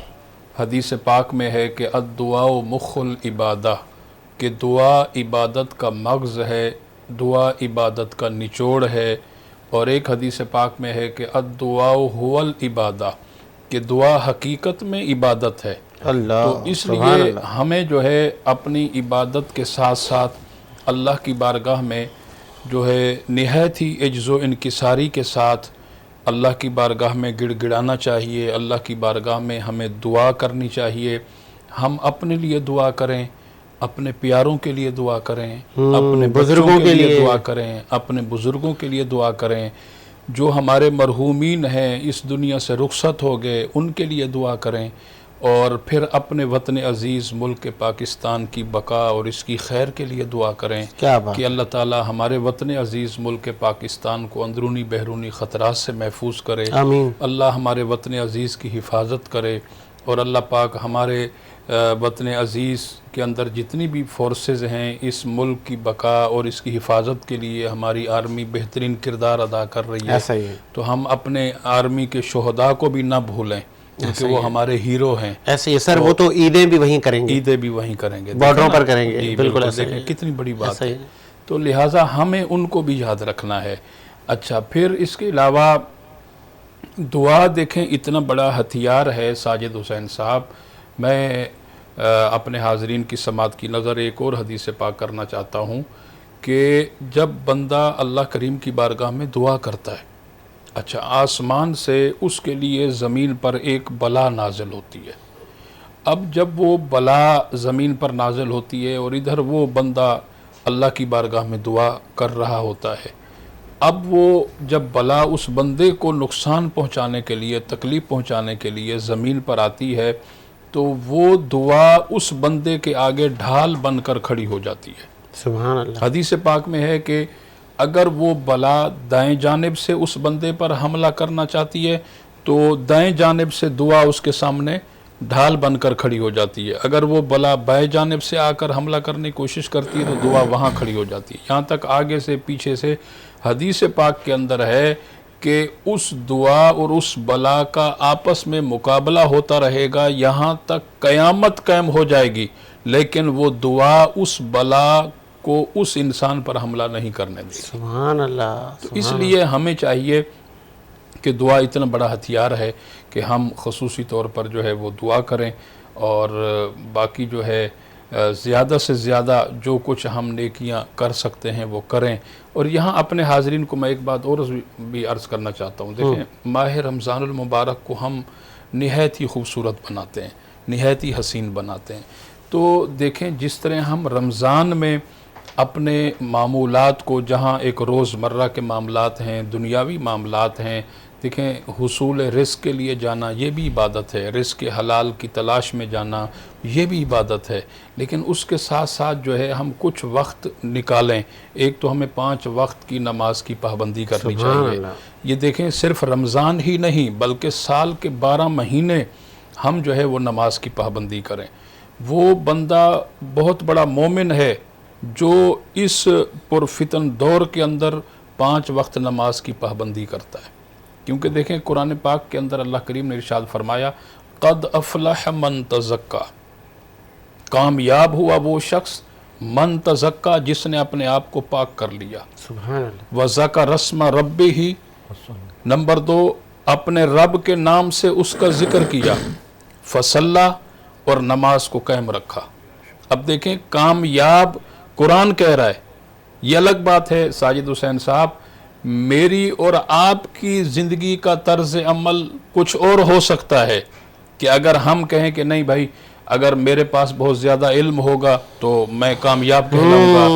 حدیث پاک میں ہے کہ الدعاء مخ العبادہ، کہ دعا عبادت کا مغز ہے، دعا عبادت کا نچوڑ ہے۔ اور ایک حدیث پاک میں ہے کہ الدعاء هو العبادہ، کہ دعا حقیقت میں عبادت ہے۔ اللہ، تو اس لیے ہمیں جو ہے اپنی عبادت کے ساتھ ساتھ اللہ کی بارگاہ میں جو ہے نہایت ہی عجز و انکساری کے ساتھ اللہ کی بارگاہ میں گڑ گڑانا چاہیے، اللہ کی بارگاہ میں ہمیں دعا کرنی چاہیے۔ ہم اپنے لیے دعا کریں، اپنے پیاروں کے لیے دعا کریں، اپنے بزرگوں کے لیے دعا کریں، اپنے بزرگوں کے لیے دعا کریں، جو ہمارے مرحومین ہیں اس دنیا سے رخصت ہو گئے ان کے لیے دعا کریں، اور پھر اپنے وطن عزیز ملک پاکستان کی بقا اور اس کی خیر کے لیے دعا کریں کہ اللہ تعالی ہمارے وطن عزیز ملک پاکستان کو اندرونی بیرونی خطرات سے محفوظ کرے، اللہ ہمارے وطن عزیز کی حفاظت کرے، اور اللہ پاک ہمارے وطن عزیز کے اندر جتنی بھی فورسز ہیں اس ملک کی بقا اور اس کی حفاظت کے لیے ہماری آرمی بہترین کردار ادا کر رہی ہے، تو ہم اپنے آرمی کے شہداء کو بھی نہ بھولیں کیونکہ وہ ہمارے ہیرو ہیں۔ ایسے ہی سر، وہ تو عیدیں بھی وہیں کریں گے، عیدیں بھی وہیں کریں گے، بارڈروں پر کریں گے، بالکل ایسا دیکھیں کتنی بڑی بات ہے۔ تو لہٰذا ہمیں ان کو بھی یاد رکھنا ہے۔ اچھا، پھر اس کے علاوہ دعا دیکھیں اتنا بڑا ہتھیار ہے ساجد حسین صاحب۔ میں اپنے حاضرین کی سماعت کی نظر ایک اور حدیث پاک کرنا چاہتا ہوں کہ جب بندہ اللہ کریم کی بارگاہ میں دعا کرتا ہے، اچھا، آسمان سے اس کے لیے زمین پر ایک بلا نازل ہوتی ہے۔ اب جب وہ بلا زمین پر نازل ہوتی ہے اور ادھر وہ بندہ اللہ کی بارگاہ میں دعا کر رہا ہوتا ہے، اب وہ جب بلا اس بندے کو نقصان پہنچانے کے لیے، تکلیف پہنچانے کے لیے زمین پر آتی ہے تو وہ دعا اس بندے کے آگے ڈھال بن کر کھڑی ہو جاتی ہے۔ سبحان اللہ۔ حدیث پاک میں ہے کہ اگر وہ بلا دائیں جانب سے اس بندے پر حملہ کرنا چاہتی ہے تو دائیں جانب سے دعا اس کے سامنے ڈھال بن کر کھڑی ہو جاتی ہے، اگر وہ بلا بائیں جانب سے آ کر حملہ کرنے کی کوشش کرتی ہے تو دعا وہاں کھڑی ہو جاتی ہے۔ یہاں تک آگے سے پیچھے سے حدیث پاک کے اندر ہے کہ اس دعا اور اس بلا کا آپس میں مقابلہ ہوتا رہے گا یہاں تک قیامت قائم ہو جائے گی، لیکن وہ دعا اس بلا کو اس انسان پر حملہ نہیں کرنے دے گی۔ سبحان اللہ۔ تو اس لیے ہمیں چاہیے کہ دعا اتنا بڑا ہتھیار ہے کہ ہم خصوصی طور پر جو ہے وہ دعا کریں، اور باقی جو ہے زیادہ سے زیادہ جو کچھ ہم نیکیاں کر سکتے ہیں وہ کریں۔ اور یہاں اپنے حاضرین کو میں ایک بات اور بھی عرض کرنا چاہتا ہوں، دیکھیں ماہ رمضان المبارک کو ہم نہایت ہی خوبصورت بناتے ہیں، نہایت ہی حسین بناتے ہیں۔ تو دیکھیں جس طرح ہم رمضان میں اپنے معمولات کو، جہاں ایک روزمرہ کے معاملات ہیں، دنیاوی معاملات ہیں، دیکھیں حصول رزق کے لیے جانا یہ بھی عبادت ہے، رزق حلال کی تلاش میں جانا یہ بھی عبادت ہے، لیکن اس کے ساتھ ساتھ جو ہے ہم کچھ وقت نکالیں۔ ایک تو ہمیں 5 وقت کی نماز کی پابندی کرنی چاہیے۔ یہ دیکھیں صرف رمضان ہی نہیں بلکہ سال کے 12 مہینے ہم جو ہے وہ نماز کی پابندی کریں۔ وہ بندہ بہت بڑا مومن ہے جو اس پرفتن دور کے اندر 5 وقت نماز کی پابندی کرتا ہے، کیونکہ دیکھیں قرآن پاک کے اندر اللہ کریم نے ارشاد فرمایا قد افلح من تزکا، کامیاب ہوا وہ شخص من تزکا جس نے اپنے آپ کو پاک کر لیا، سبحان اللہ۔ وذکر اسم ربہ، نمبر 2 اپنے رب کے نام سے اس کا ذکر کیا، فصلی اور نماز کو قائم رکھا۔ اب دیکھیں کامیاب قرآن کہہ رہا ہے، یہ الگ بات ہے ساجد حسین صاحب، میری اور آپ کی زندگی کا طرز عمل کچھ اور ہو سکتا ہے کہ اگر ہم کہیں کہ نہیں بھائی اگر میرے پاس بہت زیادہ علم ہوگا تو میں کامیاب کہلاؤں گا،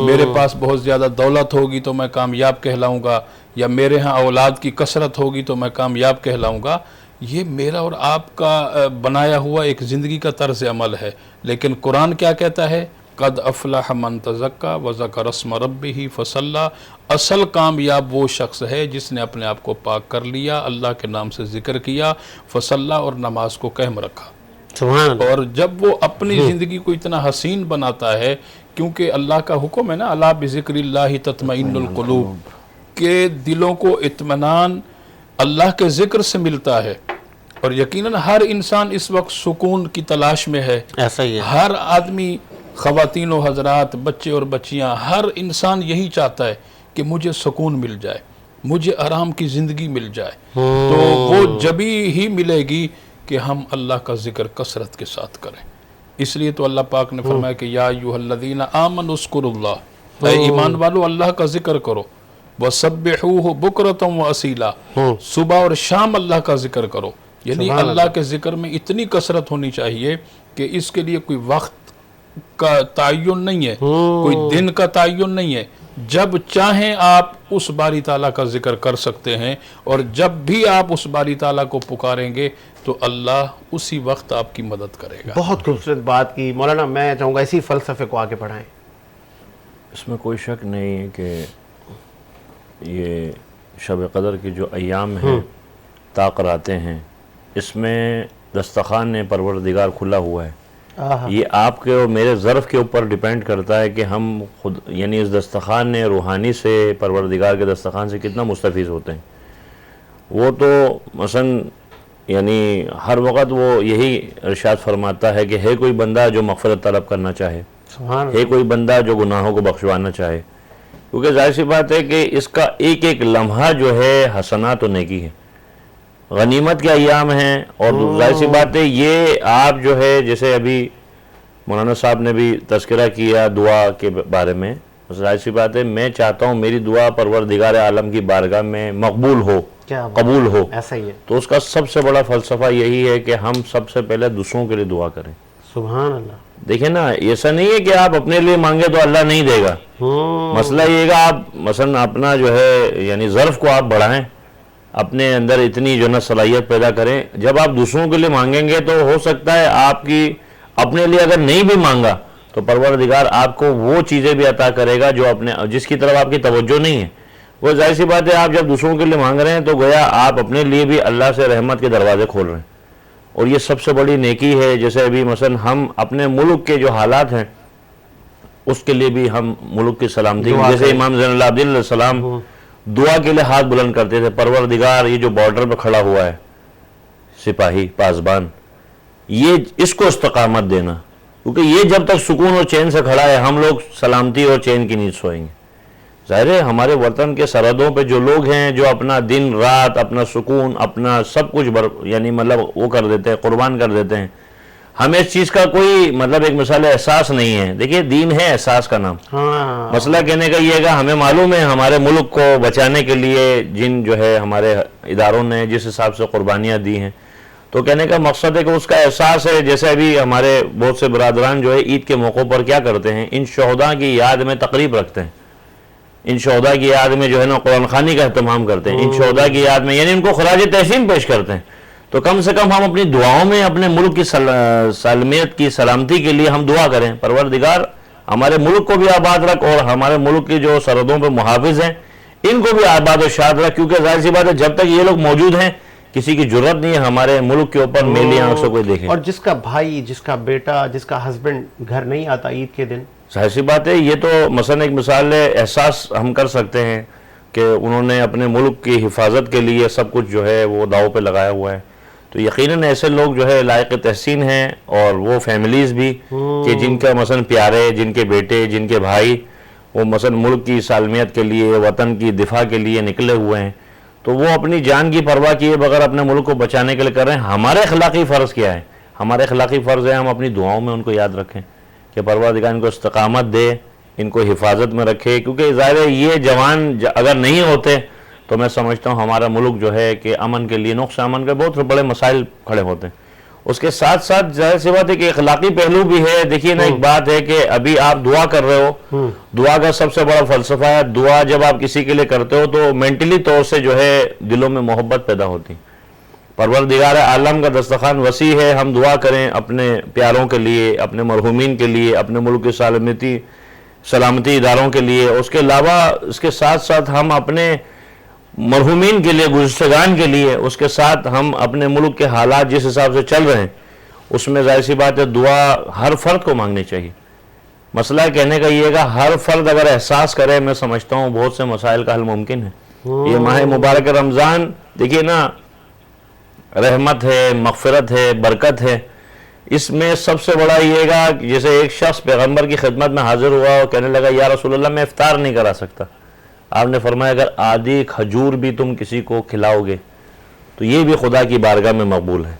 میرے پاس بہت زیادہ دولت ہوگی تو میں کامیاب کہلاؤں گا، یا میرے ہاں اولاد کی کثرت ہوگی تو میں کامیاب کہلاؤں گا، یہ میرا اور آپ کا بنایا ہوا ایک زندگی کا طرز عمل ہے۔ لیکن قرآن کیا کہتا ہے قد افلح من تزکا وذکر اسم ربہ فصلی، اصل کامیاب وہ شخص ہے جس نے اپنے آپ کو پاک کر لیا، اللہ کے نام سے ذکر کیا، فصلی اور نماز کو قائم رکھا۔ سبحان اللہ۔ اور جب وہ اپنی زندگی کو اتنا حسین بناتا ہے، کیونکہ اللہ کا حکم ہے نا الا بذکر اللہ تطمئن القلوب، کہ دلوں کو اطمینان اللہ کے ذکر سے ملتا ہے، اور یقیناً ہر انسان اس وقت سکون کی تلاش میں ہے، ایسا ہی ہے۔ ہر آدمی، خواتین و حضرات، بچے اور بچیاں، ہر انسان یہی چاہتا ہے کہ مجھے سکون مل جائے، مجھے آرام کی زندگی مل جائے، تو وہ جبھی ہی ملے گی کہ ہم اللہ کا ذکر کثرت کے ساتھ کریں۔ اس لیے تو اللہ پاک نے فرمایا کہ یا ایھا الذین آمنوا اذکروا اللہ، اے ایمان والو اللہ کا ذکر کرو، وسبحوہ بکرۃ واصیلا، صبح اور شام اللہ کا ذکر کرو، یعنی اللہ کے ذکر میں اتنی کثرت ہونی چاہیے کہ اس کے لیے کوئی وقت کا تعین نہیں ہے، کوئی دن کا تعین نہیں ہے، جب چاہیں آپ اس باری تعالیٰ کا ذکر کر سکتے ہیں، اور جب بھی آپ اس باری تعالیٰ کو پکاریں گے تو اللہ اسی وقت آپ کی مدد کرے گا۔ بہت خوبصورت بات کی مولانا، میں چاہوں گا اسی فلسفے کو آگے پڑھائیں۔ اس میں کوئی شک نہیں ہے کہ یہ شب قدر کی جو ایام ہیں تاقراتے ہیں، اس میں دستخوان پروردگار کھلا ہوا ہے۔ یہ آپ کے اور میرے ظرف کے اوپر ڈیپینڈ کرتا ہے کہ ہم خود یعنی اس دستخوان روحانی سے، پروردگار کے دستخوان سے کتنا مستفیض ہوتے ہیں۔ وہ تو مثلا یعنی ہر وقت وہ یہی ارشاد فرماتا ہے کہ ہے کوئی بندہ جو مغفرت طلب کرنا چاہے، ہے کوئی بندہ جو گناہوں کو بخشوانا چاہے، کیونکہ ظاہر سی بات ہے کہ اس کا ایک ایک لمحہ جو ہے حسنات و نیکی ہے، غنیمت کے ایام ہیں۔ اور ظاہر سی بات ہے یہ آپ جو ہے جیسے ابھی مولانا صاحب نے بھی تذکرہ کیا دعا کے بارے میں، ظاہر سی بات ہے میں چاہتا ہوں میری دعا پروردگار عالم کی بارگاہ میں مقبول ہو، قبول ہو، ایسا ہی ہے۔ تو اس کا سب سے بڑا فلسفہ یہی ہے کہ ہم سب سے پہلے دوسروں کے لیے دعا کریں۔ سبحان اللہ۔ دیکھیں نا، ایسا نہیں ہے کہ آپ اپنے لیے مانگے تو اللہ نہیں دے گا، مسئلہ یہ ہے کہ آپ مثلا اپنا جو ہے یعنی ظرف کو آپ بڑھائیں، اپنے اندر اتنی جو نا صلاحیت پیدا کریں. جب آپ دوسروں کے لیے مانگیں گے تو ہو سکتا ہے آپ کی اپنے لیے اگر نہیں بھی مانگا تو پروردگار آپ کو وہ چیزیں بھی عطا کرے گا جو جس کی طرف آپ کی توجہ نہیں ہے. وہ ظاہر سی بات ہے آپ جب دوسروں کے لیے مانگ رہے ہیں تو گویا آپ اپنے لیے بھی اللہ سے رحمت کے دروازے کھول رہے ہیں, اور یہ سب سے بڑی نیکی ہے. جیسے ابھی مثلا ہم اپنے ملک کے جو حالات ہیں اس کے لیے بھی ہم ملک کی سلامتی, جیسے امام زین العابدین علیہ السلام دعا کے لیے ہاتھ بلند کرتے تھے, پروردگار یہ جو بارڈر پہ کھڑا ہوا ہے سپاہی پاسبان, یہ اس کو استقامت دینا, کیونکہ یہ جب تک سکون اور چین سے کھڑا ہے ہم لوگ سلامتی اور چین کی نیند سوئیں گے. ظاہر ہے ہمارے وطن کے سرحدوں پہ جو لوگ ہیں جو اپنا دن رات اپنا سکون اپنا سب کچھ یعنی مطلب وہ کر دیتے ہیں, قربان کر دیتے ہیں, ہمیں اس چیز کا کوئی مطلب ایک مثال احساس نہیں ہے. دیکھیے دین ہے احساس کا نام. مسئلہ کہنے کا یہ گا ہمیں معلوم ہے ہمارے ملک کو بچانے کے لیے جن جو ہے ہمارے اداروں نے جس حساب سے قربانیاں دی ہیں, تو کہنے کا مقصد ہے کہ اس کا احساس ہے. جیسے ابھی ہمارے بہت سے برادران جو ہے عید کے موقع پر کیا کرتے ہیں, ان شہداء کی یاد میں تقریب رکھتے ہیں, ان شہداء کی یاد میں جو ہے نا قرآن خوانی کا اہتمام کرتے ہیں, ان شہداء کی یاد میں یعنی ان کو خراج تحسین پیش کرتے ہیں. تو کم سے کم ہم اپنی دعاؤں میں اپنے ملک کی سالمیت کی سلامتی کے لیے ہم دعا کریں, پروردگار ہمارے ملک کو بھی آباد رکھ اور ہمارے ملک کی جو سرحدوں پہ محافظ ہیں ان کو بھی آباد و شاد رکھ, کیونکہ ظاہر سی بات ہے جب تک یہ لوگ موجود ہیں کسی کی جرت نہیں ہے ہمارے ملک کے اوپر میلی آنکھ سے کوئی دیکھے. اور جس کا بھائی جس کا بیٹا جس کا ہسبینڈ گھر نہیں آتا عید کے دن, ظاہر سی بات ہے یہ تو مثلا ایک مثال ہے, احساس ہم کر سکتے ہیں کہ انہوں نے اپنے ملک کی حفاظت کے لیے سب کچھ جو ہے وہ داؤ پہ لگایا ہوا ہے. تو یقیناً ایسے لوگ جو ہے لائق تحسین ہیں, اور وہ فیملیز بھی کہ جن کا مثلا پیارے, جن کے بیٹے, جن کے بھائی وہ مثلا ملک کی سالمیت کے لیے وطن کی دفاع کے لیے نکلے ہوئے ہیں, تو وہ اپنی جان کی پرواہ کیے بغیر اپنے ملک کو بچانے کے لیے کر رہے ہیں. ہمارے اخلاقی فرض کیا ہے, ہمارے اخلاقی فرض ہے ہم اپنی دعاؤں میں ان کو یاد رکھیں کہ پروردگار ان کو استقامت دے, ان کو حفاظت میں رکھے, کیونکہ ظاہر ہے یہ جوان اگر نہیں ہوتے تو میں سمجھتا ہوں ہمارا ملک جو ہے کہ امن کے لیے نقص امن کے بہت بڑے مسائل کھڑے ہوتے ہیں. اس کے ساتھ ساتھ ظاہر سی بات ہے کہ اخلاقی پہلو بھی ہے. دیکھیے نا ایک بات ہے کہ ابھی آپ دعا کر رہے ہو, دعا کا سب سے بڑا فلسفہ ہے, دعا جب آپ کسی کے لیے کرتے ہو تو مینٹلی طور سے جو ہے دلوں میں محبت پیدا ہوتی. پروردگار عالم کا دسترخوان وسیع ہے, ہم دعا کریں اپنے پیاروں کے لیے, اپنے مرحومین کے لیے, اپنے ملک کی سلامتی اداروں کے لیے. اس کے علاوہ اس کے ساتھ ساتھ ہم اپنے مرحومین کے لیے, گزشتگان کے لیے, اس کے ساتھ ہم اپنے ملک کے حالات جس حساب سے چل رہے ہیں اس میں ظاہر سی بات ہے دعا ہر فرد کو مانگنی چاہیے. مسئلہ کہنے کا یہ گا ہر فرد اگر احساس کرے, میں سمجھتا ہوں بہت سے مسائل کا حل ممکن ہے. یہ ماہ مبارک رمضان دیکھیے نا رحمت ہے, مغفرت ہے, برکت ہے. اس میں سب سے بڑا یہ گا جیسے ایک شخص پیغمبر کی خدمت میں حاضر ہوا اور کہنے لگا یا رسول اللہ میں افطار نہیں کرا سکتا. آپ نے فرمایا اگر آدھی کھجور بھی تم کسی کو کھلاؤ گے تو یہ بھی خدا کی بارگاہ میں مقبول ہے.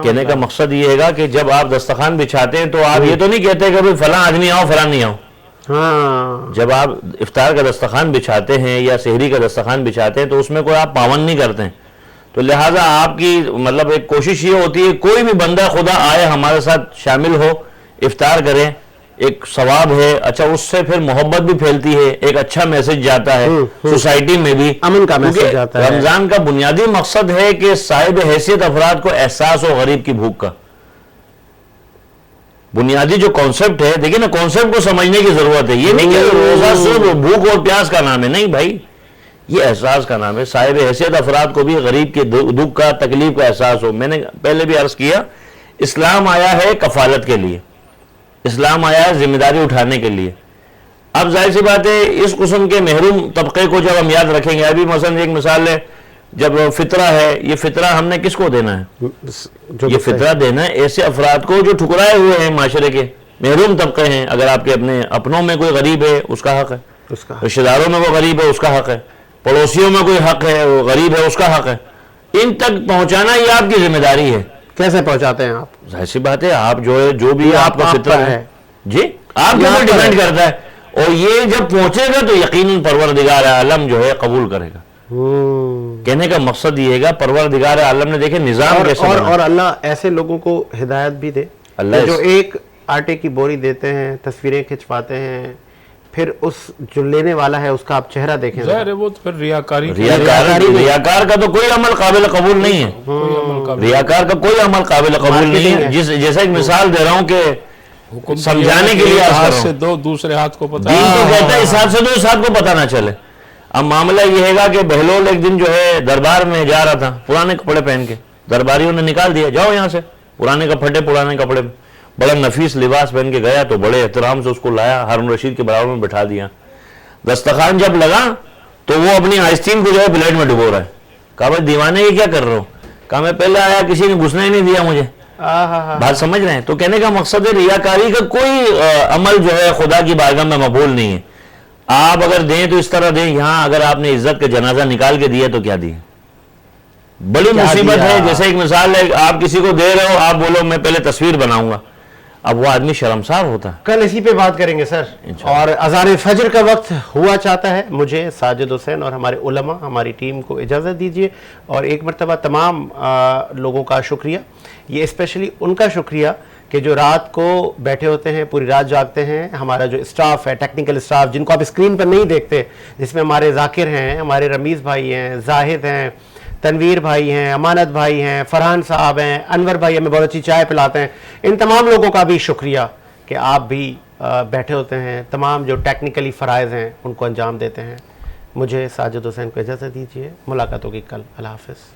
کہنے کا مقصد یہ ہے کہ جب آپ دسترخوان بچھاتے ہیں تو آپ یہ تو نہیں کہتے کہ فلاں آدمی آؤ فلاں نہیں آؤ. جب آپ افطار کا دسترخوان بچھاتے ہیں یا سحری کا دسترخوان بچھاتے ہیں تو اس میں کوئی آپ پابند نہیں کرتے ہیں. تو لہٰذا آپ کی مطلب ایک کوشش یہ ہوتی ہے کوئی بھی بندہ خدا آئے ہمارے ساتھ شامل ہو, افطار کرے, ایک ثواب ہے. اچھا اس سے پھر محبت بھی پھیلتی ہے, ایک اچھا میسج جاتا ہے سوسائٹی میں بھی, امن کا میسج جاتا ہے. رمضان کا بنیادی مقصد ہے کہ صاحب حیثیت افراد کو احساس ہو غریب کی بھوک کا. بنیادی جو کانسیپٹ ہے, دیکھیں نا کانسیپٹ کو سمجھنے کی ضرورت ہے. یہ نہیں کہ روزہ صرف بھوک اور پیاس کا نام ہے, نہیں بھائی, یہ احساس کا نام ہے. صاحب حیثیت افراد کو بھی غریب کے دکھ کا تکلیف کا احساس ہو. میں نے پہلے بھی عرض کیا اسلام آیا ہے کفالت کے لیے, اسلام آیا ہے ذمہ داری اٹھانے کے لیے. اب ظاہر سی بات ہے اس قسم کے محروم طبقے کو جب ہم یاد رکھیں گے, ابھی مثلا ایک مثال ہے جب فطرہ ہے, یہ فطرہ ہم نے کس کو دینا ہے؟ یہ فطرہ دینا ہے ایسے افراد کو جو ٹھکرائے ہوئے ہیں, معاشرے کے محروم طبقے ہیں. اگر آپ کے اپنے اپنوں میں کوئی غریب ہے اس کا حق ہے, رشتہ داروں میں کوئی غریب ہے اس کا حق ہے, پڑوسیوں میں کوئی حق ہے وہ غریب ہے اس کا حق ہے. ان تک پہنچانا یہ آپ کی ذمہ داری ہے. کیسے پہنچاتے ہیں آپ؟ ظاہر سی بات ہے آپ جو بھی آپ کا فطرہ ہے جی آپ کے اوپر ڈیپینڈ کرتا ہے, اور یہ جب پہنچے گا تو یقیناً پروردگار عالم جو ہے قبول کرے گا. کہنے کا مقصد یہ ہے پروردگار عالم نے دیکھے نظام کیسے اور اللہ ایسے لوگوں کو ہدایت بھی دے جو ایک آٹے کی بوری دیتے ہیں, تصویریں کھنچواتے ہیں, پھر اس جو لینے والا ہے اس کا آپ چہرہ دیکھیں. ظاہر ہے وہ تو پھر ریاکاری ریاکار کا تو کوئی عمل قابل قبول نہیں ہے. ریاکار کا کوئی عمل قابل قبول نہیں ہے. جیسا ایک مثال دے رہا ہوں کہ سمجھانے کے لیے ہاتھ سے دو دوسرے ہاتھ کو پتہ دین تو کہتا ہے اس ہاتھ سے دو اس ہاتھ کو پتہ نہ چلے. اب معاملہ یہ ہے گا کہ بہلول ایک دن جو ہے دربار میں جا رہا تھا پرانے کپڑے پہن کے, درباریوں نے نکال دیا جاؤ یہاں سے, پرانے کپڑے بڑا نفیس لباس پہن کے گیا تو بڑے احترام سے اس کو لایا, ہارون رشید کے برابر میں بٹھا دیا. دسترخوان جب لگا تو وہ اپنی آستین کو جو ہے پلیٹ میں ڈبو رہا ہے. کہا بھائی دیوانے یہ کیا کر رہے ہو؟ کہا میں پہلے آیا کسی نے گھسنا ہی نہیں دیا مجھے. بات سمجھ رہے ہیں؟ تو کہنے کا مقصد ہے ریاکاری کا کوئی عمل جو ہے خدا کی بارگاہ میں مقبول نہیں ہے. آپ اگر دیں تو اس طرح دیں, یہاں اگر آپ نے عزت کا جنازہ نکال کے دیا تو کیا دیا؟ بڑی مصیبت ہے. جیسے ایک مثال ہے, آپ کسی کو دے رہے ہو, آپ بولو میں پہلے تصویر بناؤں گا, اب وہ آدمی شرمسار ہوتا ہے. کل اسی پہ بات کریں گے سر. اور اذان فجر کا وقت ہوا چاہتا ہے. مجھے ساجد حسین اور ہمارے علماء ہماری ٹیم کو اجازت دیجیے, اور ایک مرتبہ تمام لوگوں کا شکریہ, یہ اسپیشلی ان کا شکریہ کہ جو رات کو بیٹھے ہوتے ہیں, پوری رات جاگتے ہیں. ہمارا جو اسٹاف ہے, ٹیکنیکل اسٹاف, جن کو آپ اسکرین پر نہیں دیکھتے, جس میں ہمارے ذاکر ہیں, ہمارے رمیز بھائی ہیں, زاہد ہیں, تنویر بھائی ہیں, امانت بھائی ہیں, فرحان صاحب ہیں, انور بھائی ہمیں بہت اچھی چائے پلاتے ہیں. ان تمام لوگوں کا بھی شکریہ کہ آپ بھی بیٹھے ہوتے ہیں, تمام جو ٹیکنیکلی فرائض ہیں ان کو انجام دیتے ہیں. مجھے ساجد حسین کو اجازت دیجیے, ملاقات ہوگی کل. اللہ حافظ.